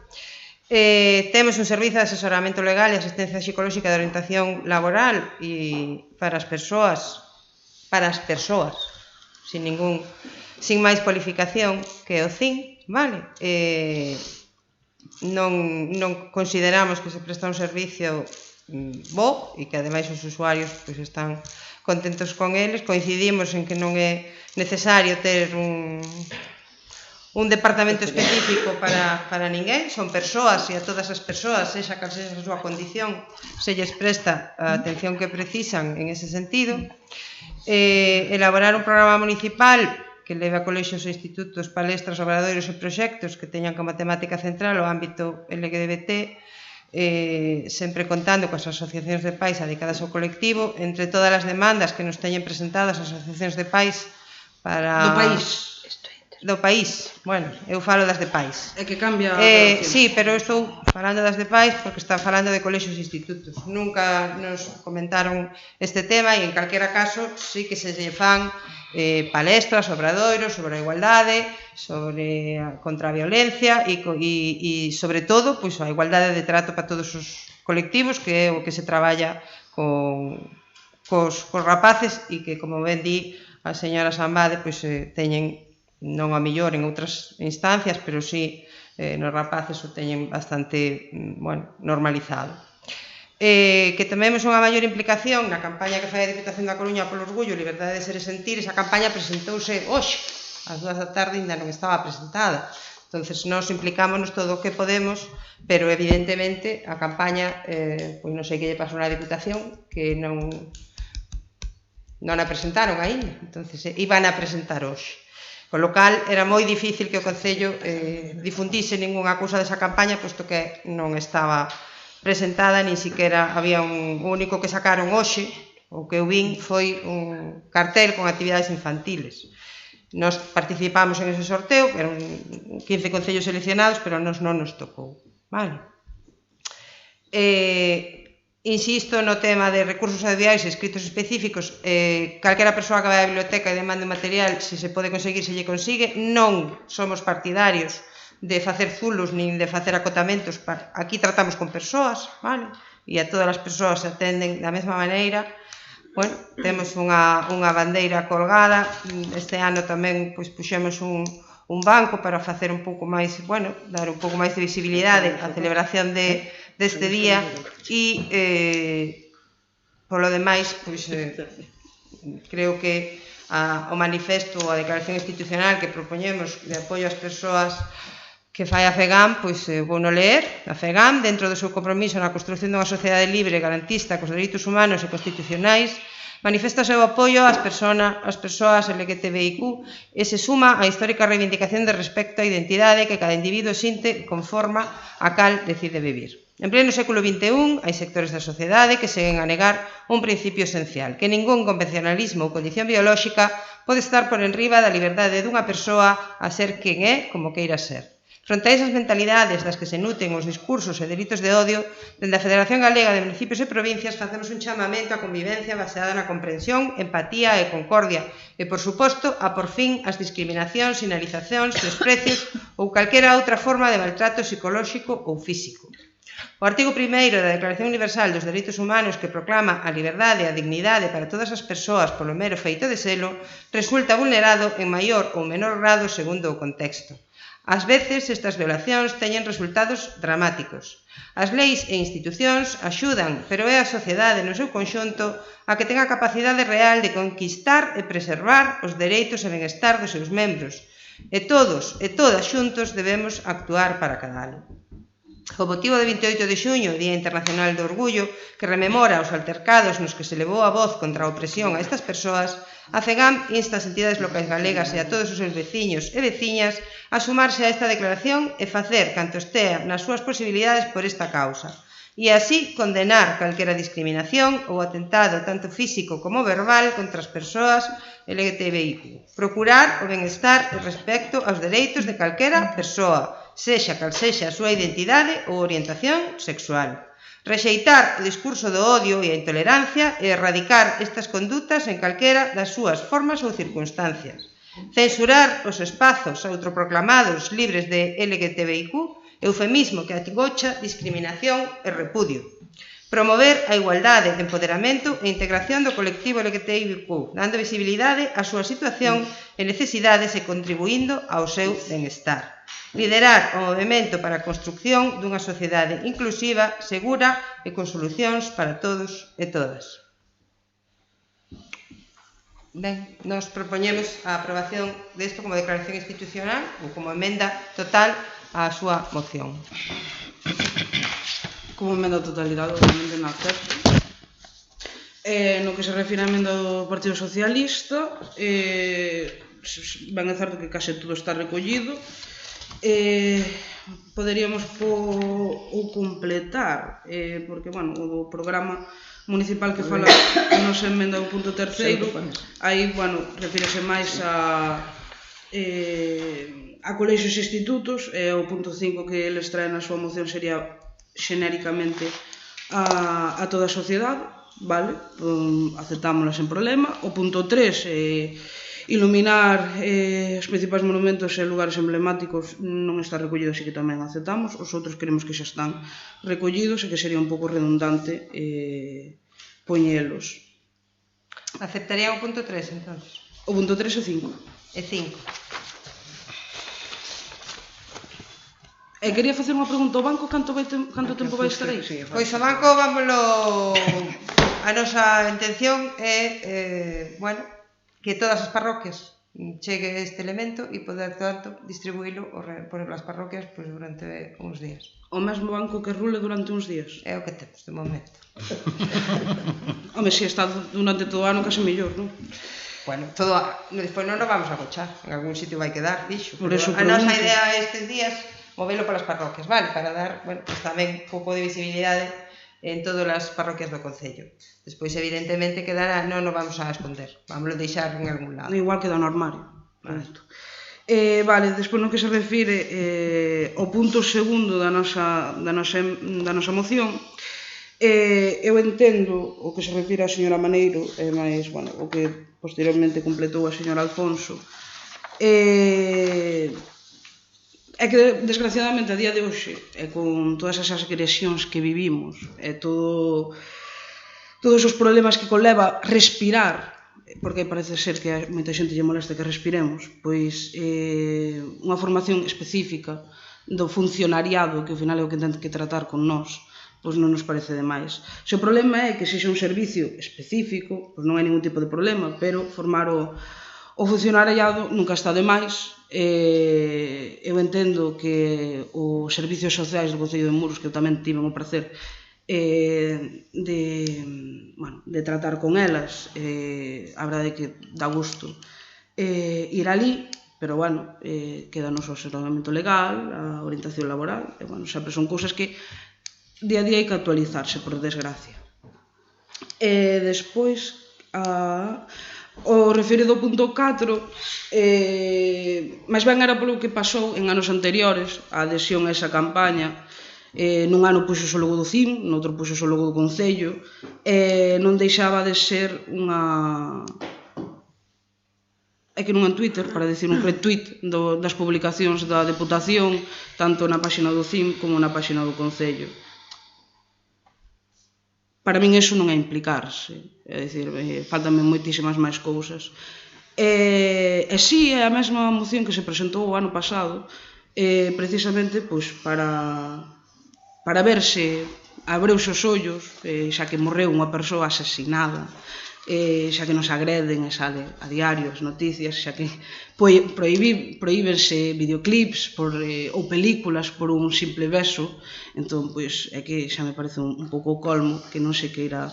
Temos un servizo de asesoramento legal e asistencia psicolóxica de orientación laboral e para as persoas, sin máis cualificación que o CIN, vale? Non consideramos que se presta un servicio bo e que ademais os usuarios pois están contentos con eles. Coincidimos en que non é necesario ter un departamento específico para ninguén, son persoas e a todas as persoas, sexa cal sexa a súa condición, se lles presta a atención que precisan en ese sentido. Elaborar un programa municipal que leve a colexios e institutos palestras, obradoiros e proxectos que teñan como temática central o ámbito LGBT, sempre contando coas asociacións de pais dedicadas ao colectivo, entre todas as demandas que nos teñen presentadas as asociacións de pais para... Do país, bueno, eu falo das de pais. É que cambia... Sí, pero estou falando das de pais porque están falando de colexios e institutos. Nunca nos comentaron este tema e en calquera caso sí que se lle fan palestras, obradoiros sobre a igualdade, sobre contra a violencia e sobre todo pois, a igualdade de trato para todos os colectivos, que é o que se traballa cos rapaces e que, como ben di a señora Sambade, pois teñen non a mellor en outras instancias, pero sí nos rapaces o teñen bastante normalizado. Que tomemos unha maior implicación na campaña que fai a Diputación da Coruña polo orgullo, liberdade de ser e sentir. Esa campaña presentouse hoxe, ás 2 da tarde ainda non estaba presentada. Entonces, nos implicámonos todo o que podemos, pero evidentemente a campaña, pois non sei que lle pasou na Diputación, que non a presentaron aínda. Entonces, iban a presentar hoxe. Con lo cal, era moi difícil que o Concello difundise ningunha cousa desa campaña, posto que non estaba presentada, nin siquiera había un único que sacaron hoxe, o que eu vin foi un cartel con actividades infantiles. Nos participamos en ese sorteo, eran 15 concellos seleccionados, pero non nos tocou. Vale. Insisto no tema de recursos audiovisuais e escritos específicos. Calquera persoa que vai á biblioteca e demande un material, se se pode conseguir, se lle consigue. Non somos partidarios de facer zulos nin de facer acotamentos. Aquí tratamos con persoas, vale? E a todas as persoas se atenden da mesma maneira. Bueno, temos unha bandeira colgada. Este ano tamén puxemos un banco para facer un pouco máis, dar un pouco máis de visibilidade á celebración deste día e polo demais creo que o manifesto ou a declaración institucional que propoñemos de apoio ás persoas que fai a FEGAM, vou no ler. A FEGAM, dentro do seu compromiso na construción dunha sociedade libre, garantista, cos dereitos humanos e constitucionais, manifesta o seu apoio ás persoas LGTBIQ e se suma á histórica reivindicación de respecto á identidade que cada individuo sinte conforma a cal decide vivir. En pleno século XXI, hai sectores da sociedade que seguen a negar un principio esencial, que ningún convencionalismo ou condición biolóxica pode estar por enriba da liberdade dunha persoa a ser quen é como queira ser. Fronte a esas mentalidades das que se nuten os discursos e delitos de odio, dende a Federación Galega de Municipios e Provincias facemos un chamamento á convivencia baseada na comprensión, empatía e concordia e, por suposto, a por fin as discriminacións, sinalizacións, desprecios ou calquera outra forma de maltrato psicolóxico ou físico. O artigo 1º da Declaración Universal dos Dereitos Humanos, que proclama a liberdade e a dignidade para todas as persoas polo mero feito de selo, resulta vulnerado en maior ou menor grado segundo o contexto. Ás veces, estas violacións teñen resultados dramáticos. As leis e institucións axudan, pero é a sociedade no seu conxunto a que tenga a capacidade real de conquistar e preservar os dereitos e benestar dos seus membros. E todos e todas xuntos debemos actuar para acadalo. O motivo de 28 de xuño, Día Internacional do Orgullo, que rememora os altercados nos que se levou a voz contra a opresión a estas persoas, a FEGAM insta as entidades locais galegas e a todos os seus veciños e veciñas a sumarse a esta declaración e facer canto estea nas súas posibilidades por esta causa, e así condenar calquera discriminación ou atentado tanto físico como verbal contra as persoas LGTBIQ. Procurar o benestar e respecto aos dereitos de calquera persoa, sexa cal sexa a súa identidade ou orientación sexual. Rexeitar o discurso do odio e a intolerancia e erradicar estas condutas en calquera das súas formas ou circunstancias. Censurar os espazos autoproclamados libres de LGTBIQ, eufemismo que atigocha discriminación e repudio. Promover a igualdade, empoderamento e integración do colectivo LGTBIQ, dando visibilidade á súa situación e necesidades e contribuindo ao seu benestar. Liderar o movimento para a construcción dunha sociedade inclusiva, segura e con solucións para todos e todas. Ben, nos propoñemos a aprobación desto como declaración institucional ou como emenda total á súa moción. Como emenda totalidade, obviamente non acepto. No que se refire á emenda do Partido Socialista, ben é certo que case todo está recollido. Poderíamos ou completar, porque, bueno, o programa municipal que fala a nosa emenda do punto terceiro, aí, bueno, refírese máis a colexios e institutos, e o punto 5 que eles traen na súa moción sería xenéricamente a toda a sociedade, vale, aceptámola sen problema. O punto 3, iluminar os principais monumentos e lugares emblemáticos, non está recollido, así que tamén aceptamos. Os outros queremos que xa están recollidos e que sería un pouco redundante poñelos. Aceptaría o punto 3, entonces? O punto 3 e 5. E 5. Quería facer unha pregunta ao banco, canto tempo vai estar aí? Pois o banco, vámoslo, a nosa intención é, bueno, que todas as parroquias chegue este elemento e poder, tanto, distribuílo por as parroquias durante uns días. O mesmo banco que rule durante uns días? É o que temos, de momento. Home, se está durante todo o ano, case mellor, non? Bueno, despois non nos vamos a gochar, en algún sitio vai quedar, dixo. A nosa idea estes días movelo para as parroquias, vale? Para dar, bueno, pues tamén un pouco de visibilidade en todas as parroquias do concello. Despois, evidentemente, quedará, non nos vamos a esconder, vámoslo deixar en algún lado. Igual queda no armario. Vale, despois no que se refire ao punto segundo da nosa moción, eu entendo o que se refire a señora Maneiro, e máis, bueno, o que posteriormente completou a señora Alfonso, é que, desgraciadamente, a día de hoxe, con todas esas agresións que vivimos, e todos os problemas que conleva respirar, porque parece ser que a moita xente lle molesta que respiremos, pois unha formación específica do funcionariado, que ao final é o que ten que tratar con nós, pois non nos parece demais. Se o problema é que sexa un servicio específico, pois non hai ningún tipo de problema, pero formar o funcionariado nunca está de máis. Eu entendo que os servicios sociais do Concello de Muros, que eu tamén tiven o prazer de tratar con elas, a verdade é que dá gusto ir ali, pero, bueno, quedanos o asesoramento legal, a orientación laboral, e, bueno, sempre son cousas que día a día hai que actualizarse, por desgracia. Despois, o referido ao punto 4, máis ben era polo que pasou en anos anteriores, a adhesión a esa campaña. Nun ano puxo o logo do CIM, noutro puxo o logo do Concello, non deixaba de ser unha... É que non en Twitter, para dicir un retweet das publicacións da Deputación, tanto na páxina do CIM como na páxina do Concello. Para min iso non é implicarse, é dicir, faltanme moitísimas máis cousas. E si, é a mesma moción que se presentou o ano pasado, precisamente para ver se abreuse os ollos, xa que morreu unha persoa asesinada, xa que nos agreden e sale a diario as noticias, xa que prohíbense videoclips ou películas por un simple beso, entón, pois, é que xa me parece un pouco colmo que non se queira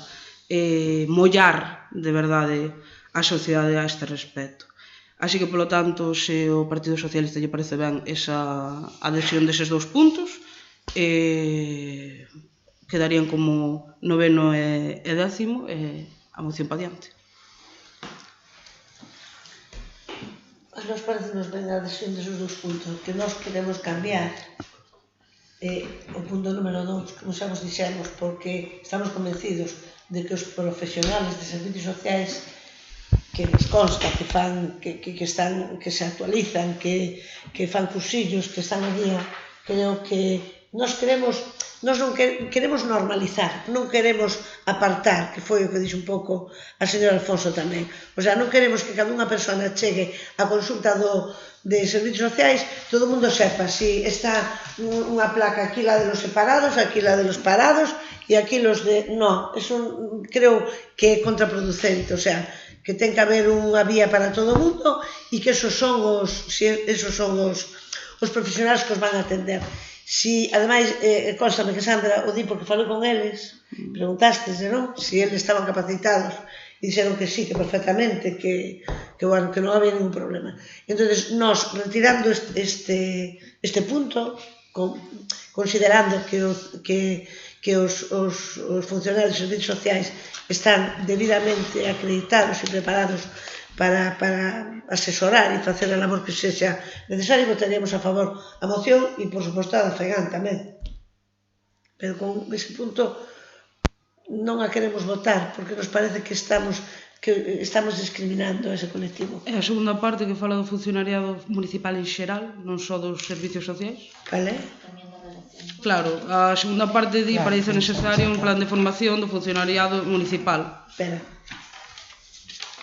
mollar de verdade a sociedade a este respecto. Así que, polo tanto, se o Partido Socialista lle parece ben esa adhesión deses dous puntos, quedarían como 9º e 10º, a moción pa diante. A nos parece-nos ben a adhesión desos dous puntos, que nós queremos cambiar o punto número 2, como xa vos dixemos, porque estamos convencidos de que os profesionales de servicios sociais que nos consta que fan, que se actualizan, que fan cursillos, que están a día, creo que nós non queremos normalizar, non queremos apartar, que foi o que dixo un pouco a señora Alfonso tamén. O sea, non queremos que cada unha persona chegue á consulta de servicios sociais, todo o mundo sepa si está unha placa aquí la de los separados, aquí la de los parados e aquí los de... No, eso creo que é contraproducente, o sea, que ten que haber unha vía para todo o mundo e que esos son os profesionais que os van a atender. Si, ademais, constame que Sandra o di porque falou con eles, preguntastes, non? Si eles estaban capacitados dixeron que sí, que perfectamente, que non había ningún problema. Entonces, nós, retirando este punto, considerando que os funcionarios dos servicios sociais están debidamente acreditados e preparados para asesorar e facer a labor que sexa necesario, votaríamos a favor a moción e, por suposto, a da FEGAN tamén. Pero con ese punto non a queremos votar porque nos parece que estamos discriminando a ese colectivo. E a segunda parte que fala do funcionariado municipal en xeral, non só dos servicios sociais. Cal é? Claro, a segunda parte di parece necesario un plan de formación do funcionariado municipal. Espera.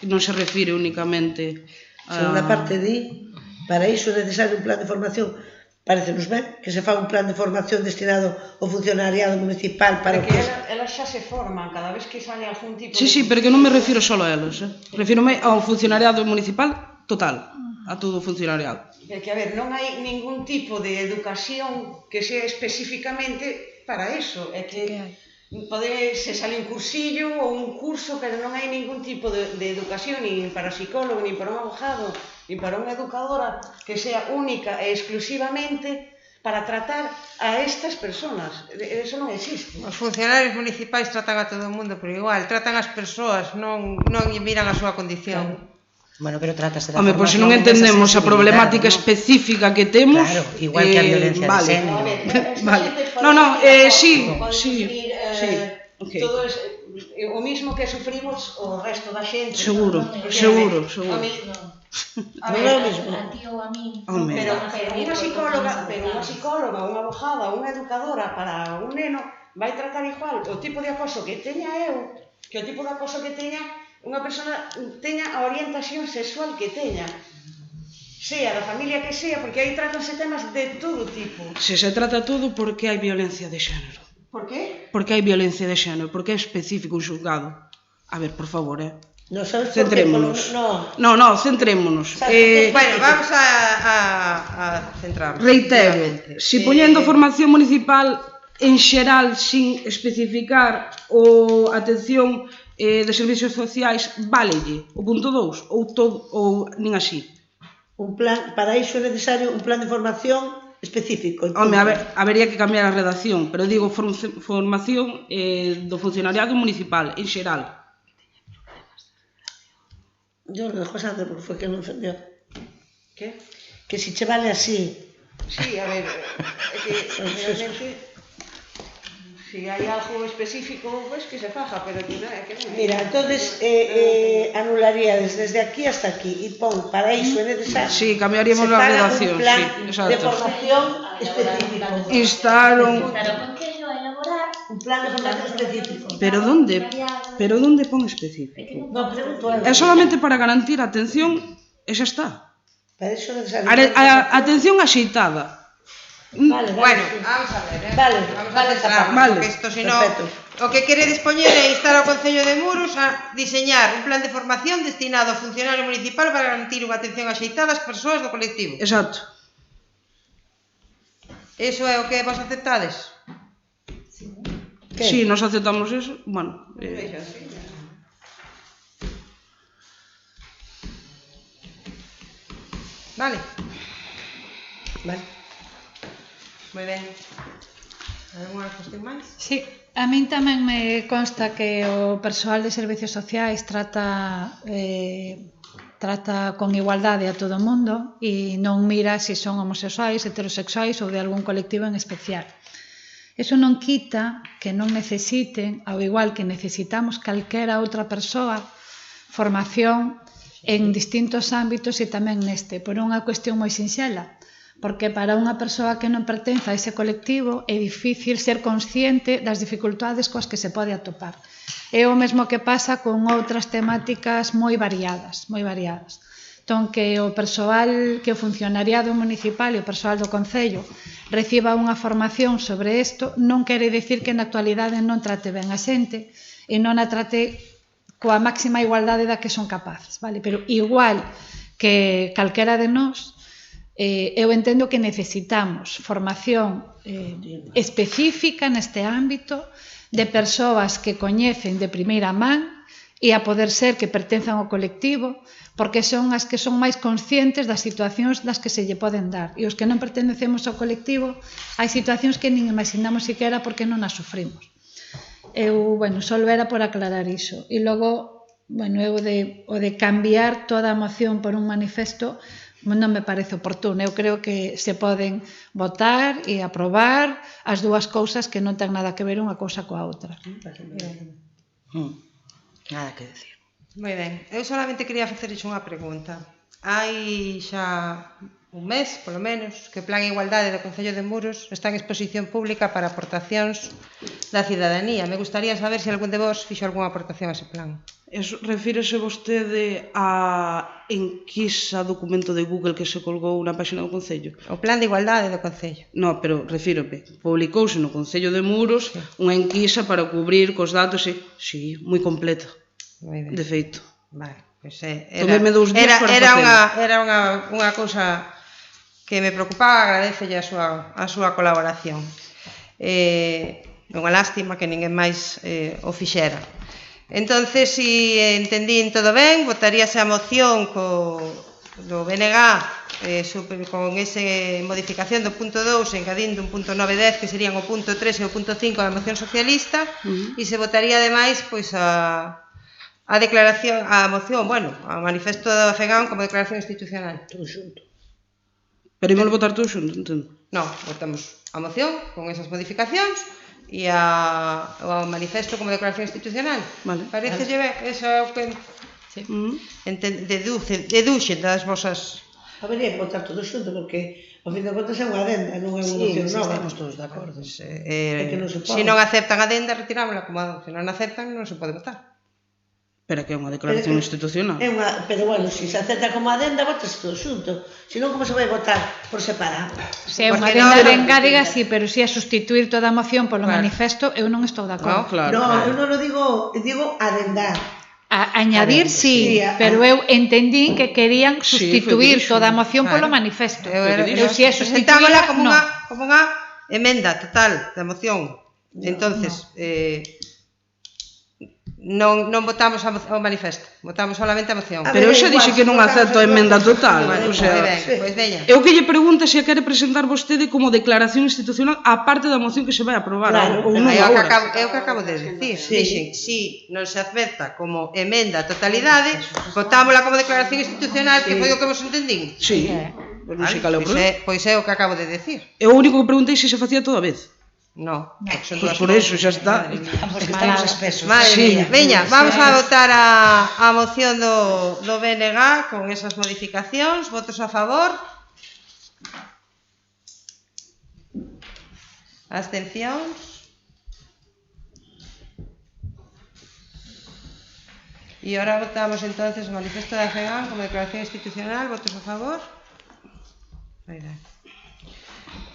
Non se refire únicamente a... Segunda parte di, para iso é necesario un plan de formación. Parecenos ben que se fa un plan de formación destinado ao funcionariado municipal para que... Elas xa se forman cada vez que sale algún tipo de... Sí, pero que non me refiro só a elas, refírome ao funcionariado municipal total, a todo o funcionariado. É que, a ver, non hai ningún tipo de educación que sea especificamente para eso, é que se sale un cursillo ou un curso, pero non hai ningún tipo de educación, nin para psicólogo, nin para un abogado, nin para unha educadora que sea única e exclusivamente para tratar a estas personas. Eso non existe. Os funcionarios municipais tratan a todo o mundo por igual, tratan as persoas, non miran a súa condición. Bueno, pero trátase da formación. Pois se non entendemos a problemática específica que temos... Claro, igual que a violencia de xénero. Vale. Non, sí. Todo é o mismo que sufrimos o resto da xente. Seguro. A ver, a ti ou a mí. Pero unha psicóloga, unha abogada, unha educadora para un neno vai tratar igual o tipo de acoso que teña eu, que o tipo de acoso que teña unha persona teña a orientación sexual que teña, sea da familia que sea, porque aí tratanse temas de todo tipo. Se trata todo porque hai violencia de xénero. Por qué? Porque hai violencia de xénero, porque é específico un xulgado. A ver, por favor, centrémonos. No, centrémonos. Bueno, vamos a centrarnos. Reitero, si poñendo formación municipal en xeral sin especificar o atención de servicios sociais, válelle o punto 2 ou nin así. Para iso é necesario un plan de formación específico. Home, habería que cambiar a redacción, pero digo formación do funcionariado municipal en xeral. Yo lo dejo a Sandra porque foi que non entendió. Que? Que si che vale así. Sí, a ver, é que realmente si hai algo específico, pues que se faja, pero que non é. Mira, entonces anularíades desde aquí hasta aquí e pon para iso é necesario. Sí, cambiaríamos a redacción, sí, exacto. De formación específico. Instaron un plan de formación específico. Pero onde pon específico? Non, pregunto. É solamente para garantir a atención e xa está. Para iso é necesario. A atención axeitada. Bueno, vamos a ver, vamos a centrarnos, porque isto, senón, o que quere dispoñer é instar ao Concello de Muros a diseñar un plan de formación destinado ao funcionario municipal para garantir unha atención axeitada ás persoas do colectivo. Exacto. Eso é o que vos aceptades? Sí, nos aceptamos eso. Bueno, Vale. Moi ben. Alguna cuestión máis? Sí, a min tamén me consta que o persoal de servicios sociais trata con igualdade a todo o mundo e non mira se son homosexuais, heterosexuais ou de algún colectivo en especial. Eso non quita que non necesiten, ao igual que necesitamos calquera outra persoa, formación en distintos ámbitos e tamén neste, por unha cuestión moi sinxela. Porque para unha persoa que non pertence a ese colectivo é difícil ser consciente das dificultades coas que se pode atopar. É o mesmo que pasa con outras temáticas moi variadas, moi variadas. Entón, que o persoal, que o funcionariado municipal e o persoal do Concello reciba unha formación sobre isto, non quere dicir que na actualidade non trate ben a xente e non a trate coa máxima igualdade da que son capaces, vale? Pero igual que calquera de nós, eu entendo que necesitamos formación específica neste ámbito de persoas que coñecen de primeira man e a poder ser que pertenzan ao colectivo, porque son as que son máis conscientes das situacións das que se lle poden dar. E os que non pertenecemos ao colectivo, hai situacións que nin imaginamos siquiera porque non as sufrimos. Eu, só era por aclarar iso. E logo, o de cambiar toda a moción por un manifesto non me parece oportuno. Eu creo que se poden votar e aprobar as dúas cousas que non ten nada que ver unha cousa coa outra. Nada que decir. Moi ben, eu solamente quería facerlle unha pregunta. Hai xa un mes, polo menos, que o Plan Igualdade do Concello de Muros está en exposición pública para aportacións da cidadanía. Me gustaría saber se algún de vos fixo algunha aportación a ese plan. Refírese vostede á enquisa documento de Google que se colgou na página do Concello? O Plan de Igualdade do Concello. No, pero refírome, publicouse no Concello de Muros unha enquisa para cubrir cos datos, sí, moi completa, de feito. Vale, pois Tomeme 2 días para facelo. Era unha cousa que me preocupaba, agradecelle a súa colaboración. Unha lástima que ninguén máis o fixera. Entonces, si entendín todo ben, votaríase a moción do BNG con esa modificación do punto 2 engadindo un punto 9.10 que serían o punto 3 e o punto 5 da moción socialista e se votaría ademais a declaración, a moción, a manifesto da FEGAN como declaración institucional. Todo xunto. Pero imos votar todo xunto, entendo? Non, votamos a moción con esas modificacións e o manifesto como declaración institucional. Parece ben, eso é o que deduxen das vosas... Habería que votar todo xunto, porque ao fin de contas é unha adenda, non é unha moción nova. Estamos todos de acordo. Se non aceptan a adenda, retirámola, se non aceptan, non se pode votar. Pero que é unha declaración institucional. Pero se se acepta como adenda, votase todo xunto. Se non, como se vai votar por separado? Se é unha adenda de engádega, sí, pero se é sustituir toda a moción polo manifesto, eu non estou de acordo. Non, eu non o digo adendar. A añadir, sí, pero eu entendín que querían sustituir toda a moción polo manifesto. Eu se é sustituíla, como unha emenda total da moción. Entonces, non votamos o manifesto, votamos solamente a moción. Pero eu xa dixe que non acepto a emenda total. Eu que lle pregunto se a quere presentar vostede como declaración institucional a parte da moción que se vai aprobar. É o que acabo de decir. Dixen, si non se acepta como emenda a totalidade, votámola como declaración institucional, que foi o que vos entendín. Sí, pois é o que acabo de decir. Eu o único que preguntei se se facía toda vez. No, pues por eso xa está. Porque estamos espesos. Veña, vamos a votar a moción do BNG con esas modificacións. Votos a favor. Abstencións. E ahora votamos entonces o manifesto da FEGAN como declaración institucional. Votos a favor.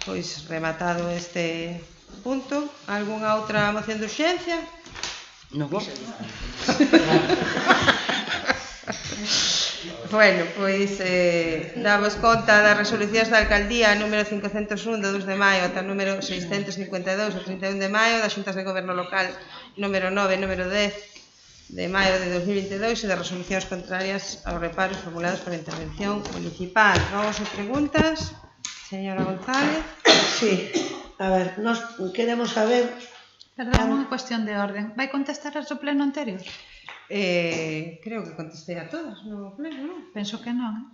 Pois rematado este punto. Algunha outra moción de urxencia? Non. Bueno, pois damos conta das resolucións da alcaldía número 501 do 2 de maio ata número 652 do 31 de maio, das xuntas de goberno local número 9 e número 10 de maio de 2022 e das resolucións contrarias aos reparos formulados pola intervención municipal. Vamos a preguntas. Señora González. Sí. A ver, nos queremos saber... Perdón, unha cuestión de orden. Vai contestar as do pleno anterior? Creo que contestei a todas no pleno, non? Penso que non.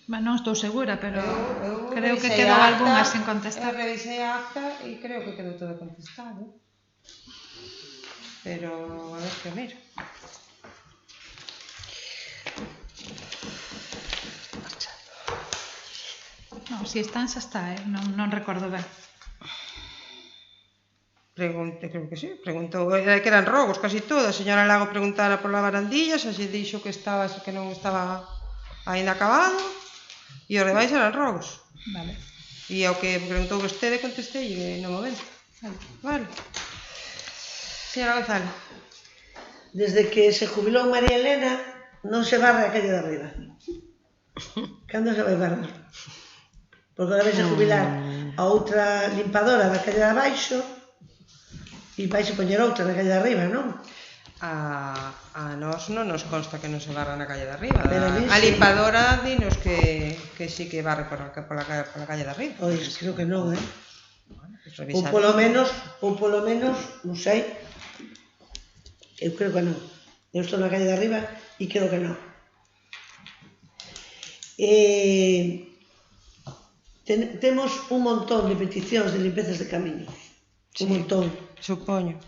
Non estou segura, pero creo que quedou algunha sin contestar. Eu revisei a acta e creo que quedou todo contestado. Pero, a ver que miro. Non, se están xa está, non recordo ben. Creo que sí, preguntou, que eran rogos casi todas. A señora Lago preguntara pola barandilla, xa se dixo que non estaba aínda acabado, e os demais eran rogos. Vale. E ao que preguntou vostede contestei no momento. Vale. Señora González. Desde que se jubilou María Elena, non se barra a calle de arriba. Cando se vai barrar? Porque agora vai se jubilar a outra limpadora da calle de abaixo e vai se poñer outra na calle de arriba, non? a nós non nos consta que non se barra na calle de arriba. Pero A limpadora dinos que sí que barre pola calle de arriba. Pois, creo que non, Ou Revisar. polo menos, non sei, eu creo que non. Eu estou na calle de arriba e creo que non. Temos un montón de peticións de limpezas de camiños. Un montón. Supoño.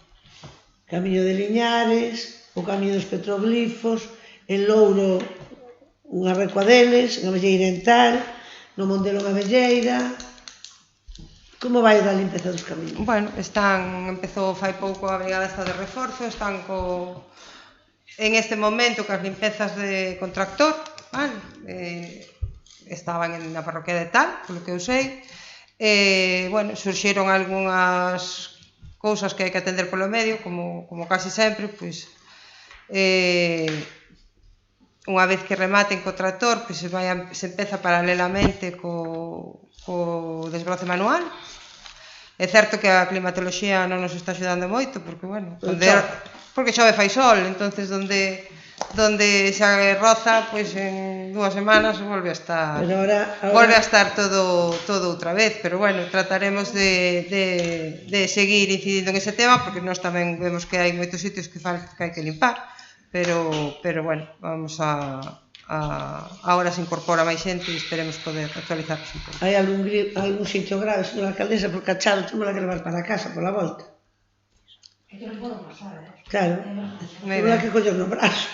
Camiño de Liñares, o camiño dos petroglifos, en Louro unha recua deles, en Abelleira en tal, no Mondelo en Abelleira. Como vai da limpeza dos camiños? Bueno, empezou fai pouco a brigada esta de reforzo, están en este momento cas limpezas de contractor, vale? Estaban na parroquia de tal, polo que eu sei. Bueno, surxiron algunhas cousas que hai que atender polo medio, como casi sempre, pois unha vez que rematen co tractor, pois se empeza paralelamente co desbroce manual. É certo que a climatoloxía non nos está axudando moito, porque, bueno, porque chove fai sol, entonces donde xa roza, pois en 2 semanas volve a estar todo outra vez, pero bueno, trataremos de seguir incidindo en ese tema, porque nós tamén vemos que hai moitos sitios que hai que limpar, pero bueno, vamos agora se incorpora máis xente e esperemos poder actualizarnos un pouco. Hai algún sitio grave, señora alcaldesa, porque a Charo temos que levar para casa pola volta. É que non podo pasar, Claro, temos que coller no brazo.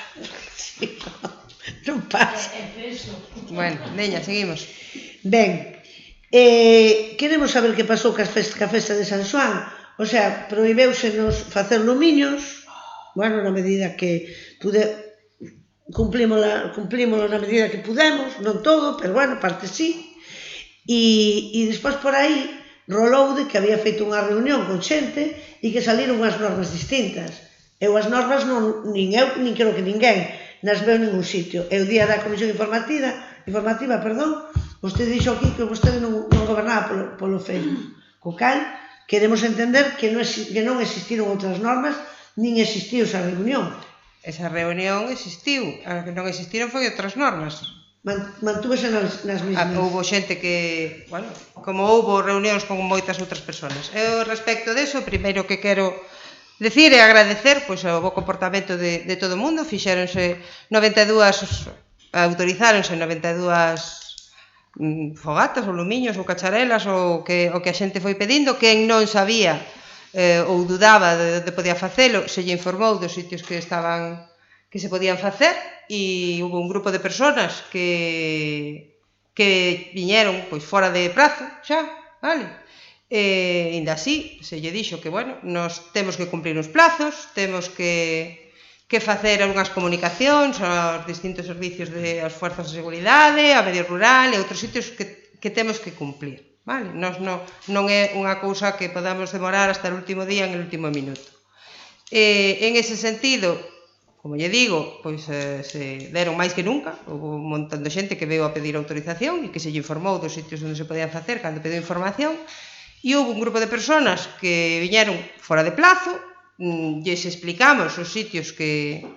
Non pasa. Bueno, veña, seguimos. Ben, queremos saber que pasou ca festa de San Xoán. O sea, prohibéusenos facer lumiños, bueno, na medida que cumplimos na medida que pudemos, non todo, pero bueno, parte sí. E despois por aí rolou de que había feito unha reunión con xente e que saliron unhas normas distintas. Eu as normas nin eu, nin creo que ninguén nas veo en ningún sitio. E o día da comisión informativa, vostede dixo aquí que vostede non gobernaba polo Facebook. Co cal, queremos entender que non existiron outras normas, nin existiu esa reunión. Esa reunión existiu, a que non existiron foi outras normas. Mantúvese nas mesmas. Houbo xente que, bueno, como houbo reunións con moitas outras persoas. Eu, respecto deso, primeiro que quero decir e agradecer pois o bo comportamento de todo o mundo. Fixéronse 92, autorizáronse 92 fogatas ou lumiños ou cacharelas ou que a xente foi pedindo. Quen non sabía ou dudaba de podía facelo, se lle informou dos sitios que se podían facer, e houve un grupo de persoas que viñeron pois fora de prazo xa, vale? Ainda así, se lle dixo que, bueno, nos temos que cumprir uns plazos, temos que facer unhas comunicacións aos distintos servicios das forzas de seguridade, a medio rural e outros sitios que temos que cumplir. Vale? Non é unha cousa que podamos demorar hasta o último día, en el último minuto. En ese sentido, como lle digo, pois se deron máis que nunca, houve un montón de xente que veio a pedir autorización e que se lle informou dos sitios onde se podían facer cando pediu información, e houve un grupo de persoas que viñeron fora de plazo, lles explicamos os sitios que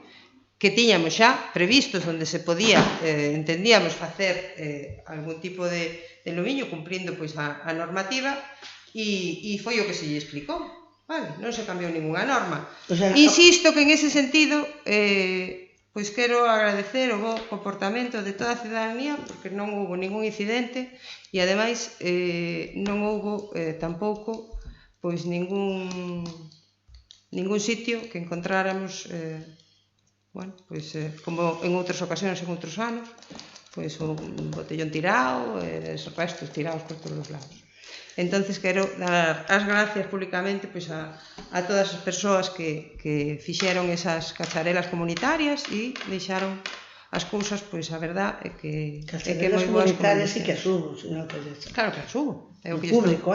tiñamos xa previstos onde se podía, entendíamos, facer algún tipo de lumiño cumprindo pois a normativa, e foi o que se lle explicou, vale? Non se cambiou ninguna norma. Insisto que en ese sentido pois quero agradecer o bo comportamento de toda a cidadanía, porque non houve ningún incidente e ademais non houve tampouco pois ningún sitio que encontráramos bueno, pois como en outras ocasións, en outros anos, pois un botellón tirado, restos tirados por todos os lados. Entonces quero dar as gracias públicamente pois a todas as persoas que fixeron esas cacharelas comunitarias e deixaron as cousas, pois a verdad é que cacharelas comunitarias sí que asumo, señora alcaldesa. Claro que asumo. No público,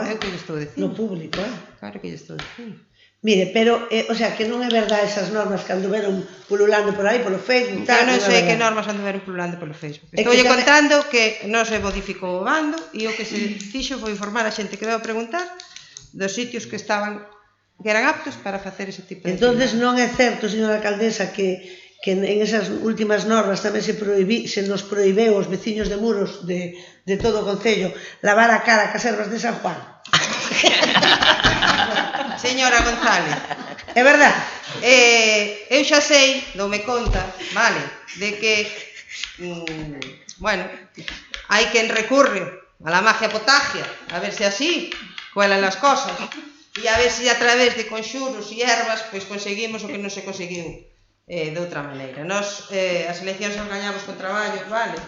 no público, claro que lle estou dicindo. Mire, pero, o sea, que non é verdade esas normas que anduveron pululando por aí, polo Facebook, tal. Eu non sei que normas anduveron pululando polo Facebook. Estou contando que non se modificou o bando e o que se fixo foi informar a xente que veu a preguntar dos sitios que estaban que eran aptos para facer ese tipo de Entonces non é certo, señora alcaldesa, que en esas últimas normas tamén se nos prohibeu aos veciños de Muros de todo o concello lavar a cara cas ervas de San Juan. Señora González, É verdad? Eu xa sei, doume conta, vale, de que, bueno, hai quen recurre a la magia potagia, a ver se así cuelan las cosas, e a ver se a través de conxuros e ervas pois conseguimos o que non se conseguiu de outra maneira. Nos as eleccións as gañamos con traballos, vale?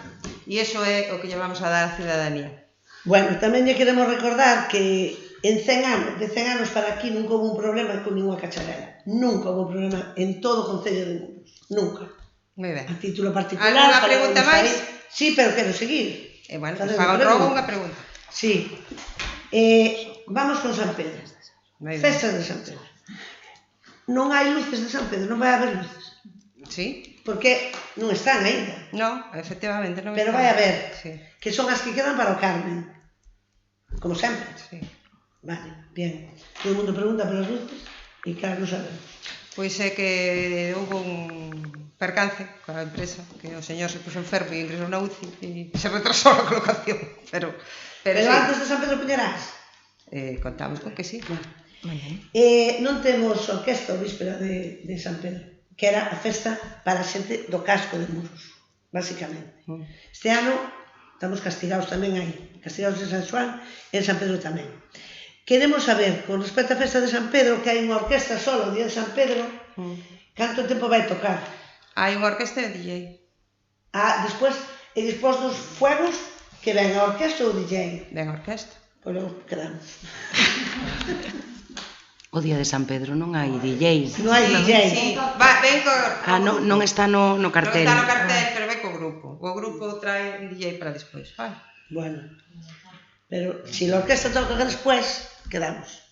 E iso é o que lle vamos a dar á cidadanía. Bueno, tamén lle queremos recordar que en 100 anos, de 100 anos para aquí nunca houve un problema con ninguna cacharela. Nunca houve un problema en todo o Concello de Muros. Nunca. Moi ben. A título particular. Alguna pregunta máis? Sí, pero quero seguir. Bueno, pues faga un rogo unha pregunta. Sí. Vamos con San Pedro. Festas de San Pedro. Non hai luces de San Pedro, non vai haber luces. Sí. Porque non están ainda. Non, efectivamente non pero están. Vai haber, sí. Que son as que quedan para o Carmen. Como sempre. Sí. Vale, bien. Todo o mundo pregunta polas luces e claro, non sabemos. Pois é que houve un percance coa empresa, que o señor se puso enfermo e ingresou na UCI e se retrasou a colocación. Pero sí. Antes de San Pedro Piñarás? Contamos con que sí. Non temos orquesta a víspera de San Pedro, que era a festa para a xente do casco de Muros, basicamente. Este ano estamos castigados tamén aí, castigados en San Xoán e en San Pedro tamén. Queremos saber, con respecto á festa de San Pedro, que hai unha orquesta solo o día de San Pedro, canto tempo vai tocar? Hai unha orquesta de DJ. Despois dos fuegos, que ven a orquesta ou o DJ? Ven a orquesta. Pois logo quedamos. O día de San Pedro non hai DJs. Non hai DJs. Sí, ven co... Non está no cartel. Non está no cartel, pero ven co grupo. O grupo trae un DJ para despois, vale? Bueno, pero se a orquesta toca despois, quedamos.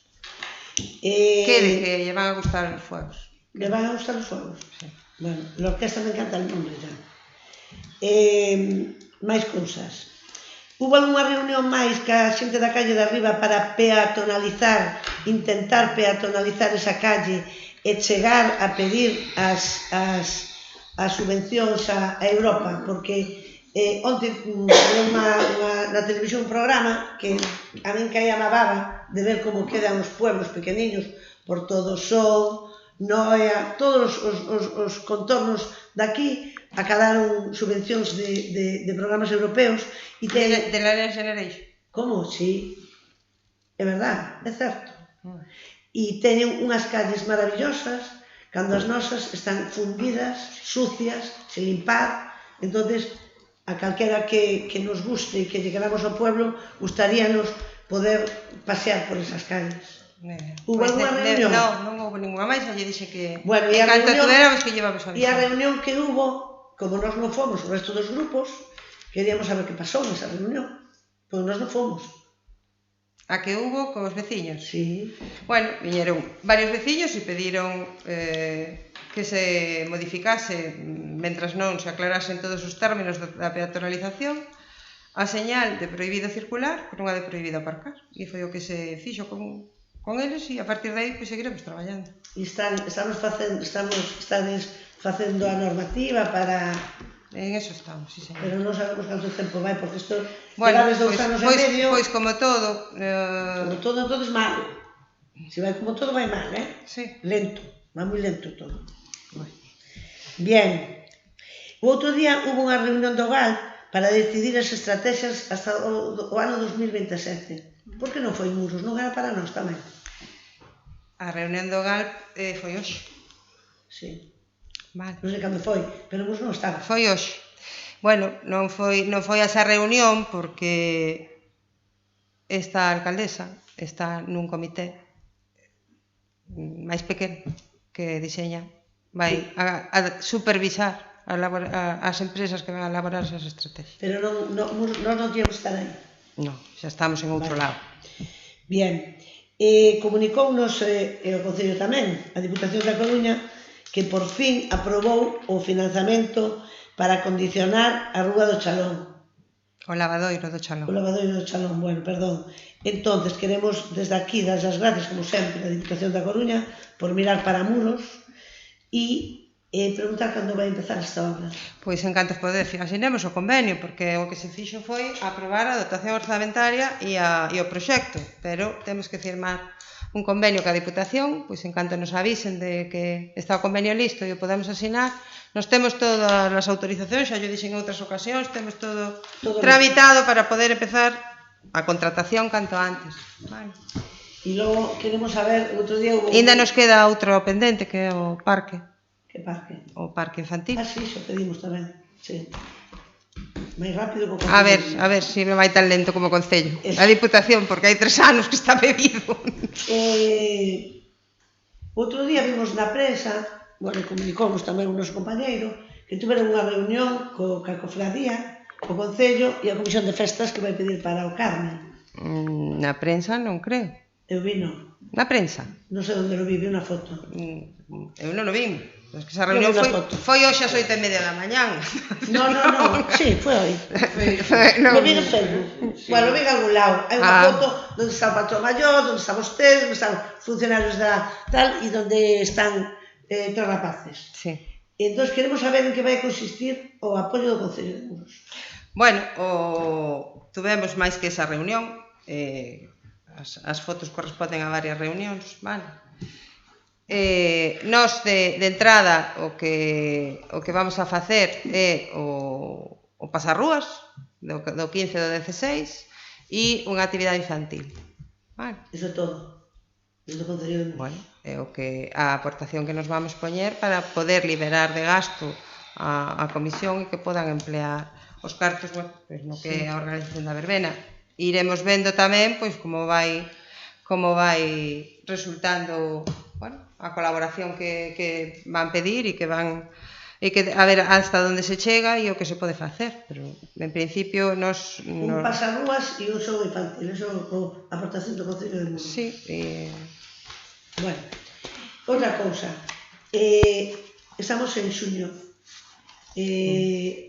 Que lle van a gustar os fuegos. Le van a gustar os fuegos? Sí. Bueno, la orquesta me encanta el nombre ya. Máis cousas. Hubo algunha reunión máis ca xente da calle de arriba para intentar peatonalizar esa calle e chegar a pedir as subvencións a Europa, porque onte na televisión un programa que a min caía má baba de ver como quedan os pueblos pequeniños por todo o Sol, Noia, todos os contornos daqui acadaron subvencións de programas europeos e de la Next Generation. Como? Sí, é verdad, é certo. E teñen unhas calles maravillosas cando as nosas están fundidas, sucias, sen limpar. Entonces, a calquera que nos guste e que lle queramos ao pueblo, gustaríanos poder pasear por esas calles. Hubo alguna reunión? Non houve ninguna máis, lle dixe que bueno, en canto tuéramos que llevamos a avisar. E a reunión que hubo, como nós non fomos o resto dos grupos, queríamos saber que pasou nesa reunión, porque nós non fomos. A que hubo cos veciños? Sí. Bueno, viñeron varios veciños e pediron que se modificase, mentras non se aclarasen todos os términos da peatonalización, a señal de prohibido circular por unha de prohibido aparcar. E foi o que se fixo con eles e a partir de aí pois seguiremos traballando. E estades facendo a normativa para... En eso estamos, sí, señor. Pero non sabemos canto tempo vai, porque isto bueno, levades 2 anos e medio... Pois como todo... Como todo, entonces mal. Se vai como todo, vai mal, Sí. Lento, vai moi lento todo. Bien. O outro día hubo unha reunión do GAL para decidir as estrategias hasta o ano 2027. Por que non foi Muros? Non era para nós tamén? A reunión do GAL foi hoxe. Sí. Vale. Non sei cando foi, pero Muros non estaba. Foi hoxe. Bueno, non foi a esa reunión porque esta alcaldesa está nun comité máis pequeno que diseña, vai a supervisar as empresas que van a elaborar esas estrategias. Pero nós non tíamos estar aí. Non, xa estamos en outro lado. Bien. Comunicounos o Concello tamén, a Diputación da Coruña, que por fin aprobou o financiamento para acondicionar a Rúa do Chalón. O lavadoiro do Chalón. O lavadoiro do Chalón, bueno, perdón. Entonces, queremos desde aquí dar as gracias, como sempre, a Diputación da Coruña por mirar para Muros e preguntar cando vai empezar esta obra. Pois en canto poder asinemos o convenio, porque o que se fixo foi aprobar a dotación orzamentaria e o proxecto, pero temos que firmar un convenio ca Diputación, pois en canto nos avisen de que está o convenio listo e o podemos asinar. Nos temos todas as autorizacións, xa yo dixen en outras ocasións, temos todo tramitado para poder empezar a contratación canto antes. Vale. E logo queremos saber, outro día hubo... Ainda nos queda outro pendente, que é o parque. Que parque? O parque infantil. Ah, sí, xo pedimos tamén, sí. máis rápido que o A ver se me vai tan lento como o Concello. A Diputación, porque hai 3 anos que está bebido. Outro día vimos na prensa, bueno, comunicamos tamén o noso compañeiro, que tuveron unha reunión coa cofradía, co Concello e a Comisión de Festas que vai pedir para o Carmen. Na prensa non creo. Eu vino. Na prensa? Non sei onde lo vi unha foto. Eu non o vi. Es que esa reunión foi hoxe ás 8:30 da mañán. No, sí, foi hoy. Lo vi en Facebook. Bueno, lo vi en algún lado. Hai unha foto onde está o patrón maior, onde está vostede, onde están funcionarios da tal e onde están 3 rapaces. Sí. E entón queremos saber en que vai consistir o apoio do Concello de Muros. Bueno, tuvemos máis que esa reunión, as fotos corresponden a varias reunións, vale? Nós de entrada o que vamos a facer é o pasarrúas do 15 do 16 e unha actividade infantil, vale? Iso é todo. Bueno, é a aportación que nos vamos poñer para poder liberar de gasto a comisión e que podan emplear os cartos, bueno, pues, no que é a organización da verbena. Iremos vendo tamén pois como vai resultando, bueno, a colaboración que van pedir e que van a ver hasta onde se chega e o que se pode facer, pero en principio nos un pasarrúas e un xogo infantil, eso é a aportación do Concello de Muros. Sí, bueno, outra cousa, estamos en xuño,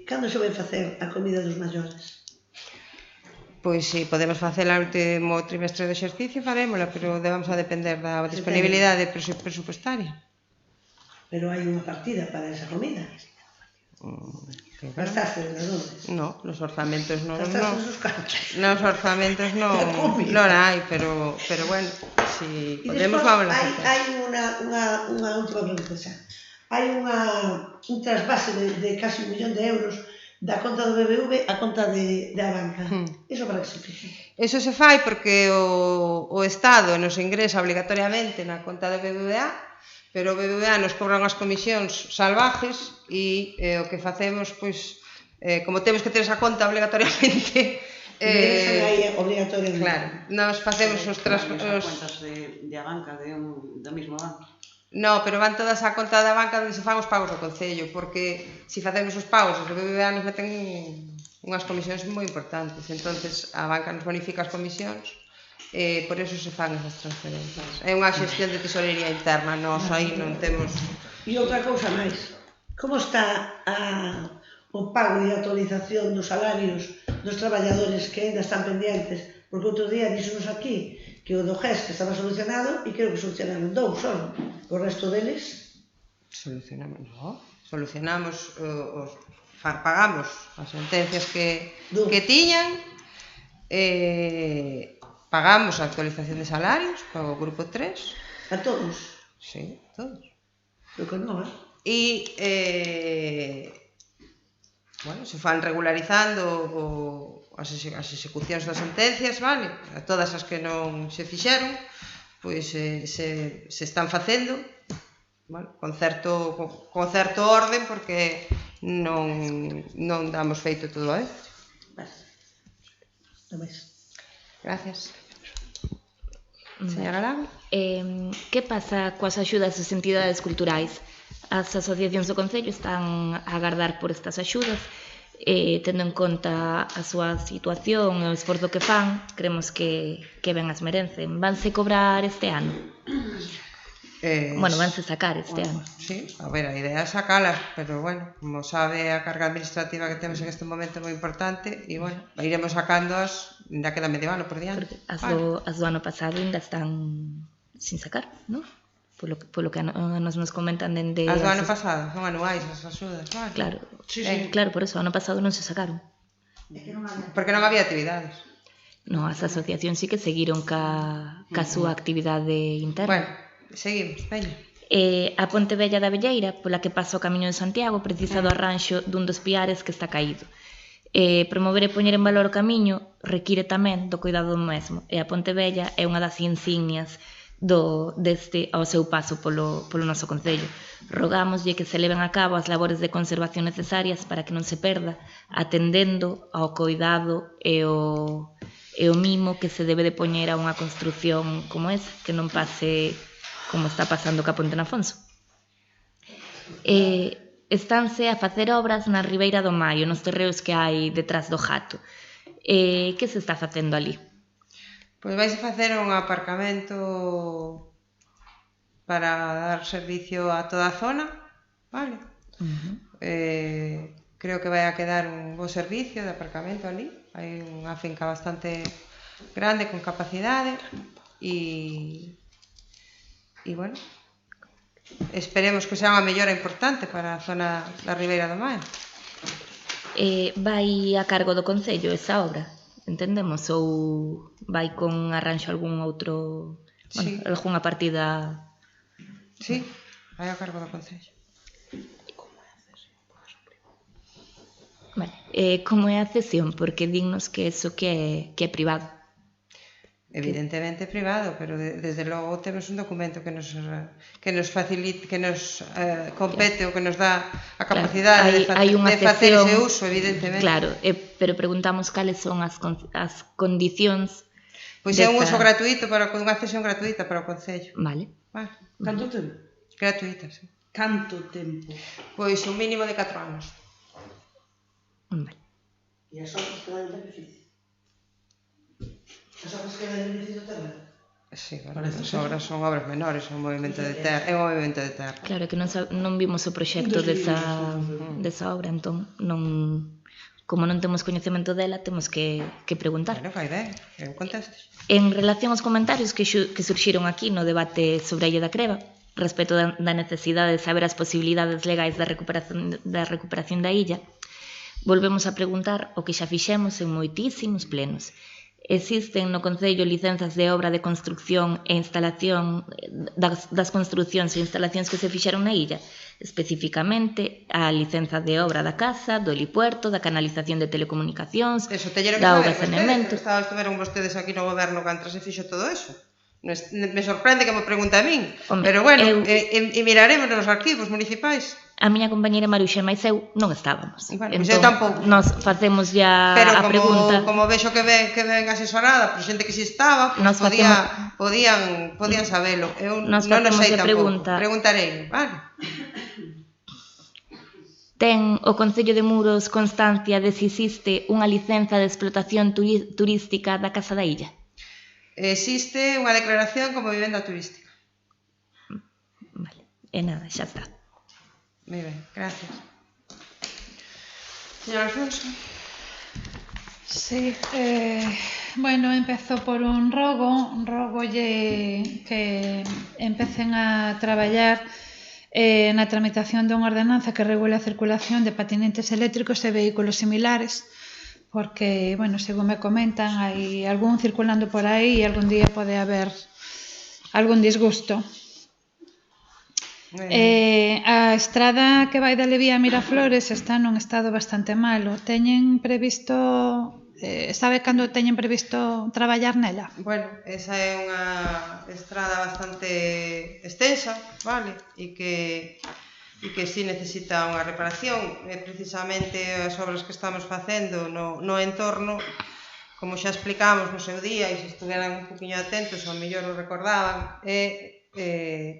cando se vai facer a comida dos maiores? Pois si podemos facela no último trimestre do exercicio, farémola, pero vamos a depender da disponibilidade presupuestaria. Pero hai unha partida para esa comida? Gastaste nas ondes? No, nos orzamentos non. Gastaste os cartos? Nos orzamentos non hai, pero bueno, si podemos vamos a facer. Hai unha última pregunta xa. Hai un trasvase de casi 1 millón de euros da conta do BBV a conta da banca. Iso para que se fixe? Iso se fai porque o Estado nos ingresa obligatoriamente na conta do BBVA, pero o BBVA nos cobra unhas comisións salvajes e o que facemos, pois, como temos que ter esa conta obligatoriamente, obligatoriamente. Claro, nos facemos os contas de a banca, da mesma banca. No, pero van todas á conta da banca onde se fan os pagos do Concello, porque se facemos os pagos, os BBVA nos meten unhas comisións moi importantes, entonces a banca nos bonifica as comisións, por eso se fan esas transferencias. É unha xestión de tesorería interna, nós aí non temos... E outra cousa máis, como está o pago e a actualización dos salarios dos traballadores que ainda están pendientes? Porque outro día díxonos aquí que o do GES que estaba solucionado e creo que solucionaron 2 só. O resto deles... Solucionamos, pagamos as sentencias que tiñan, pagamos a actualización de salarios para o grupo 3. A todos? Sí, todos. Pero que non, bueno, se fan regularizando as execucións das sentencias, vale? A todas as que non se fixeron, pois se están facendo, bueno, con certo orden, porque non damos feito todo a vez. Gracias. Señora Lago. Que pasa coas axudas das entidades culturais? As asociacións do Concello están a agardar por estas axudas, tendo en conta a súa situación e o esforzo que fan, creemos que ben as merecen. Vanse cobrar este ano? Bueno, vanse sacar este ano. Sí, a ver, a idea é sacalas, pero bueno, como sabe, a carga administrativa que temos en este momento é moi importante e, bueno, iremos sacándoas, ainda queda medio ano por diante. Porque as do ano pasado ainda están sin sacar, non? Polo que nos comentan dende... As do ano pasado, son anuais as axudas, vale? Claro, Sí. claro, por eso, ano pasado non se sacaron. Porque non había actividades. Non, as asociacións sí que seguiron ca súa actividade interna. Bueno, seguimos, veña. A Ponte Vella da Velleira, pola que pasa o Camiño de Santiago, precisa do arranxo dun dos piares que está caído. Promover e poñer en valor o camiño require tamén do cuidado do mesmo, e a Ponte Vella é unha das insignias deste ao seu paso polo noso concello. Rogámoslle que se leven a cabo as labores de conservación necesarias para que non se perda, atendendo ao cuidado e o mimo que se debe de poñer a unha construción como esa, que non pase como está pasando ca Ponte Nafonso. Estánse a facer obras na Ribeira do Maio, nos terreos que hai detrás do Jato. Que se está facendo ali? Pois vais a facer un aparcamento para dar servicio a toda a zona, vale? Creo que vai a quedar un bo servicio de aparcamento ali. Hai unha finca bastante grande, con capacidade, e bueno, esperemos que sea unha mellora importante para a zona da Ribeira do Maio. Vai a cargo do Concello esa obra? Entendemos? Ou vai con arranxo algún outro... Sí. Bueno, algunha partida... Sí, vai a cargo do Concello. Vale. Como é a cesión? Porque dignos que eso que é privado. Evidentemente privado, pero desde logo temos un documento que nos facilite, que nos compete ou que nos dá a capacidade de facer ese uso, evidentemente. Claro, pero preguntamos cales son as condicións. Pois é un uso gratuito, unha cesión gratuita para o Concello. Vale. Canto tempo? Gratuita, sí. Canto tempo? Pois un mínimo de 4 anos. Vale. E as obras que dan beneficio? As obras que dan beneficio tamén? Sí, bueno, as obras son obras menores, é un movimento de terra. Claro, que non vimos o proxecto desa obra, entón como non temos coñecemento dela, temos que preguntar. Bueno, vai ben, eu contestes. En relación aos comentarios que surxiron aquí no debate sobre a Illa da Creba, respecto da necesidade de saber as posibilidades legais da recuperación da illa, volvemos a preguntar o que xa fixemos en moitísimos plenos. Existen no Concello licenzas de obra de construcción e instalación das construccións e instalacións que se fixeron na illa, especificamente a licenza de obra da casa, do helipuerto, da canalización de telecomunicacións, da auga e saneamento. Estiveron vostedes aquí no goberno cando se fixo todo eso. Me sorprende que me pregunte a min, pero bueno, e miraremos nos arquivos municipais. A miña compañeira Maruxa e máis eu non estábamos. Bueno, entón, eu tampouco. Nos facemos ya a pregunta. Pero como vexo que ven asesorada por xente que si estaba, pues podían sabelo. Eu non o sei tampouco. Preguntarei, vale? Ten o Concello de Muros constancia de se existe unha licenza de explotación turística da Casa da Illa? Existe unha declaración como vivenda turística. Vale, e nada, xa está. Moi ben, gracias. Señor Alfonso. Sí, bueno, empezo por un rogolle que empecen a traballar na tramitación dunha ordenanza que regula a circulación de patinetes eléctricos e vehículos similares, porque, bueno, según me comentan, hai algún circulando por aí e algún día pode haber algún disgusto. A estrada que vai da Levía a Miraflores está nun estado bastante malo. Teñen previsto, sabe cando teñen previsto traballar nela? Bueno, esa é unha estrada bastante extensa, vale, e que si necesita unha reparación. Precisamente as obras que estamos facendo no entorno, como xa explicamos no seu día, e se estuveran un poquinho atentos, ao mellor o recordaban,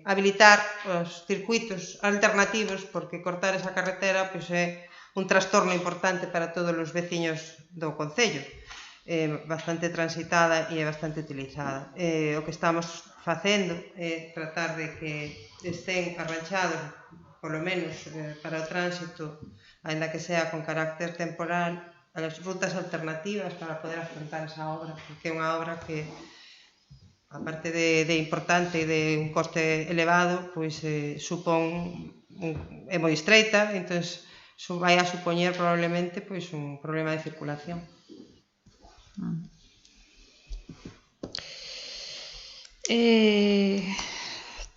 habilitar os circuitos alternativos, porque cortar esa carretera pois é un trastorno importante para todos os veciños do Concello. Bastante transitada e bastante utilizada. O que estamos facendo é tratar de que estén arranxados, polo menos para o tránsito, aínda que sea con carácter temporal, as rutas alternativas para poder afrontar esa obra, porque é unha obra que, aparte de importante e de un coste elevado, pois é moi estreita, entón vai a supoñer probablemente pois un problema de circulación.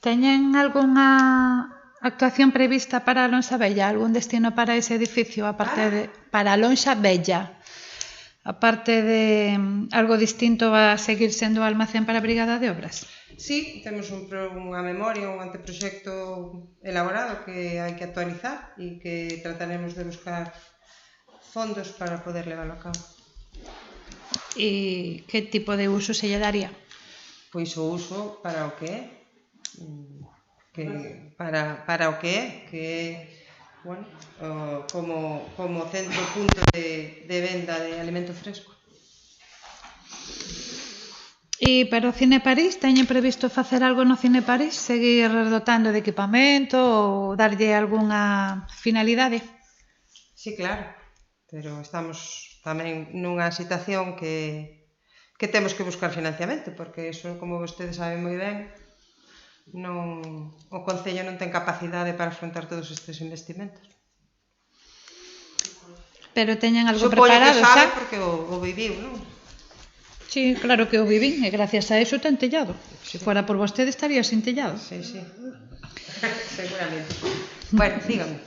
Teñen algunha actuación prevista para a Lonxa Vella? Algún destino para ese edificio para a Lonxa Vella? Aparte de algo distinto, va a seguir sendo o almacén para a Brigada de Obras? Sí, temos unha memoria, un anteproxecto elaborado que hai que actualizar e que trataremos de buscar fondos para poder leválo a cabo. E que tipo de uso se lle daría? Pois o uso para o que é, para o que é, bueno, como centro punto de venda de alimento fresco. E para o Cine París, teñen previsto facer algo no Cine París? Seguir dotando de equipamento ou darlle algunha finalidade? Sí, claro, pero estamos tamén nunha situación que temos que buscar financiamento, porque iso, como vostedes saben moi ben, o Concello non ten capacidade para afrontar todos estes investimentos. Pero teñen algo preparado xa? Supoño que sabe porque o viviu, non? Sí, claro que o vivín, e gracias a eso ten tellado. Se fora por vostede estaría sin tellado. Sí, seguramente. Bueno, dígame.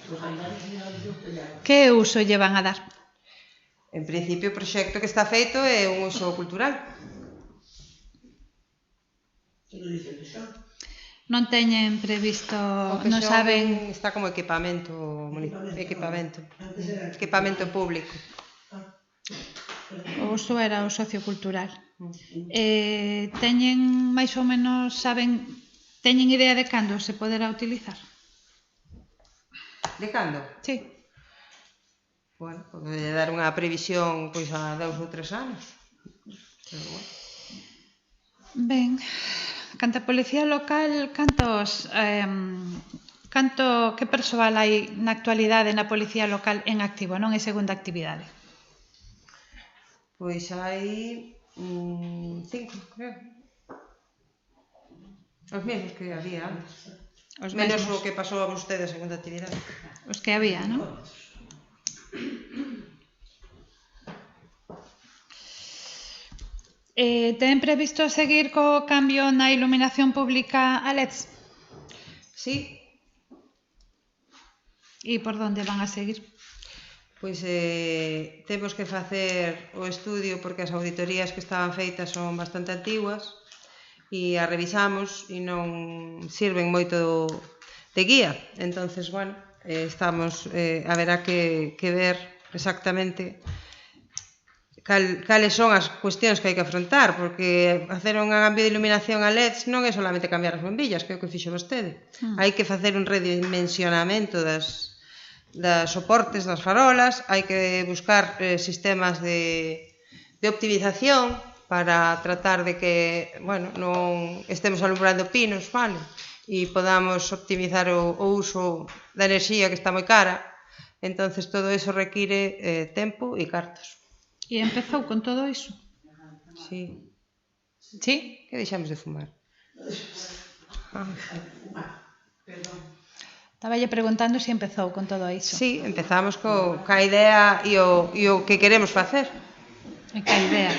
Que uso lle van a dar? En principio, o proxecto que está feito é un uso cultural. Non teñen previsto, non saben... Está como equipamento público. O uso era o sociocultural. Teñen máis ou menos, saben, teñen idea de cando se poderá utilizar? De cando? Sí. Bueno, pode dar unha previsión pois a 2 ou 3 anos. Pero bueno. Ben, canto a policía local, que persoal hai na actualidade na policía local en activo, non é segunda actividade? Pois hai 5, creo. Os mesmos que había antes. Menos o que pasou a vostede a segunda actividade. Os que había, non? Ten previsto seguir co cambio na iluminación pública a LEDs? Sí. E por onde van a seguir? Pois temos que facer o estudio porque as auditorías que estaban feitas son bastante antiguas e as revisamos e non sirven moito de guía. Entonces, bueno, haberá que ver exactamente cales son as cuestións que hai que afrontar, porque facer un cambio de iluminación a LEDs non é solamente cambiar as bombillas, que é o que fixo vostede. Hai que facer un redimensionamento das soportes das farolas, hai que buscar sistemas de optimización para tratar de que, bueno, non estemos alumbrando pinos, vale? E podamos optimizar o uso da enerxía que está moi cara. Entonces todo eso require tempo e cartos. E empezou con todo iso? Sí. Sí? Que deixamos de fumar? Estaballe preguntando se empezou con todo iso. Sí, empezamos ca idea e o que queremos facer. E ca idea.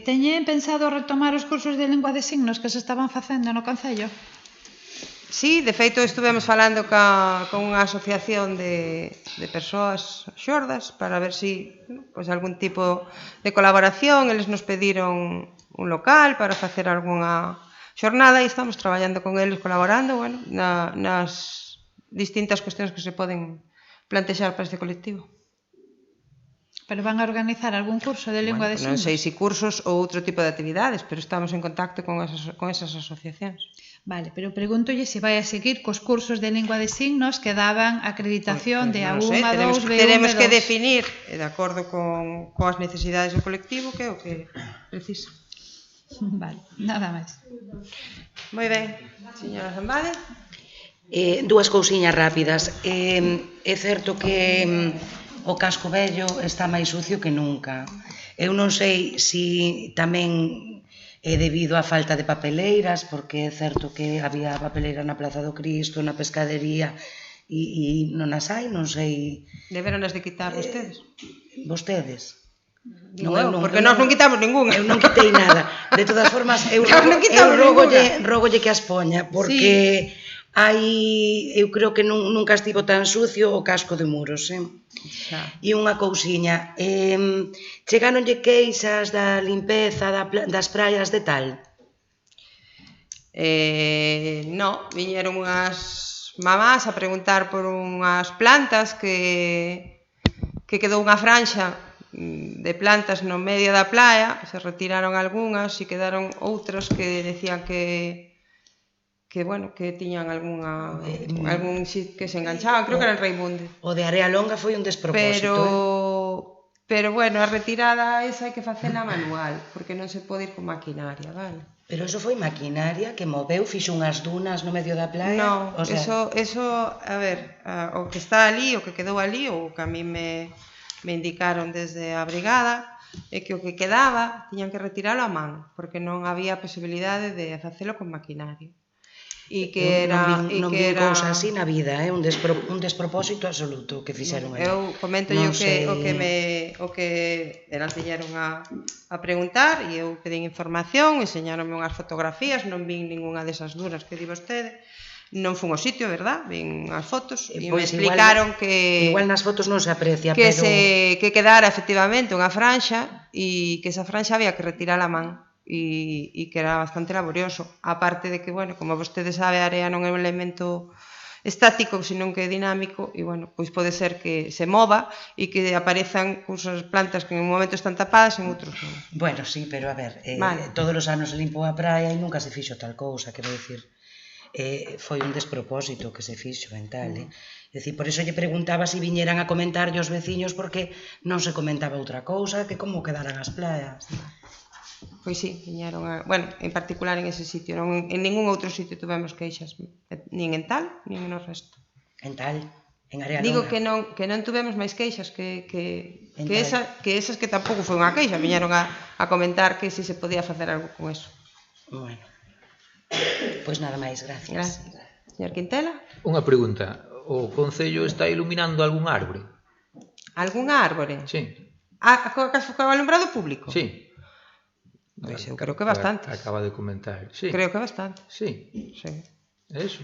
Teñen pensado retomar os cursos de lingua de signos que se estaban facendo no Concello? Sí, de feito estivemos falando con unha asociación de persoas xordas para ver se algún tipo de colaboración. Eles nos pediron un local para facer algunha xornada e estamos traballando con eles, colaborando, bueno, nas distintas cuestións que se poden plantexar para este colectivo. Pero van a organizar algún curso de lingua de Non signos? sei se cursos ou outro tipo de actividades, pero estamos en contacto con esas asociacións. Vale, pero pregúntolle se vai a seguir cos cursos de lingua de signos que daban acreditación de A1, A2, B1, Teremos que B2. definir, de acordo coas necesidades do colectivo, que é o que precisa. Vale, nada máis. Moi ben, señora Zambade. Dúas cousiñas rápidas. É certo que o casco vello está máis sucio que nunca. Eu non sei se tamén é debido á falta de papeleiras, porque é certo que había papeleira na Plaza do Cristo, na pescadería, e non as hai, non sei... Deberonas de quitar vostedes? Vostedes? Digo eu, porque nós non quitamos ningún. Eu non quitei nada. De todas formas, eu rógolle que as poña, porque eu creo que nunca estivo tan sucio o casco de Muros. E unha cousiña, chegáronlle queixas da limpeza das praias de tal? Non, viñeron unhas mamás a preguntar por unhas plantas que quedou unha franxa de plantas no medio da playa, se retiraron algunhas e quedaron outras que decían que tiñan algún que se enganchaban, creo que era en Raimunde. O de Area Longa foi un despropósito, pero bueno, a retirada esa hai que facela manual, porque non se pode ir con maquinaria, vale? Pero eso foi maquinaria que moveu, fixo unhas dunas no medio da playa? Non, eso, a ver, o que está ali, o que quedou ali, ou que a mí me indicaron desde a brigada, é que o que quedaba tiñan que retiralo a man, porque non había posibilidade de facelo con maquinaria. Non vi cousa así na vida, un despropósito absoluto que fixeron aí. Eu comento o que elas viñeron a preguntar e eu pedín información, enseñaronme unhas fotografías, non vin ninguna desas duras que di vostede. Non fun ao sitio, verdad? Vin as fotos e me explicaron que... Igual nas fotos non se aprecia, pero... Que quedara efectivamente unha franxa e que esa franxa había que retirar a man e que era bastante laborioso. Aparte de que, bueno, como vostede sabe, a area non é un elemento estático, senón que é dinámico e, bueno, pois pode ser que se mova e que aparezan cousas plantas que en un momento están tapadas e en outros non. Bueno, sí, pero a ver, todos os anos se limpou a praia e nunca se fixo tal cousa, quero dicir... foi un despropósito que se fixo en tal, É dicir, por iso lle preguntaba se viñeran a comentarlle aos veciños porque non se comentaba outra cousa que como quedaran as playas. Pois sí, viñeron bueno, en particular en ese sitio, non en ningún outro sitio tuvemos queixas, nin en tal, nin no resto. En tal, en Area Longa. Digo que non tuvemos máis queixas que esas que tampouco foi unha queixa, viñeron a comentar que se podía facer algo con eso. Bueno. Pois nada máis, gracias. Señor Quintela? Unha pregunta. O Concello está iluminando algún árbore? Algún árbore? Sí. Co alumbrado público? Sí. Pois eu creo que bastante. Acaba de comentar. Sí. Creo que bastante. Sí. Eso.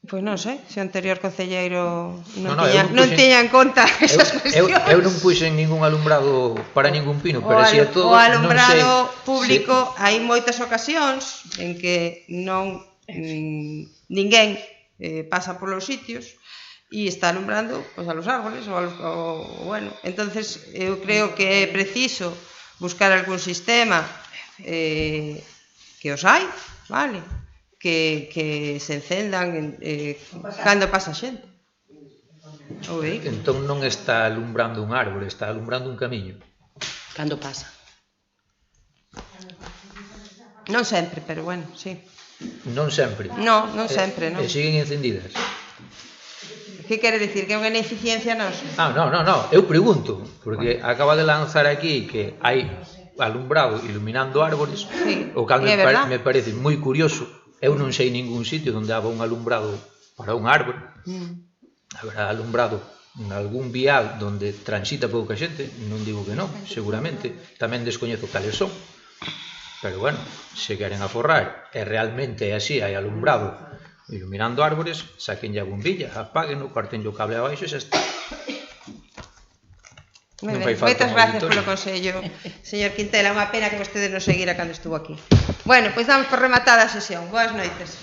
Pois non sei, se o anterior concelleiro non tiña en conta esas cuestións. Eu non puxen ningún alumbrado para ningún pino, pero así a todo, o alumbrado público, hai moitas ocasións en que non ninguén pasa polos sitios e está alumbrando a los árboles bueno, entonces eu creo que é preciso buscar algún sistema que os hai, vale? Que se encendan cando pasa xente. Entón non está alumbrando un árbore, está alumbrando un camiño. Cando pasa? Non sempre, pero bueno, sí. Non sempre? Non sempre, non. E siguen encendidas? Que quere dicir? Que é unha ineficiencia nosa? Non, eu pregunto, porque acaba de lanzar aquí que hai alumbrado iluminando árboles, o cal me parece moi curioso. Eu non sei ningún sitio onde haga un alumbrado para un árbore. Habrá alumbrado en algún vial onde transita pouca xente, non digo que non, seguramente. Tamén descoñezo cales son. Pero bueno, se queren aforrar e realmente é así, hai alumbrado iluminando árboles, saquenlle a bombilla, apáguenlo, partenlle o cable abaixo e xa está. Moitas gracias polo consello, señor Quintela, unha pena que vostede non seguira cando estuvo aquí. Bueno, pois damos por rematada a sesión. Boas noites.